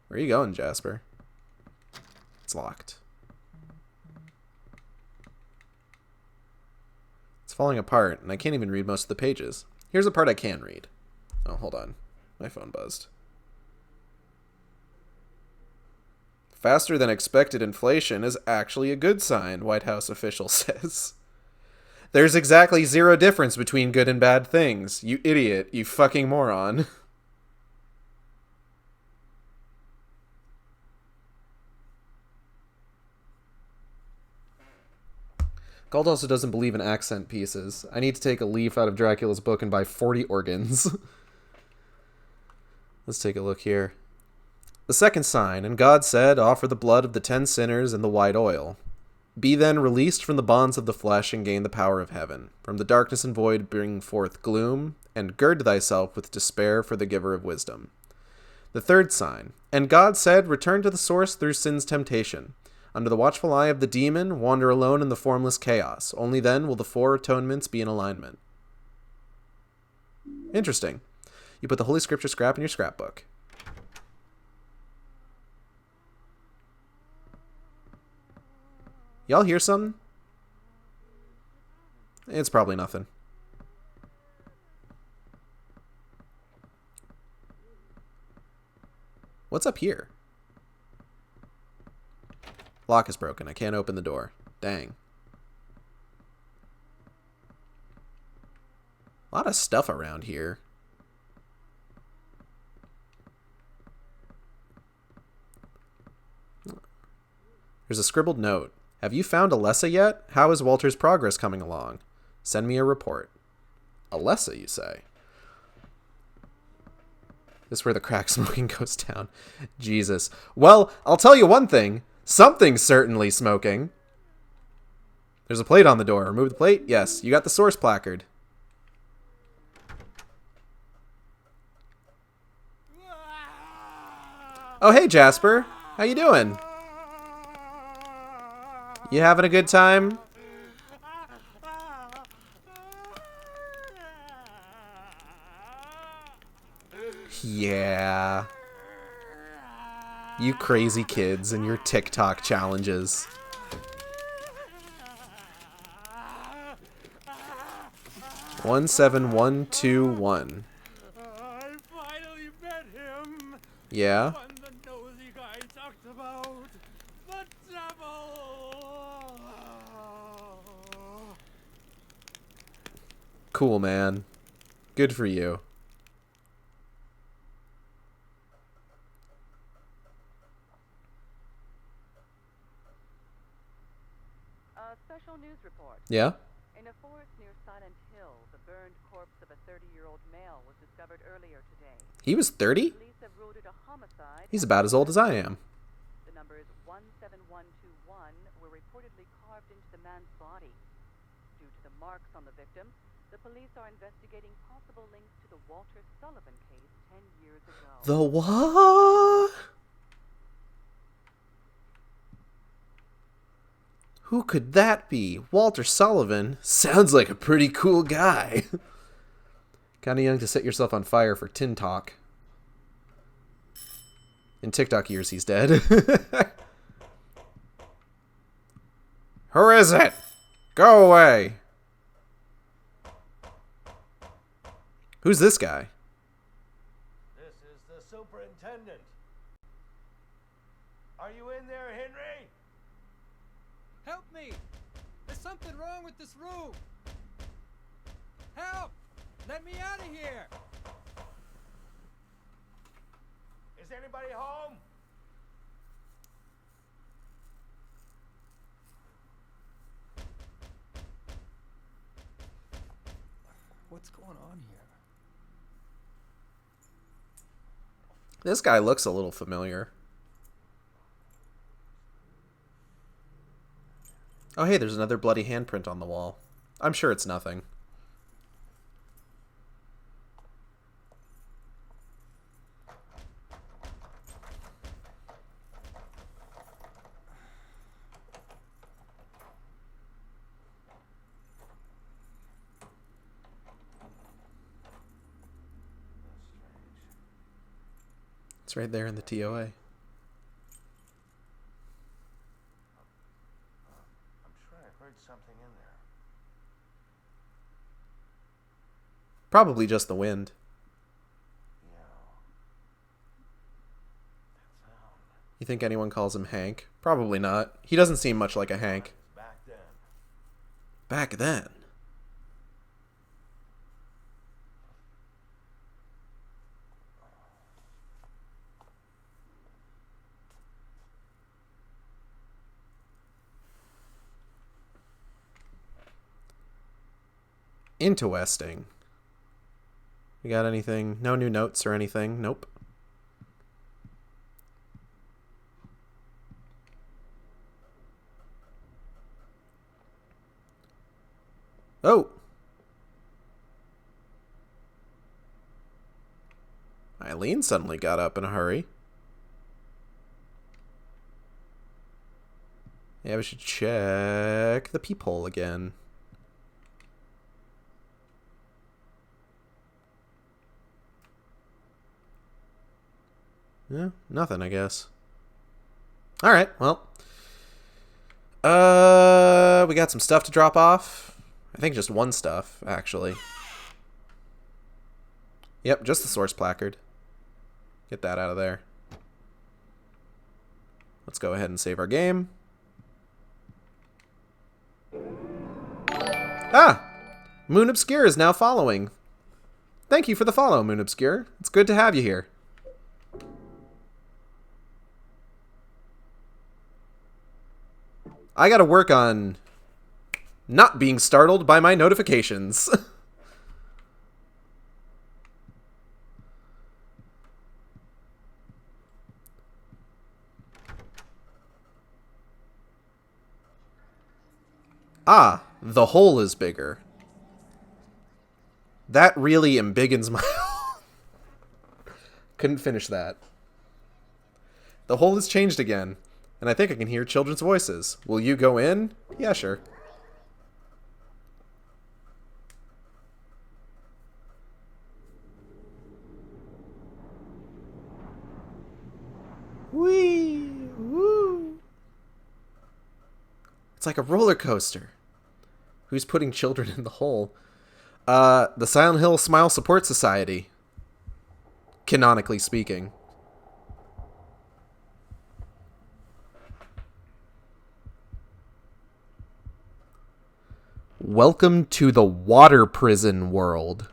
Where are you going, Jasper? It's locked. It's falling apart, and I can't even read most of the pages. Here's the part I can read. Oh, hold on. My phone buzzed. Faster than expected inflation is actually a good sign, White House official says. There's exactly zero difference between good and bad things. You idiot. You fucking moron. Galt also doesn't believe in accent pieces. I need to take a leaf out of Dracula's book and buy 40 organs. Let's take a look here. The second sign, and God said, offer the blood of the 10 sinners and the white oil. Be then released from the bonds of the flesh and gain the power of heaven. From the darkness and void bring forth gloom, and gird thyself with despair for the giver of wisdom. The third sign, and God said, return to the source through sin's temptation. Under the watchful eye of the demon, wander alone in the formless chaos. Only then will the 4 atonements be in alignment. Interesting. You put the Holy Scripture scrap in your scrapbook. Y'all hear something? It's probably nothing. What's up here? Lock is broken. I can't open the door. Dang. A lot of stuff around here. There's a scribbled note. Have you found Alessa yet? How is Walter's progress coming along? Send me a report. Alessa, you say? This is where the crack smoking goes down. Jesus. Well, I'll tell you one thing. Something's certainly smoking. There's a plate on the door. Remove the plate? Yes. You got the source placard. Oh, hey, Jasper. How you doing? You having a good time? Yeah. You crazy kids and your TikTok challenges. One 17121. I finally met him. Yeah. The one the nosy guy talked about. The devil. Cool, man. Good for you. Special news report. Yeah? In a forest near Silent Hill, the burned corpse of a 30-year-old male was discovered earlier today. He was 30? Police have ruled it a homicide. He's about as old as I am. The numbers 17121 were reportedly carved into the man's body. Due to the marks on the victim, the police are investigating possible links to the Walter Sullivan case 10 years ago. The what? Who could that be? Walter Sullivan? Sounds like a pretty cool guy. Kinda young to set yourself on fire for tin talk. In TikTok years, he's dead. Who is it? Go away. Who's this guy? This is the superintendent. Are you in there, Henry? Help me! The something wrong with this room. Help! Let me out of here. Is anybody home? What's going on here? This guy looks a little familiar. Oh, hey, there's another bloody handprint on the wall. I'm sure it's nothing. It's right there in the TOA. I'm sure I heard something in there. Probably just the wind. Yeah. That sound. You think anyone calls him Hank? Probably not. He doesn't seem much like a Hank. Back then. Back then. Interesting. You got anything? No new notes or anything? Nope. Oh! Eileen suddenly got up in a hurry. Yeah, we should check the peephole again. Yeah, nothing, I guess. Alright, well. We got some stuff to drop off. I think just one stuff, actually. Yep, just the source placard. Get that out of there. Let's go ahead and save our game. Ah! Moon Obscure is now following. Thank you for the follow, Moon Obscure. It's good to have you here. I gotta work on not being startled by my notifications. Ah, the hole is bigger. That really embiggens my... Couldn't finish that. The hole has changed again. And I think I can hear children's voices. Will you go in? Yeah, sure. Whee! Woo! It's like a roller coaster. Who's putting children in the hole? The Silent Hill Smile Support Society. Canonically speaking. Welcome to the water prison world.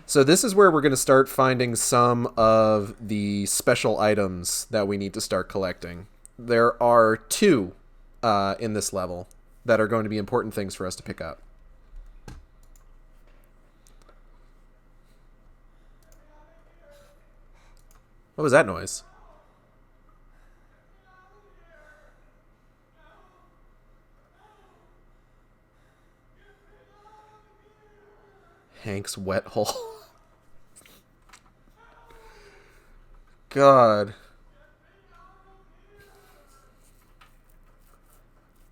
So this is where we're going to start finding some of the special items that we need to start collecting. There are 2 in this level that are going to be important things for us to pick up. What was that noise? Hank's wet hole. God.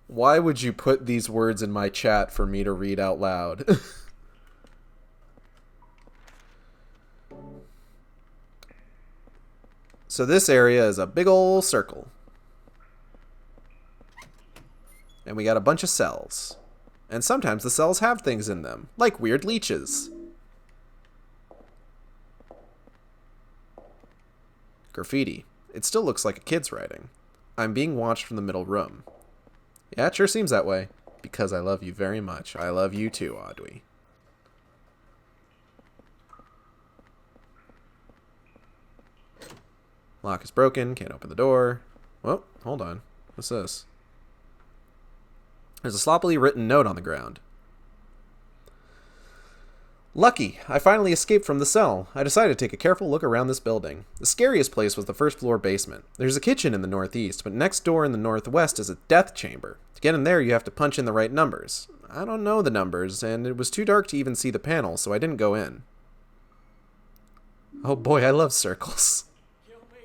Why would you put these words in my chat for me to read out loud? So this area is a big ol' circle. And we got a bunch of cells. And sometimes the cells have things in them, like weird leeches. Graffiti. it still looks like a kid's writing. I'm being watched from the middle room. Yeah, it sure seems that way. Because I love you very much. I love you too, Audrey. Lock is broken. Can't open the door. Well, hold on. What's this? There's a sloppily written note on the ground. Lucky, I finally escaped from the cell. I decided to take a careful look around this building. The scariest place was the first floor basement. There's a kitchen in the northeast, but next door in the northwest is a death chamber. To get in there, you have to punch in the right numbers. I don't know the numbers, and it was too dark to even see the panel, so I didn't go in. Oh boy, I love circles. Kill me.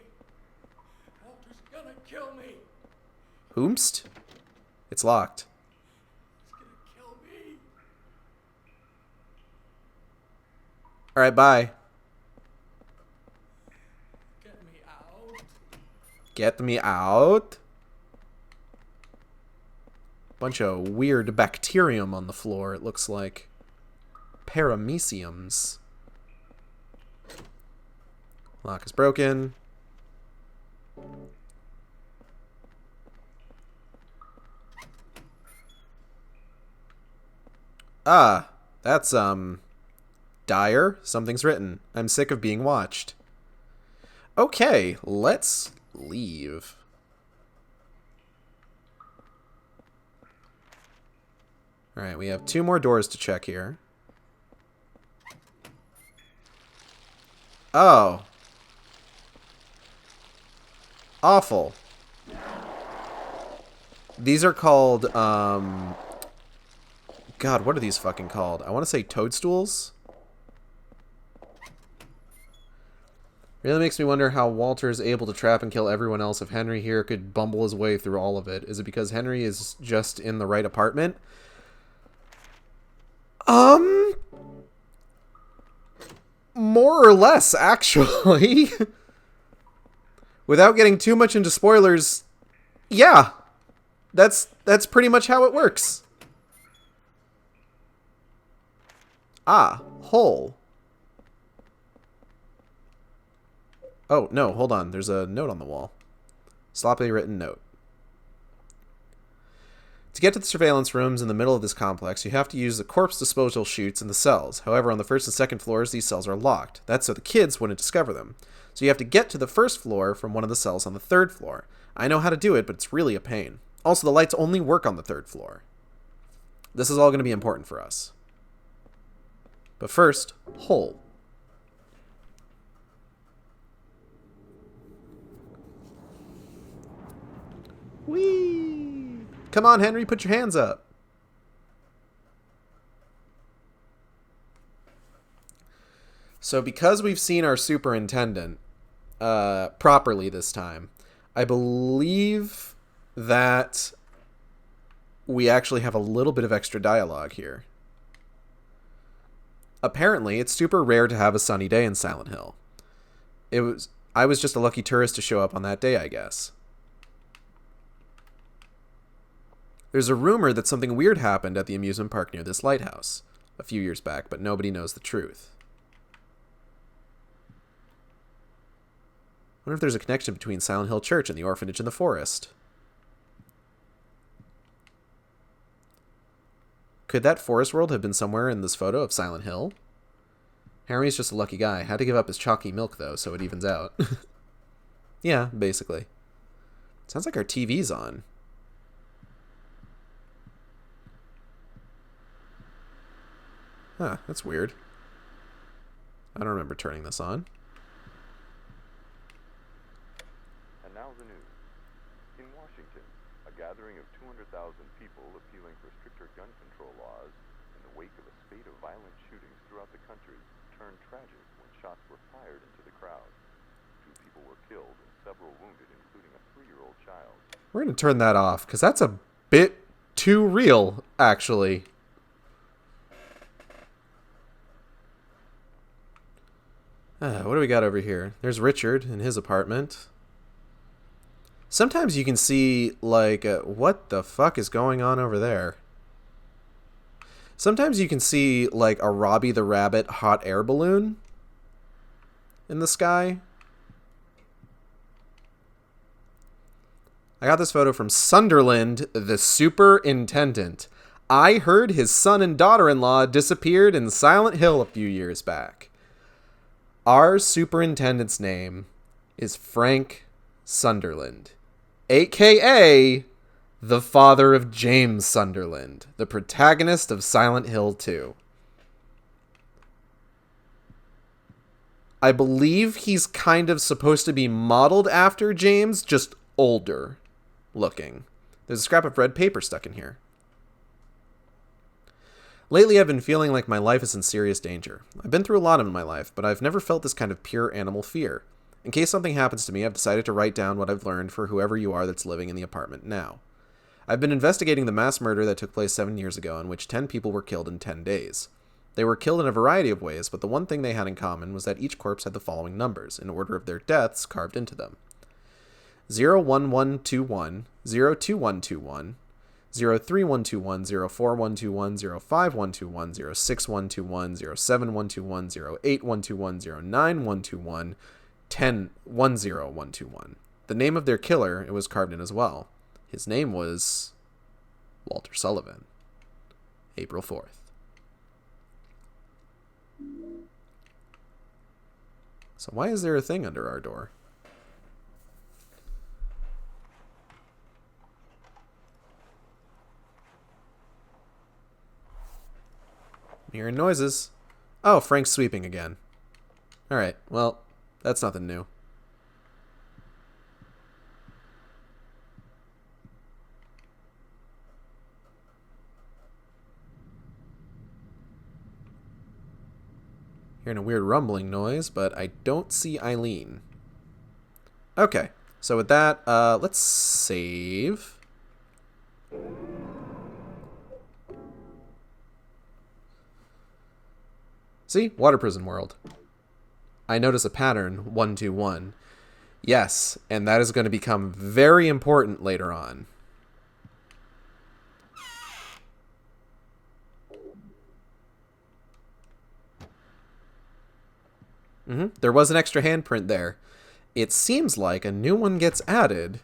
Walter's gonna kill me. Whomst? It's locked. He's gonna kill me. Alright, bye. Get me out. Get me out? Bunch of weird bacterium on the floor, it looks like. Parameciums. Lock is broken. Ah, that's, dire. Something's written. I'm sick of being watched. Okay, let's leave. Alright, we have 2 more doors to check here. Oh. Awful. These are called, God, what are these fucking called? I want to say toadstools? Really makes me wonder how Walter is able to trap and kill everyone else if Henry here could bumble his way through all of it. Is it because Henry is just in the right apartment? More or less, actually. Without getting too much into spoilers, yeah. That's pretty much how it works. Ah, hole. Oh, no, hold on. There's a note on the wall. Sloppily written note. To get to the surveillance rooms in the middle of this complex, you have to use the corpse disposal chutes in the cells. However, on the first and second floors, these cells are locked. That's so the kids wouldn't discover them. So you have to get to the first floor from one of the cells on the third floor. I know how to do it, but it's really a pain. Also, the lights only work on the third floor. This is all going to be important for us. But first, hole. Whee! Come on, Henry, put your hands up. So because we've seen our superintendent properly this time, I believe that we actually have a little bit of extra dialogue here. Apparently, it's super rare to have a sunny day in Silent Hill. I was just a lucky tourist to show up on that day, I guess. There's a rumor that something weird happened at the amusement park near this lighthouse a few years back, but nobody knows the truth. I wonder if there's a connection between Silent Hill Church and the orphanage in the forest. Could that forest world have been somewhere in this photo of Silent Hill? Harry's just a lucky guy. Had to give up his chalky milk, though, so it evens out. Yeah, basically. Sounds like our TV's on. Huh, that's weird. I don't remember turning this on. And now the news. In Washington, a gathering of 200,000 people appealing for stricter gun control laws in the wake of a spate of violent shootings throughout the country turned tragic when shots were fired into the crowd. 2 people were killed and several wounded, including a 3-year-old child. We're going to turn that off, because that's a bit too real, actually. What do we got over here? There's Richard in his apartment. Sometimes you can see, like, what the fuck is going on over there? Sometimes you can see, like, a Robbie the Rabbit hot air balloon in the sky. I got this photo from Sunderland, the superintendent. I heard his son and daughter-in-law disappeared in Silent Hill a few years back. Our superintendent's name is Frank Sunderland, a.k.a. the father of James Sunderland, the protagonist of Silent Hill 2. I believe he's kind of supposed to be modeled after James, just older looking. There's a scrap of red paper stuck in here. Lately, I've been feeling like my life is in serious danger. I've been through a lot in my life, but I've never felt this kind of pure animal fear. In case something happens to me, I've decided to write down what I've learned for whoever you are that's living in the apartment now. I've been investigating the mass murder that took place 7 years ago, in which 10 people were killed in 10 days. They were killed in a variety of ways, but the one thing they had in common was that each corpse had the following numbers, in order of their deaths, carved into them. 01121, 02121, 03121, 04121, 05121, 06121, 07121, 08121, 09121, 10121. The name of their killer, it was carved in as well. His name was Walter Sullivan. April 4th. So why is there a thing under our door? I'm hearing noises. Oh, Frank's sweeping again. Alright, well, that's nothing new. Hearing a weird rumbling noise, but I don't see Eileen. Okay, so with that, let's save. See? Water prison world. I notice a pattern, 121. Yes, and that is going to become very important later on. There was an extra handprint there. It seems like a new one gets added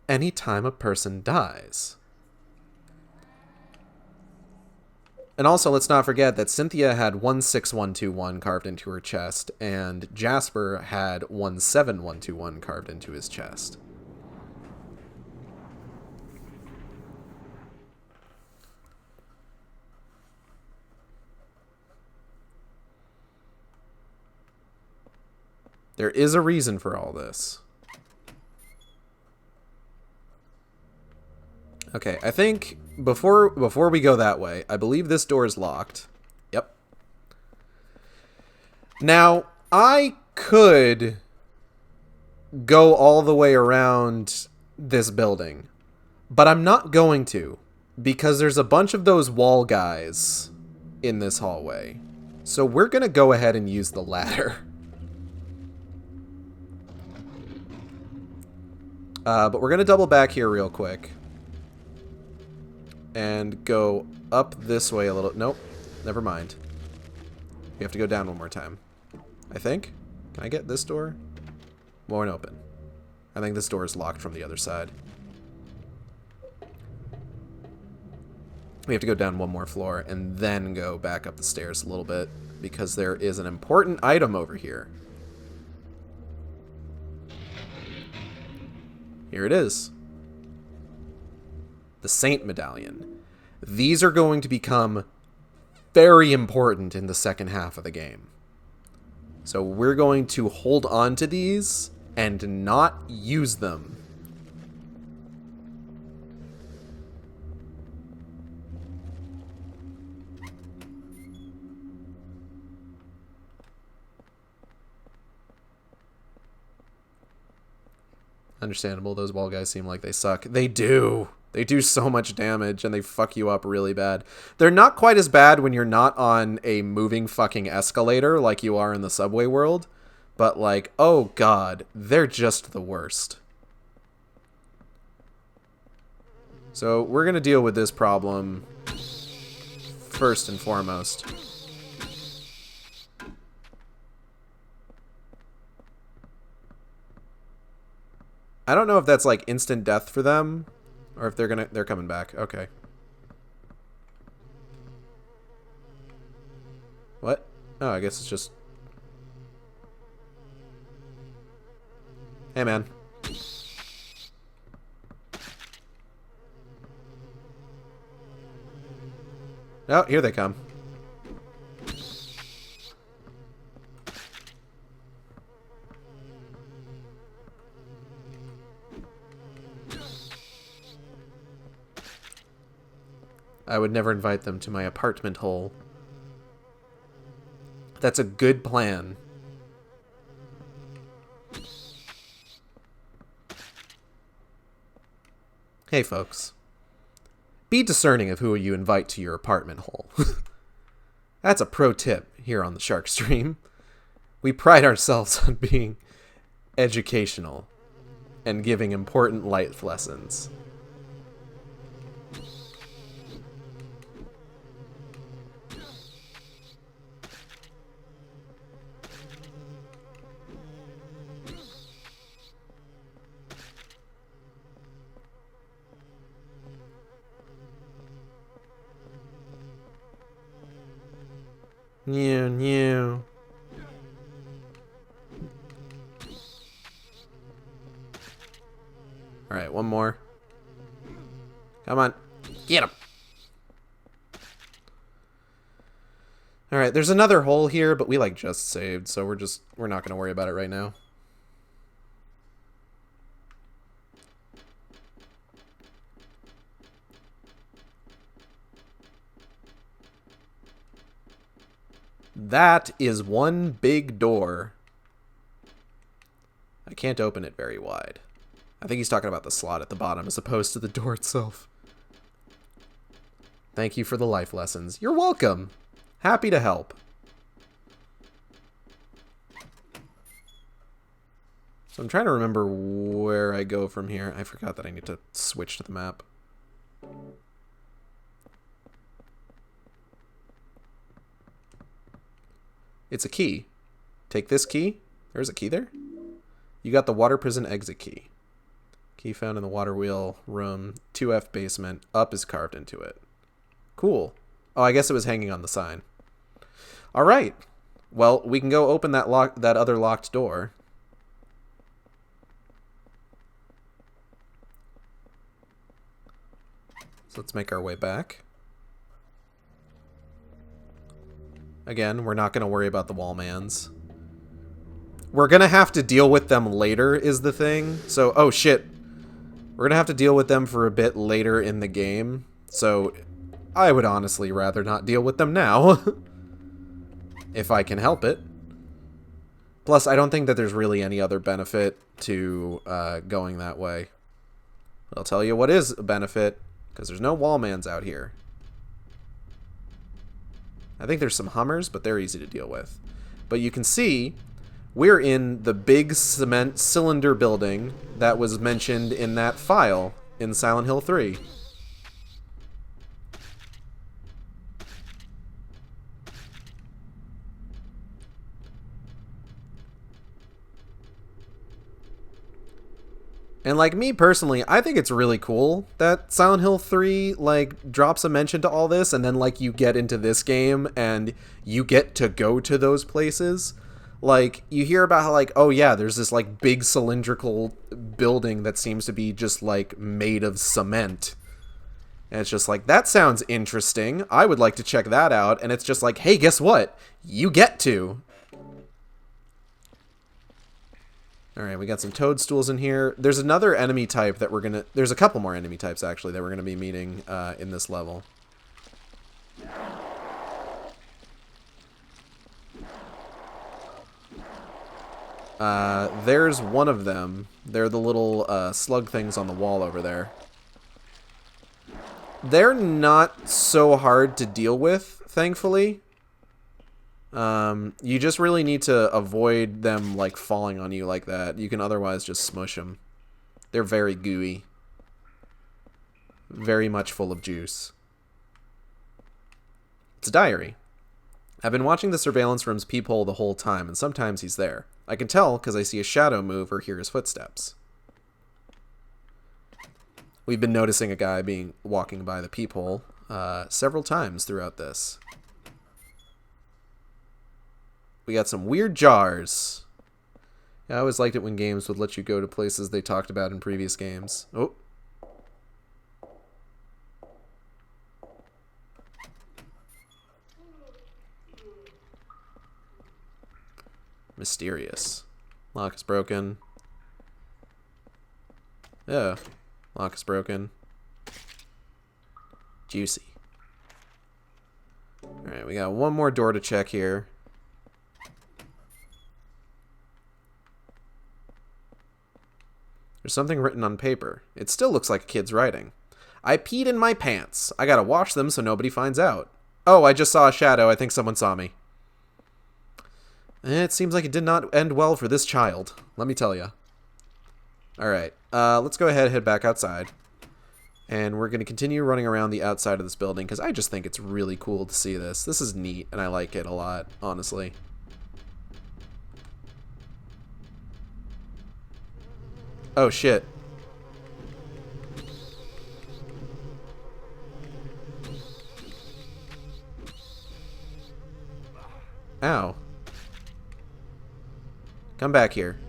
anytime a person dies. And also, let's not forget that Cynthia had 16121 carved into her chest, and Jasper had 17121 carved into his chest. There is a reason for all this. Okay, I think before we go that way, I believe this door is locked. Yep. Now, I could go all the way around this building, but I'm not going to, because there's a bunch of those wall guys in this hallway. So we're going to go ahead and use the ladder. But we're going to double back here real quick. And go up this way a little. Nope. Never mind. We have to go down one more time. I think. Can I get this door? Won't open. I think this door is locked from the other side. We have to go down one more floor and then go back up the stairs a little bit, because there is an important item over here. Here it is. The Saint Medallion. These are going to become very important in the second half of the game. So we're going to hold on to these and not use them. Understandable, those wall guys seem like they suck. They do. They do so much damage, and they fuck you up really bad. They're not quite as bad when you're not on a moving fucking escalator like you are in the subway world. But, like, oh god, they're just the worst. So, we're gonna deal with this problem first and foremost. I don't know if that's like instant death for them or if they're coming back. Okay. What? Oh, I guess it's just... Hey, man. Oh, here they come. I would never invite them to my apartment hole. That's a good plan. Hey, folks. Be discerning of who you invite to your apartment hole. That's a pro tip here on the Shark Stream. We pride ourselves on being educational and giving important life lessons. New. Alright, one more. Come on. Get him. Alright, there's another hole here, but we like just saved, so we're not gonna worry about it right now. That is one big door. I can't open it very wide. I think he's talking about the slot at the bottom as opposed to the door itself. Thank you for the life lessons. You're welcome. Happy to help. So I'm trying to remember where I go from here. I forgot that I need to switch to the map. It's a key. Take this key. There's a key there. You got the water prison exit key. Key found in the water wheel room 2F basement. Up is carved into it. Cool. Oh, I guess it was hanging on the sign. All right. Well, we can go open that other locked door. So let's make our way back. Again, we're not going to worry about the wallmans. We're going to have to deal with them later is the thing. So, oh shit. We're going to have to deal with them for a bit later in the game. So, I would honestly rather not deal with them now. If I can help it. Plus, I don't think that there's really any other benefit to going that way. I'll tell you what is a benefit, because there's no wallmans out here. I think there's some Hummers, but they're easy to deal with. But you can see, we're in the big cement cylinder building that was mentioned in that file in Silent Hill 3. And like me personally, I think it's really cool that Silent Hill 3 like drops a mention to all this, and then like you get into this game and you get to go to those places. Like you hear about how like, oh yeah, there's this like big cylindrical building that seems to be just like made of cement. And it's just like, that sounds interesting. I would like to check that out. And it's just like, hey, guess what? You get to. Alright, we got some toadstools in here. There's another enemy type that we're gonna... There's a couple more enemy types, actually, that we're gonna be meeting in this level. There's one of them. They're the little slug things on the wall over there. They're not so hard to deal with, thankfully. You just really need to avoid them like falling on you like that. You can otherwise just smush them. They're very gooey. Very much full of juice. It's a diary. I've been watching the surveillance room's peephole the whole time, and sometimes he's there. I can tell because I see a shadow move or hear his footsteps. We've been noticing a guy walking by the peephole several times throughout this. We got some weird jars. Yeah, I always liked it when games would let you go to places they talked about in previous games. Oh. Mysterious. Lock is broken. Yeah. Lock is broken. Juicy. Alright, we got one more door to check here. There's something written on paper. It still looks like a kid's writing. I peed in my pants. I gotta wash them so nobody finds out. Oh, I just saw a shadow. I think someone saw me. It seems like it did not end well for this child. Let me tell you. Alright, let's go ahead and head back outside. And we're going to continue running around the outside of this building, because I just think it's really cool to see this. This is neat, and I like it a lot, honestly. Oh, shit. Ow. Come back here.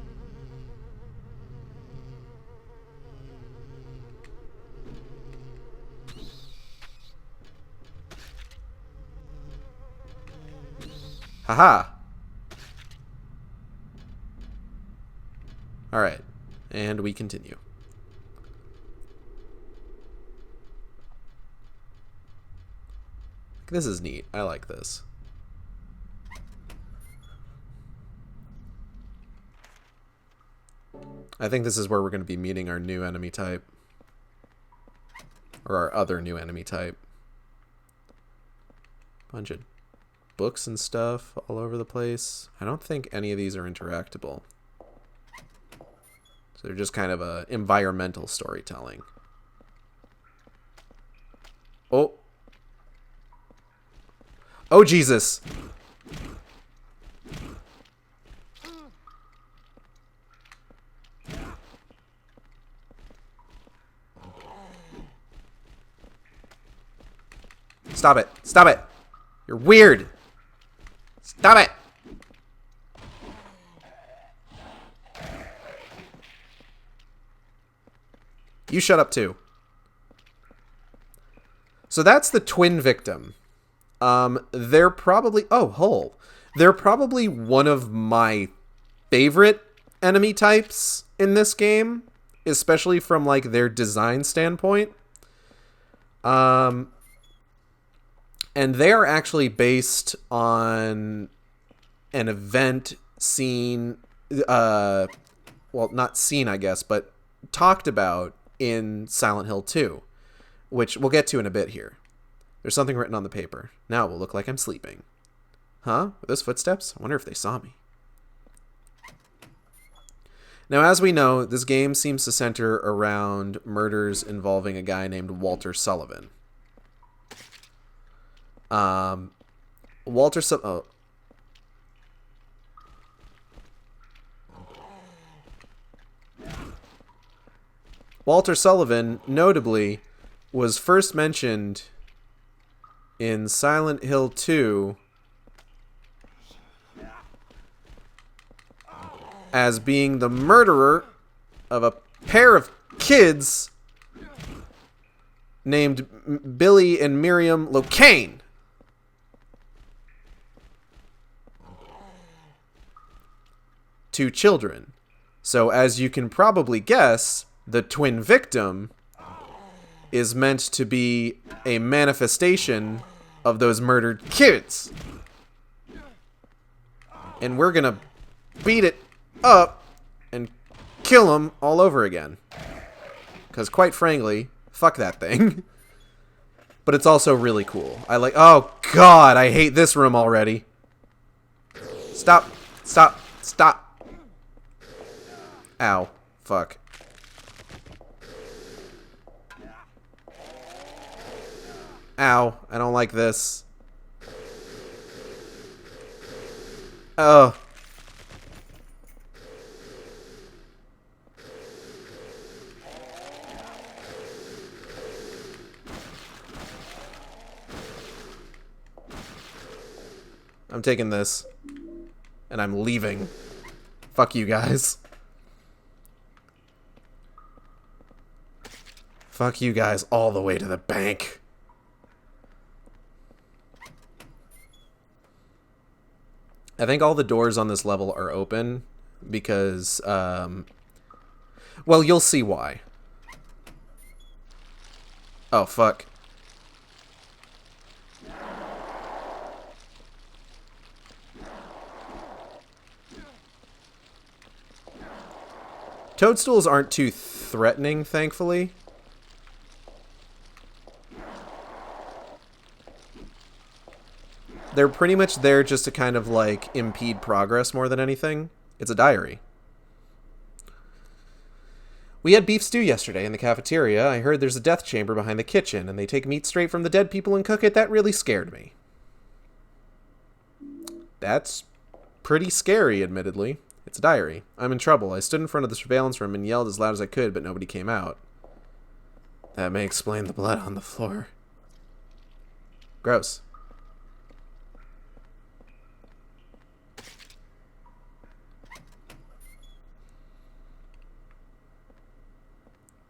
Haha. Alright. And we continue. This is neat. I like this. I think this is where we're going to be meeting our new enemy type. Or our other new enemy type. Bunch of books and stuff all over the place. I don't think any of these are interactable. So they're just kind of a environmental storytelling. Oh. Oh, Jesus. Stop it. Stop it. You're weird. Stop it. You shut up too. So that's the twin victim. They're probably... Oh, Hull. They're probably one of my favorite enemy types in this game. Especially from, like, their design standpoint. And they are actually based on an event seen... well, not seen, I guess, but talked about in Silent Hill 2, which we'll get to in a bit here. There's something written on the paper. Now it will look like I'm sleeping. Huh? Were those footsteps? I wonder if they saw me. Now, as we know, this game seems to center around murders involving a guy named Walter Sullivan. Walter Sullivan, notably, was first mentioned in Silent Hill 2 as being the murderer of a pair of kids named Billy and Miriam Locane. Two children. So as you can probably guess, the twin victim is meant to be a manifestation of those murdered kids. And we're gonna beat it up and kill them all over again. Because quite frankly, fuck that thing. But it's also really cool. I like... Oh, God, I hate this room already. Stop. Stop. Stop. Ow. Fuck. Ow. I don't like this. Oh. I'm taking this. And I'm leaving. Fuck you guys. Fuck you guys all the way to the bank. I think all the doors on this level are open because, well, you'll see why. Oh, fuck. Toadstools aren't too threatening, thankfully. They're pretty much there just to kind of, like, impede progress more than anything. It's a diary. We had beef stew yesterday in the cafeteria. I heard there's a death chamber behind the kitchen, and they take meat straight from the dead people and cook it. That really scared me. That's pretty scary, admittedly. It's a diary. I'm in trouble. I stood in front of the surveillance room and yelled as loud as I could, but nobody came out. That may explain the blood on the floor. Gross.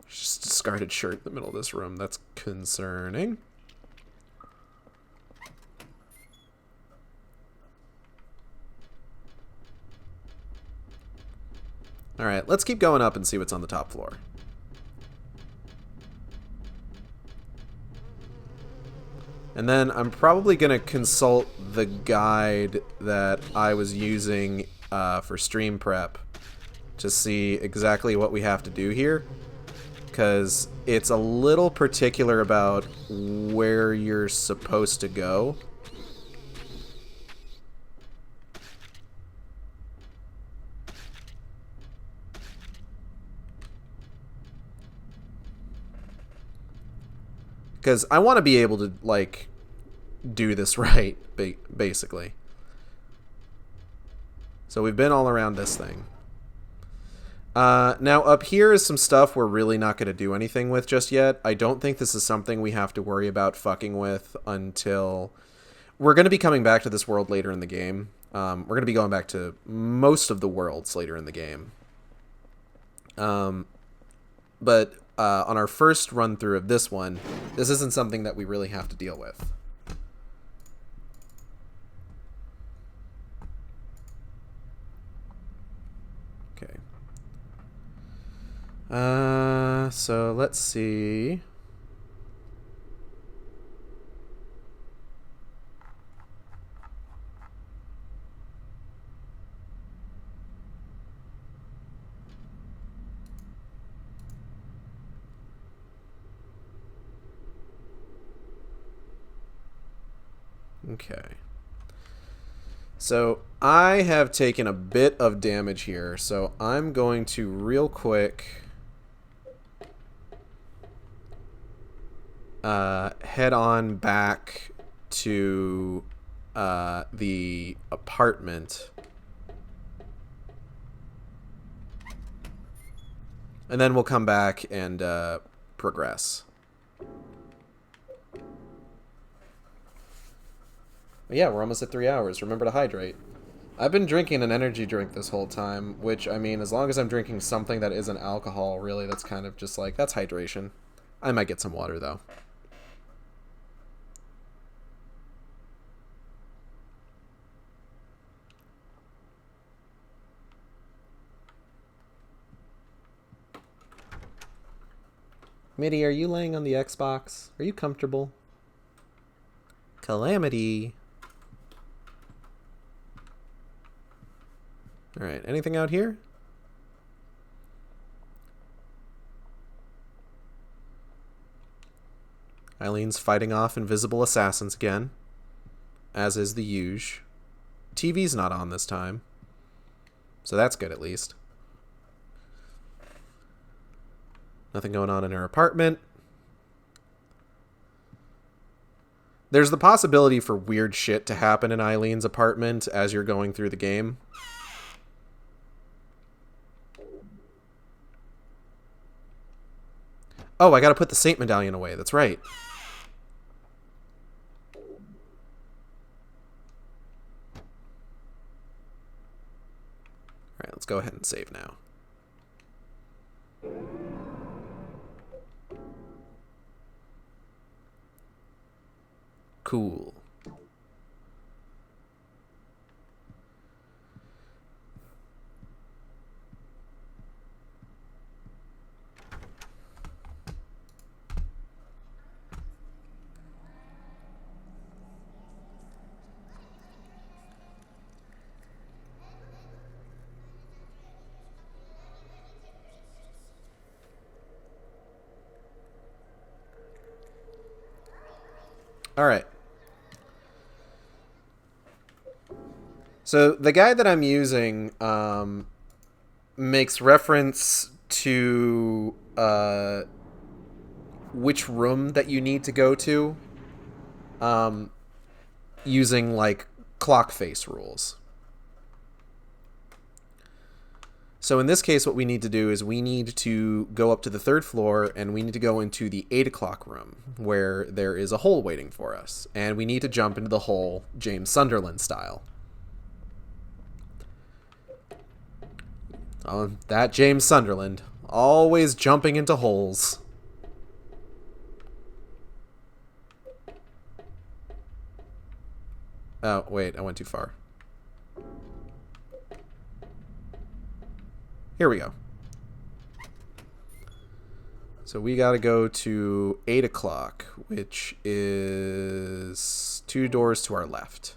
Just discarded shirt in the middle of this room. That's concerning. Alright, let's keep going up and see what's on the top floor. And then I'm probably going to consult the guide that I was using for stream prep to see exactly what we have to do here. Because it's a little particular about where you're supposed to go. Because I want to be able to, like, do this right, basically. So we've been all around this thing. Now, up here is some stuff we're really not going to do anything with just yet. I don't think this is something we have to worry about fucking with until... We're going to be coming back to this world later in the game. We're going to be going back to most of the worlds later in the game. But on our first run-through of this one, this isn't something that we really have to deal with. So let's see. Okay. So I have taken a bit of damage here, so I'm going to real quick head on back to the apartment. And then we'll come back and progress. But yeah, we're almost at 3 hours. Remember to hydrate. I've been drinking an energy drink this whole time, which, I mean, as long as I'm drinking something that isn't alcohol, really, that's kind of just like, that's hydration. I might get some water, though. Mitty, are you laying on the Xbox? Are you comfortable? Calamity. Alright, anything out here? Eileen's fighting off invisible assassins again. As is the usual. TV's not on this time. So that's good at least. Nothing going on in her apartment. There's the possibility for weird shit to happen in Eileen's apartment as you're going through the game. Oh, I gotta put the Saint Medallion away. That's right. Let's go ahead and save now. Cool. All right. So the guide that I'm using makes reference to which room that you need to go to using like clock face rules. So in this case, what we need to do is we need to go up to the 3rd floor and we need to go into the 8 o'clock room where there is a hole waiting for us. And we need to jump into the hole James Sunderland style. Oh, that James Sunderland. Always jumping into holes. Oh, wait, I went too far. Here we go. So we gotta go to 8 o'clock, which is 2 doors to our left.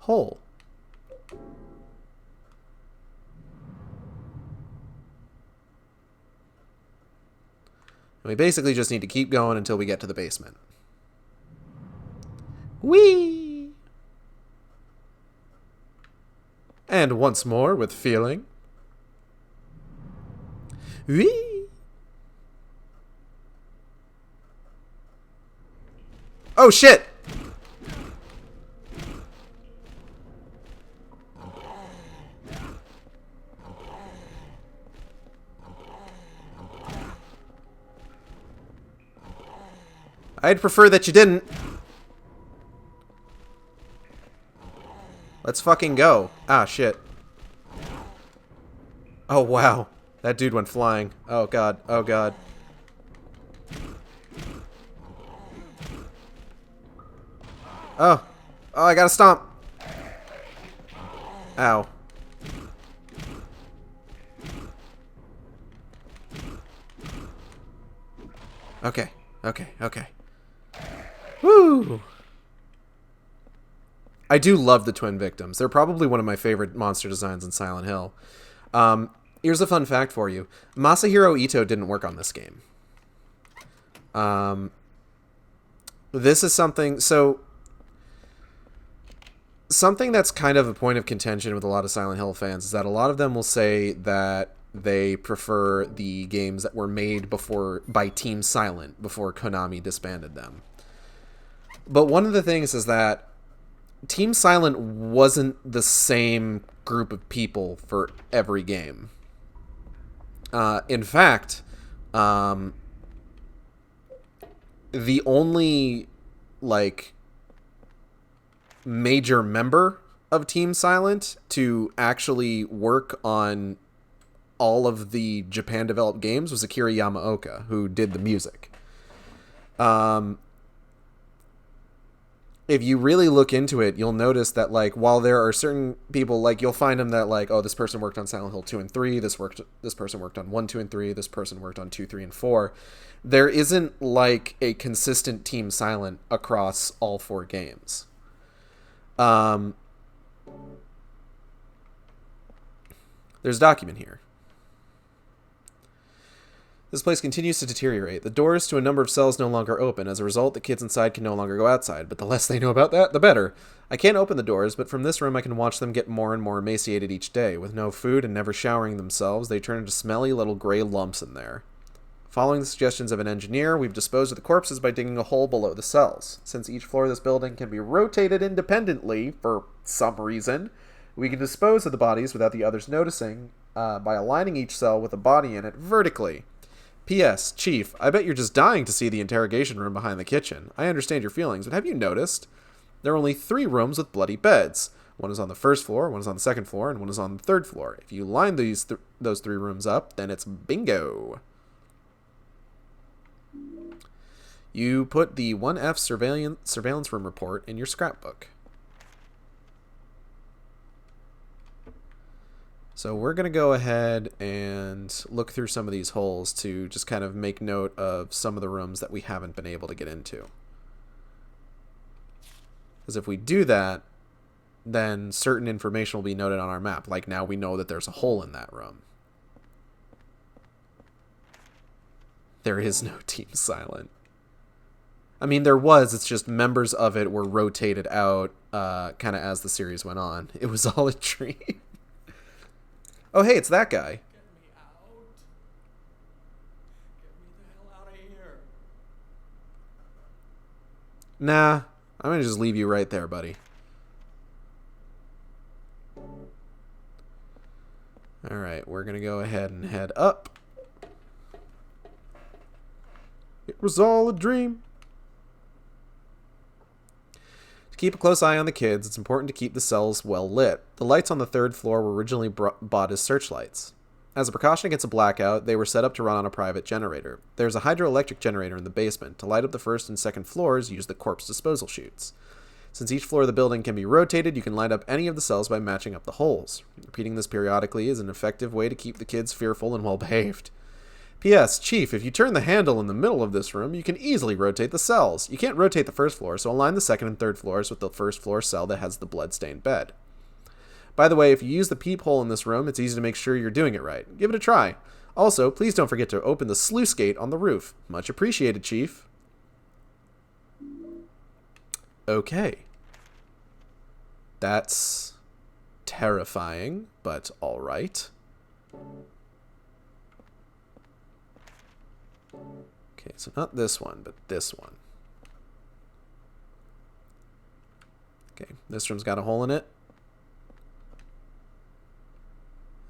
Hole. And we basically just need to keep going until we get to the basement. Whee! And once more with feeling. Whee! Oh shit! I'd prefer that you didn't. Let's fucking go. Ah, shit. Oh, wow. That dude went flying. Oh, God. Oh, God. Oh. Oh, I gotta stomp. Ow. Okay. Okay. Okay. Woo! I do love the twin victims. They're probably one of my favorite monster designs in Silent Hill. Here's a fun fact for you. Masahiro Ito didn't work on this game. This is something... So, something that's kind of a point of contention with a lot of Silent Hill fans is that a lot of them will say that they prefer the games that were made by Team Silent before Konami disbanded them. But one of the things is that Team Silent wasn't the same group of people for every game. In fact, the only, like, major member of Team Silent to actually work on all of the Japan-developed games was Akira Yamaoka, who did the music. If you really look into it, you'll notice that, like, while there are certain people, like, you'll find them that, like, oh, this person worked on Silent Hill 2 and 3, this person worked on 1, 2, and 3, this person worked on 2, 3, and 4. There isn't, like, a consistent Team Silent across all 4 games. There's a document here. This place continues to deteriorate. The doors to a number of cells no longer open. As a result, the kids inside can no longer go outside. But the less they know about that, the better. I can't open the doors, but from this room I can watch them get more and more emaciated each day. With no food and never showering themselves, they turn into smelly little gray lumps in there. Following the suggestions of an engineer, we've disposed of the corpses by digging a hole below the cells. Since each floor of this building can be rotated independently, for some reason, we can dispose of the bodies without the others noticing by aligning each cell with a body in it vertically. P.S. Chief, I bet you're just dying to see the interrogation room behind the kitchen. I understand your feelings, but have you noticed? There are only 3 rooms with bloody beds. One is on the first floor, one is on the second floor, and one is on the third floor. If you line those 3 rooms up, then it's bingo. You put the 1F surveillance room report in your scrapbook. So we're going to go ahead and look through some of these holes to just kind of make note of some of the rooms that we haven't been able to get into. Because if we do that, then certain information will be noted on our map. Like now we know that there's a hole in that room. There is no Team Silent. I mean, there was. It's just members of it were rotated out kind of as the series went on. It was all a dream. Oh, hey, it's that guy. Get me out. Get me the hell out of here. Nah, I'm going to just leave you right there, buddy. Alright, we're going to go ahead and head up. It was all a dream. To keep a close eye on the kids, it's important to keep the cells well lit. The lights on the 3rd floor were originally bought as searchlights. As a precaution against a blackout, they were set up to run on a private generator. There's a hydroelectric generator in the basement. To light up the 1st and 2nd floors, use the corpse disposal chutes. Since each floor of the building can be rotated, you can light up any of the cells by matching up the holes. Repeating this periodically is an effective way to keep the kids fearful and well-behaved. P.S. Chief, if you turn the handle in the middle of this room, you can easily rotate the cells. You can't rotate the 1st floor, so align the 2nd and 3rd floors with the 1st floor cell that has the blood-stained bed. By the way, if you use the peephole in this room, it's easy to make sure you're doing it right. Give it a try. Also, please don't forget to open the sluice gate on the roof. Much appreciated, Chief. Okay. That's terrifying, but alright. Okay, so not this one, but this one. Okay, this room's got a hole in it.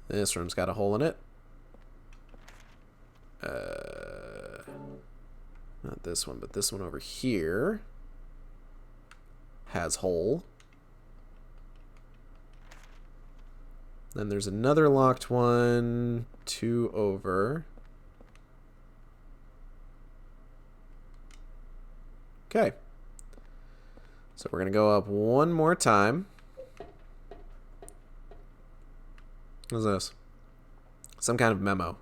This room's got a hole in it. Not this one, but this one over here has hole. Then there's another locked one, 2 over. Okay. So we're going to go up one more time. What's this? Some kind of memo.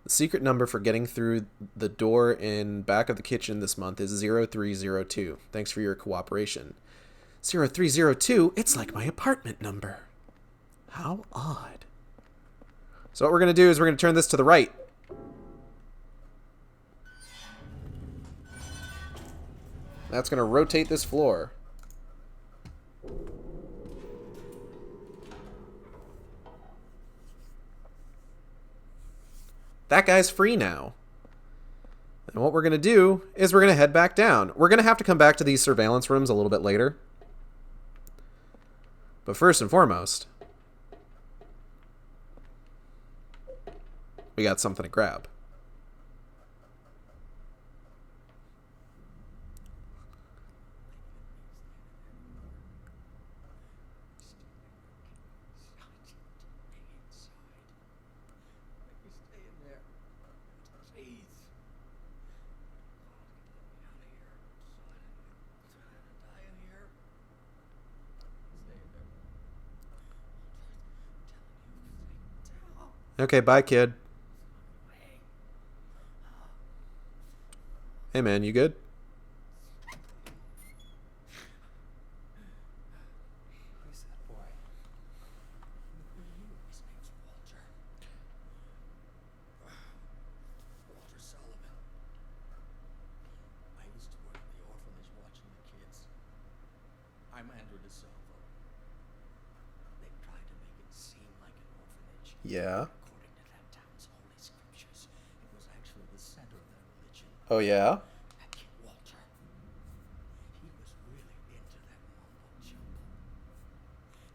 The secret number for getting through the door in back of the kitchen this month is 0302. Thanks for your cooperation. 0302? It's like my apartment number. How odd. So what we're going to do is we're going to turn this to the right. That's going to rotate this floor. That guy's free now. And what we're going to do is we're going to head back down. We're going to have to come back to these surveillance rooms a little bit later. But first and foremost, we got something to grab. Okay, bye, kid. Hey, man, you good? Who's that boy? His name's Walter. Walter Sullivan. I used to work in the orphanage watching the kids. I'm Andrew DeSalvo. They tried to make it seem like an orphanage. Yeah. Oh, yeah? That kid Walter. He was really into that mumbo jumbo.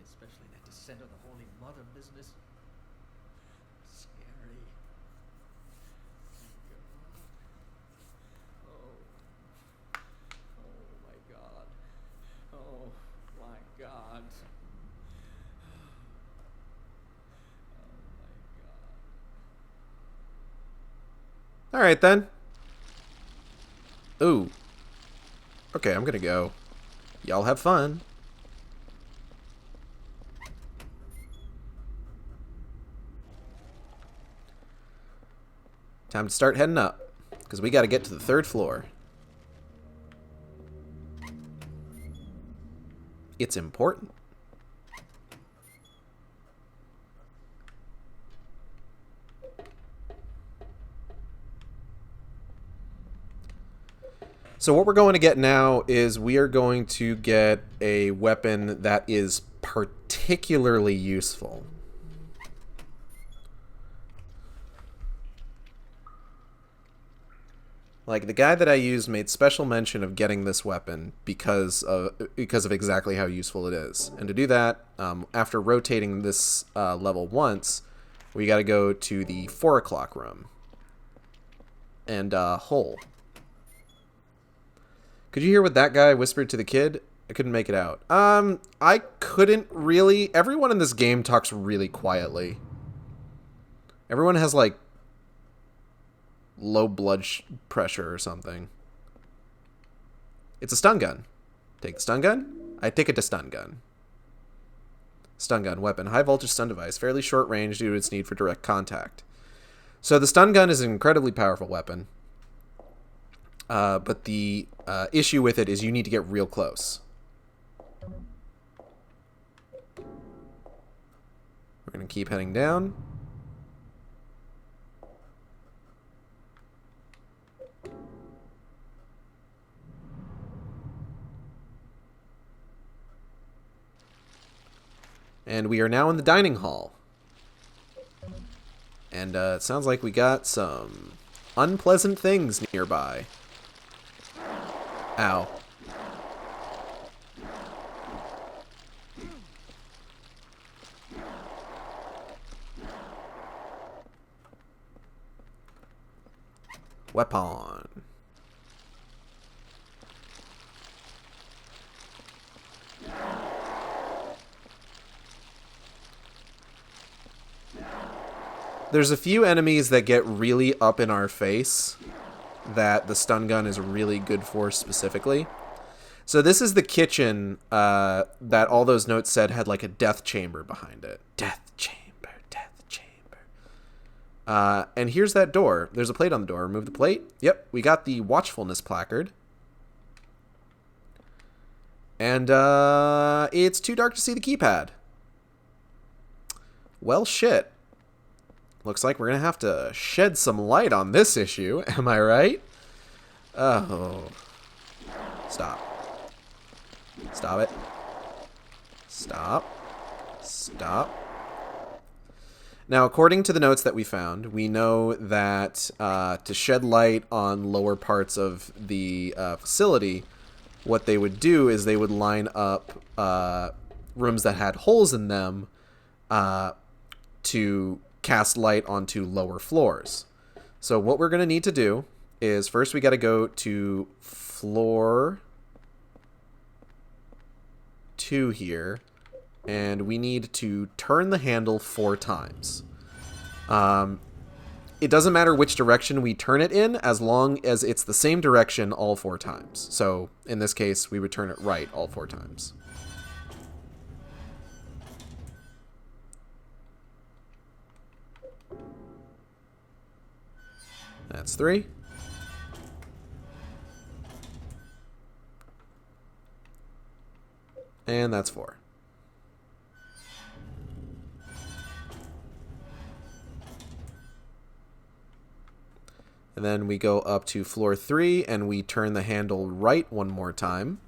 Especially that descent of the Holy Mother business. Scary. Alright then. Ooh. Okay, I'm gonna go. Y'all have fun. Time to start heading up, because we gotta get to the 3rd floor. It's important. So what we're going to get now is we are going to get a weapon that is particularly useful. Like, the guy that I used made special mention of getting this weapon because of exactly how useful it is. And to do that, after rotating this level once, we got to go to the 4 o'clock room. And hole. Could you hear what that guy whispered to the kid? I couldn't make it out. I couldn't really. Everyone in this game talks really quietly. Everyone has, like, low blood pressure or something. It's a stun gun. Take the stun gun? I take it to stun gun. Stun gun, weapon. High voltage stun device. Fairly short range due to its need for direct contact. So the stun gun is an incredibly powerful weapon. But the issue with it is you need to get real close. We're going to keep heading down. And we are now in the dining hall. And it sounds like we got some unpleasant things nearby. Ow. Weapon. There's a few enemies that get really up in our face that the stun gun is really good for specifically. So this is the kitchen that all those notes said had like a death chamber behind it. Death chamber, death chamber. And here's that door. There's a plate on the door. Remove the plate. Yep, we got the watchfulness placard. And it's too dark to see the keypad. Well, shit. Looks like we're going to have to shed some light on this issue. Am I right? Oh. Stop. Stop it. Stop. Stop. Now, according to the notes that we found, we know that to shed light on lower parts of the facility, what they would do is they would line up rooms that had holes in them to cast light onto lower floors. So what we're going to need to do is first we got to go to floor 2 here, and we need to turn the handle 4 times. It doesn't matter which direction we turn it in as long as it's the same direction all 4 times. So in this case, we would turn it right all 4 times. That's 3. And that's 4. And then we go up to floor 3 and we turn the handle right one more time.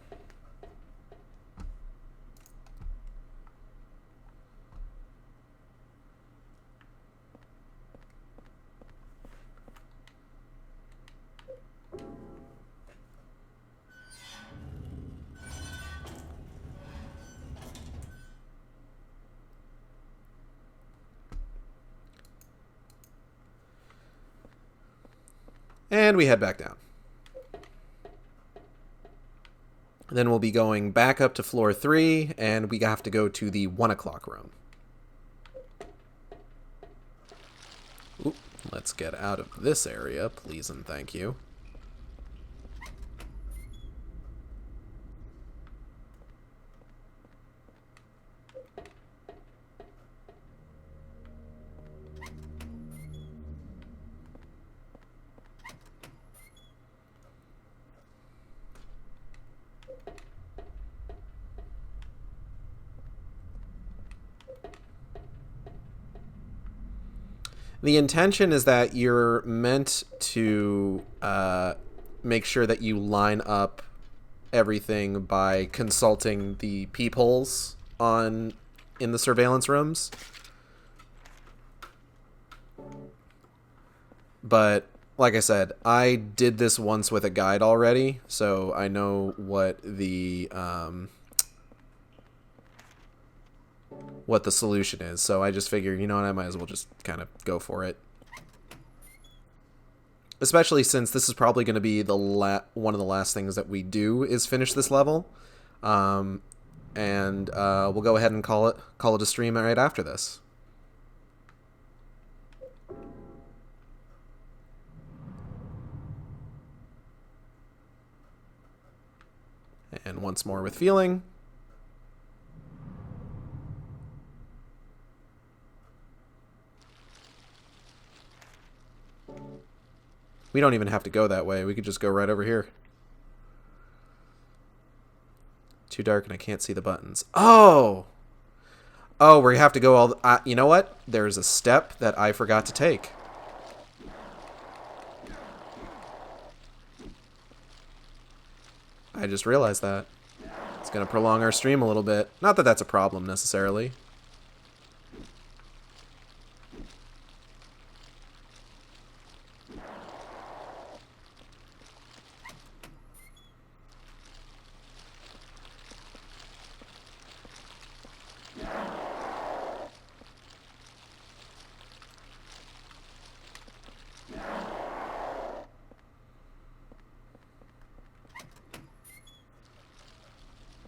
And we head back down. Then we'll be going back up to floor 3, and we have to go to the 1 o'clock room. Oop, Let's get out of this area, please and thank you. The intention is that you're meant to make sure that you line up everything by consulting the peepholes in the surveillance rooms. But like I said, I did this once with a guide already, so I know what the solution is. So I just figured, you know what, I might as well just kind of go for it. Especially since this is probably going to be one of the last things that we do is finish this level. And we'll go ahead and call it a stream right after this. And once more with feeling. We don't even have to go that way. We could just go right over here. Too dark and I can't see the buttons. Oh! Oh, we have to go all the... you know what? There's a step that I forgot to take. I just realized that. It's going to prolong our stream a little bit. Not that that's a problem, necessarily.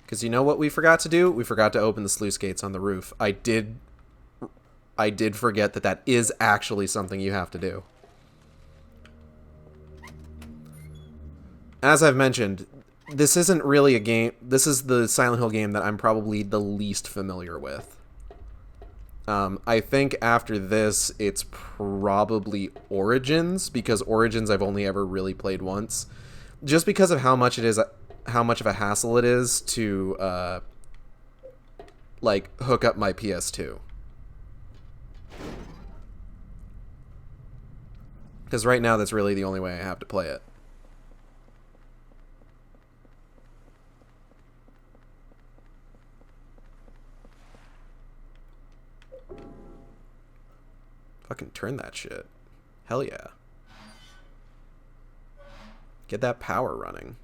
Because you know what we forgot to do? We forgot to open the sluice gates on the roof. I did forget that is actually something you have to do. As I've mentioned, this isn't really a game... This is the Silent Hill game that I'm probably the least familiar with. I think after this, it's probably Origins, because Origins I've only ever really played once. Just because of how much of a hassle it is to, like, hook up my PS2. Because right now, that's really the only way I have to play it. Fucking turn that shit. Hell yeah. Get that power running.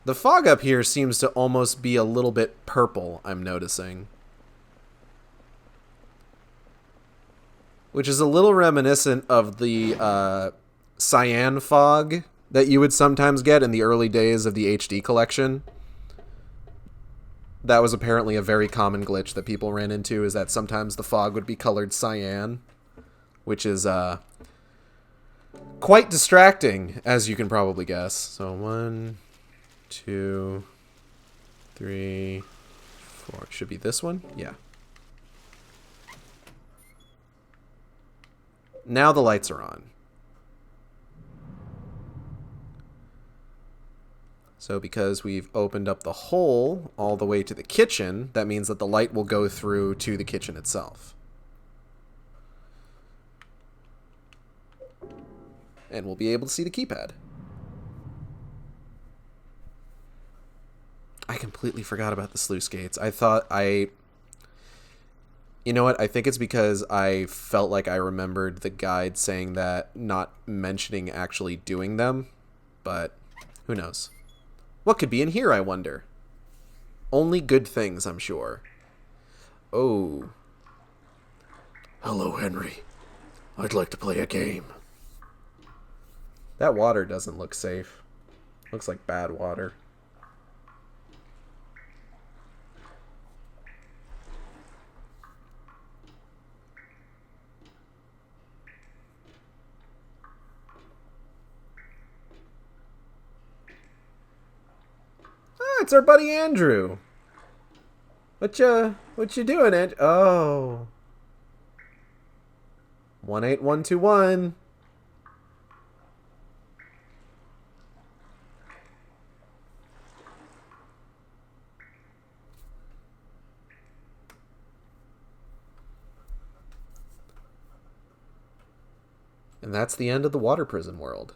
The fog up here seems to almost be a little bit purple, I'm noticing. Which is a little reminiscent of the cyan fog that you would sometimes get in the early days of the HD collection. That was apparently a very common glitch that people ran into, is that sometimes the fog would be colored cyan, which is quite distracting, as you can probably guess. So 1, 2, 3, 4. Should be this one? Yeah. Now the lights are on. So because we've opened up the hole all the way to the kitchen, that means that the light will go through to the kitchen itself. And we'll be able to see the keypad. I completely forgot about the sluice gates. You know what? I think it's because I felt like I remembered the guide saying that, not mentioning actually doing them. But who knows? What could be in here, I wonder? Only good things, I'm sure. Oh. Hello, Henry. I'd like to play a game. That water doesn't look safe. Looks like bad water. Ah, it's our buddy Andrew. What you doing, Andrew? Oh. 18121. And that's the end of the water prison world.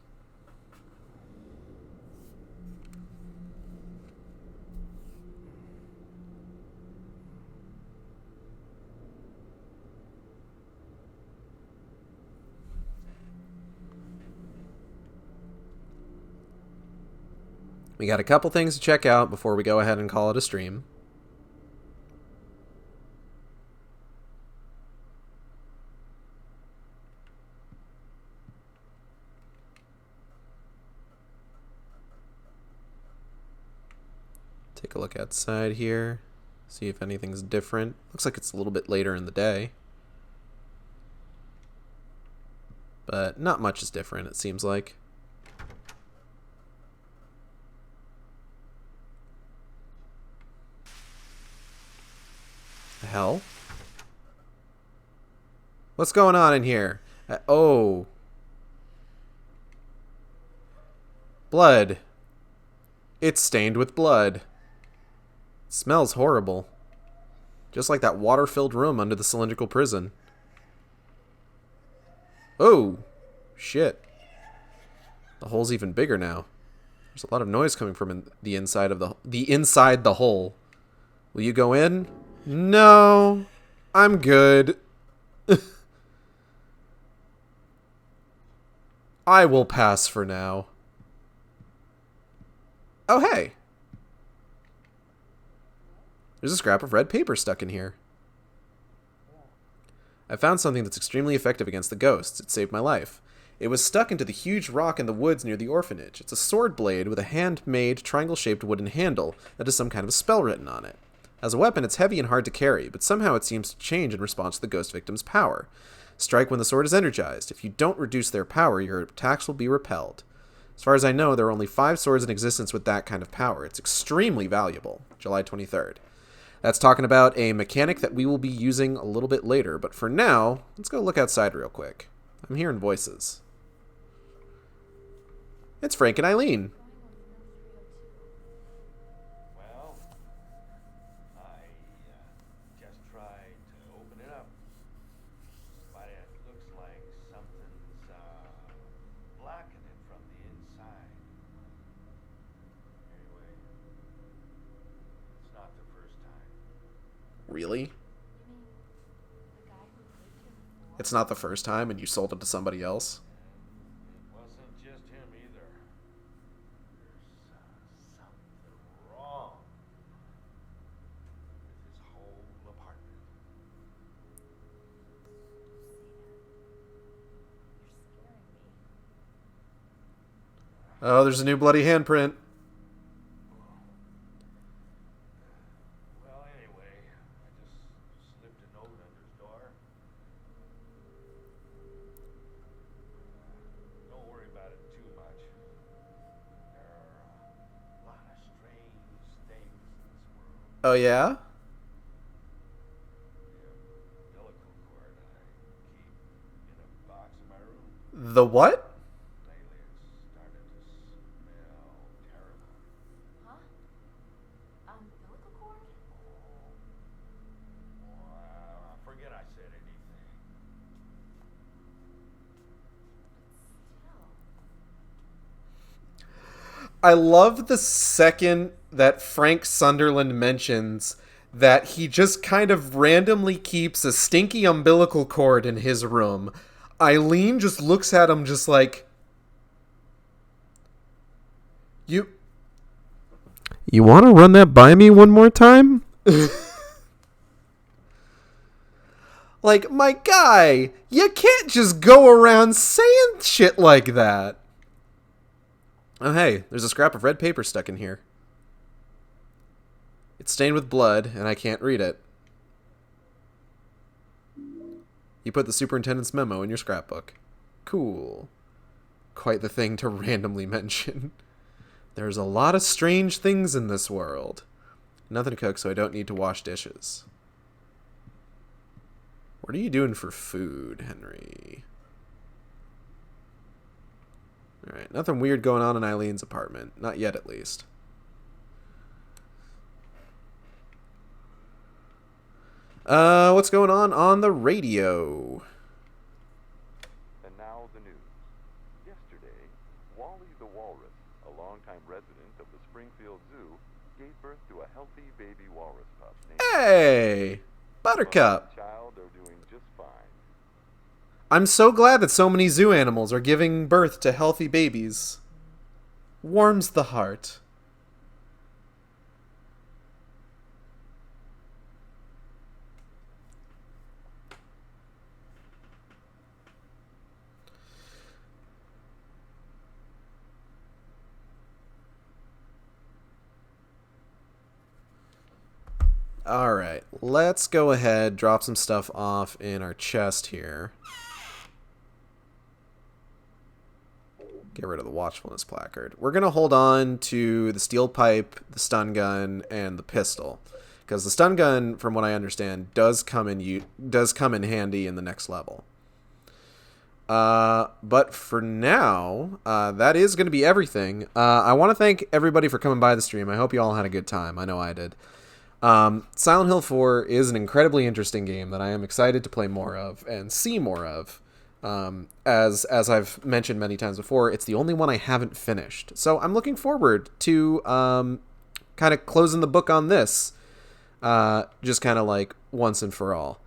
We got a couple things to check out before we go ahead and call it a stream. Take a look outside here, see if anything's different. Looks like it's a little bit later in the day. But not much is different, it seems like. The hell? What's going on in here? Oh. Blood. It's stained with blood. It smells horrible. Just like that water-filled room under the cylindrical prison. Oh. Shit. The hole's even bigger now. There's a lot of noise coming from the inside of inside the hole. Will you go in? No. I'm good. I will pass for now. Oh, hey. There's a scrap of red paper stuck in here. I found something that's extremely effective against the ghosts. It saved my life. It was stuck into the huge rock in the woods near the orphanage. It's a sword blade with a handmade triangle-shaped wooden handle that has some kind of spell written on it. As a weapon, it's heavy and hard to carry, but somehow it seems to change in response to the ghost victim's power. Strike when the sword is energized. If you don't reduce their power, your attacks will be repelled. As far as I know, there are only 5 swords in existence with that kind of power. It's extremely valuable. July 23rd. That's talking about a mechanic that we will be using a little bit later, but for now, let's go look outside real quick. I'm hearing voices. It's Frank and Eileen. Well, I just tried to open it up, but it looks like something's blocking it from the inside. Anyway, it's not the first time. Really? It's not the first time and you sold it to somebody else? It wasn't just him either. There's something wrong with his whole apartment. Oh, there's a new bloody handprint. Well, anyway, I just slipped a note under his door. Don't worry about it too much. There are a lot of strange things in this world. Oh, yeah? The umbilical cord I keep in a box in my room. The what? Lately it's started to smell terrible. Huh? Umbilical cord? Well, forget I said anything. I love the second that Frank Sunderland mentions that he just kind of randomly keeps a stinky umbilical cord in his room. Eileen just looks at him just like, You want to run that by me one more time? Like, my guy, you can't just go around saying shit like that. Oh, hey, there's a scrap of red paper stuck in here. It's stained with blood, and I can't read it. You put the superintendent's memo in your scrapbook. Cool. Quite the thing to randomly mention. There's a lot of strange things in this world. Nothing to cook, so I don't need to wash dishes. What are you doing for food, Henry? Alright, nothing weird going on in Eileen's apartment. Not yet, at least. What's going on the radio? And now the news. Yesterday, Wally the Walrus, a longtime resident of the Springfield Zoo, gave birth to a healthy baby walrus pup named Hey! Buttercup! Child are doing just fine. I'm so glad that so many zoo animals are giving birth to healthy babies. Warms the heart. Alright, let's go ahead, drop some stuff off in our chest here. Get rid of the watchfulness placard. We're going to hold on to the steel pipe, the stun gun, and the pistol. Because the stun gun, from what I understand, does come in handy in the next level. But for now, that is going to be everything. I want to thank everybody for coming by the stream. I hope you all had a good time. I know I did. Silent Hill 4 is an incredibly interesting game that I am excited to play more of and see more of. As I've mentioned many times before, it's the only one I haven't finished. So I'm looking forward to kind of closing the book on this, just kind of like once and for all.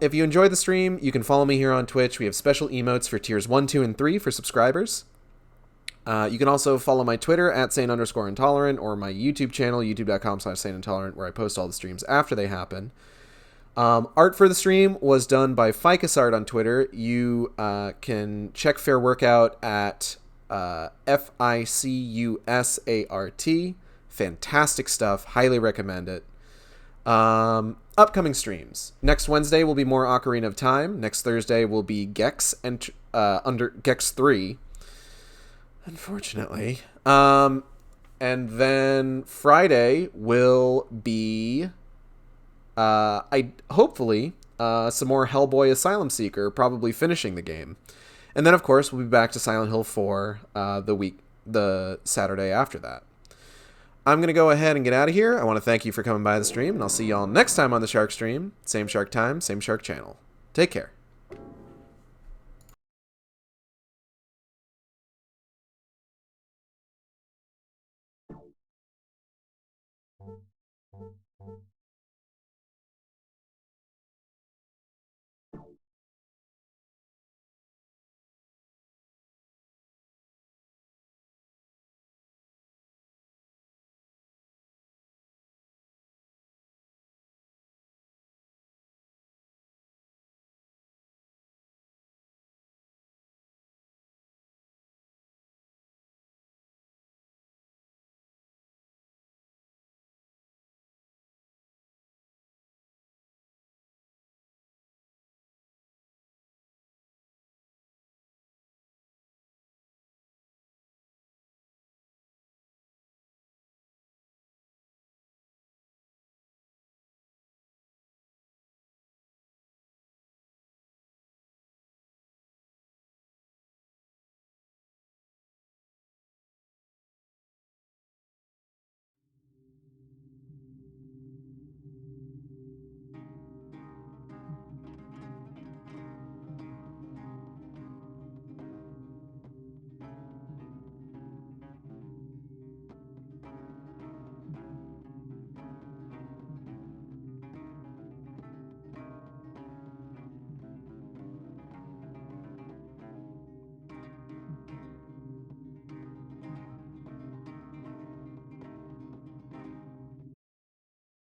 If you enjoyed the stream, you can follow me here on Twitch. We have special emotes for tiers 1, 2, and 3 for subscribers. You can also follow my Twitter at @sane_intolerant or my YouTube channel, youtube.com/saneintolerant, where I post all the streams after they happen. Art for the stream was done by Ficus Art on Twitter. You can check Fair Workout at FICUSART. Fantastic stuff. Highly recommend it. Upcoming streams. Next Wednesday will be more Ocarina of Time. Next Thursday will be Gex and under Gex 3. Unfortunately. And then Friday will be hopefully some more Hellboy Asylum Seeker, probably finishing the game. And then of course we'll be back to Silent Hill 4 the Saturday after that. I'm going to go ahead and get out of here. I want to thank you for coming by the stream, and I'll see y'all next time on the Shark Stream. Same Shark time, same Shark channel. Take care.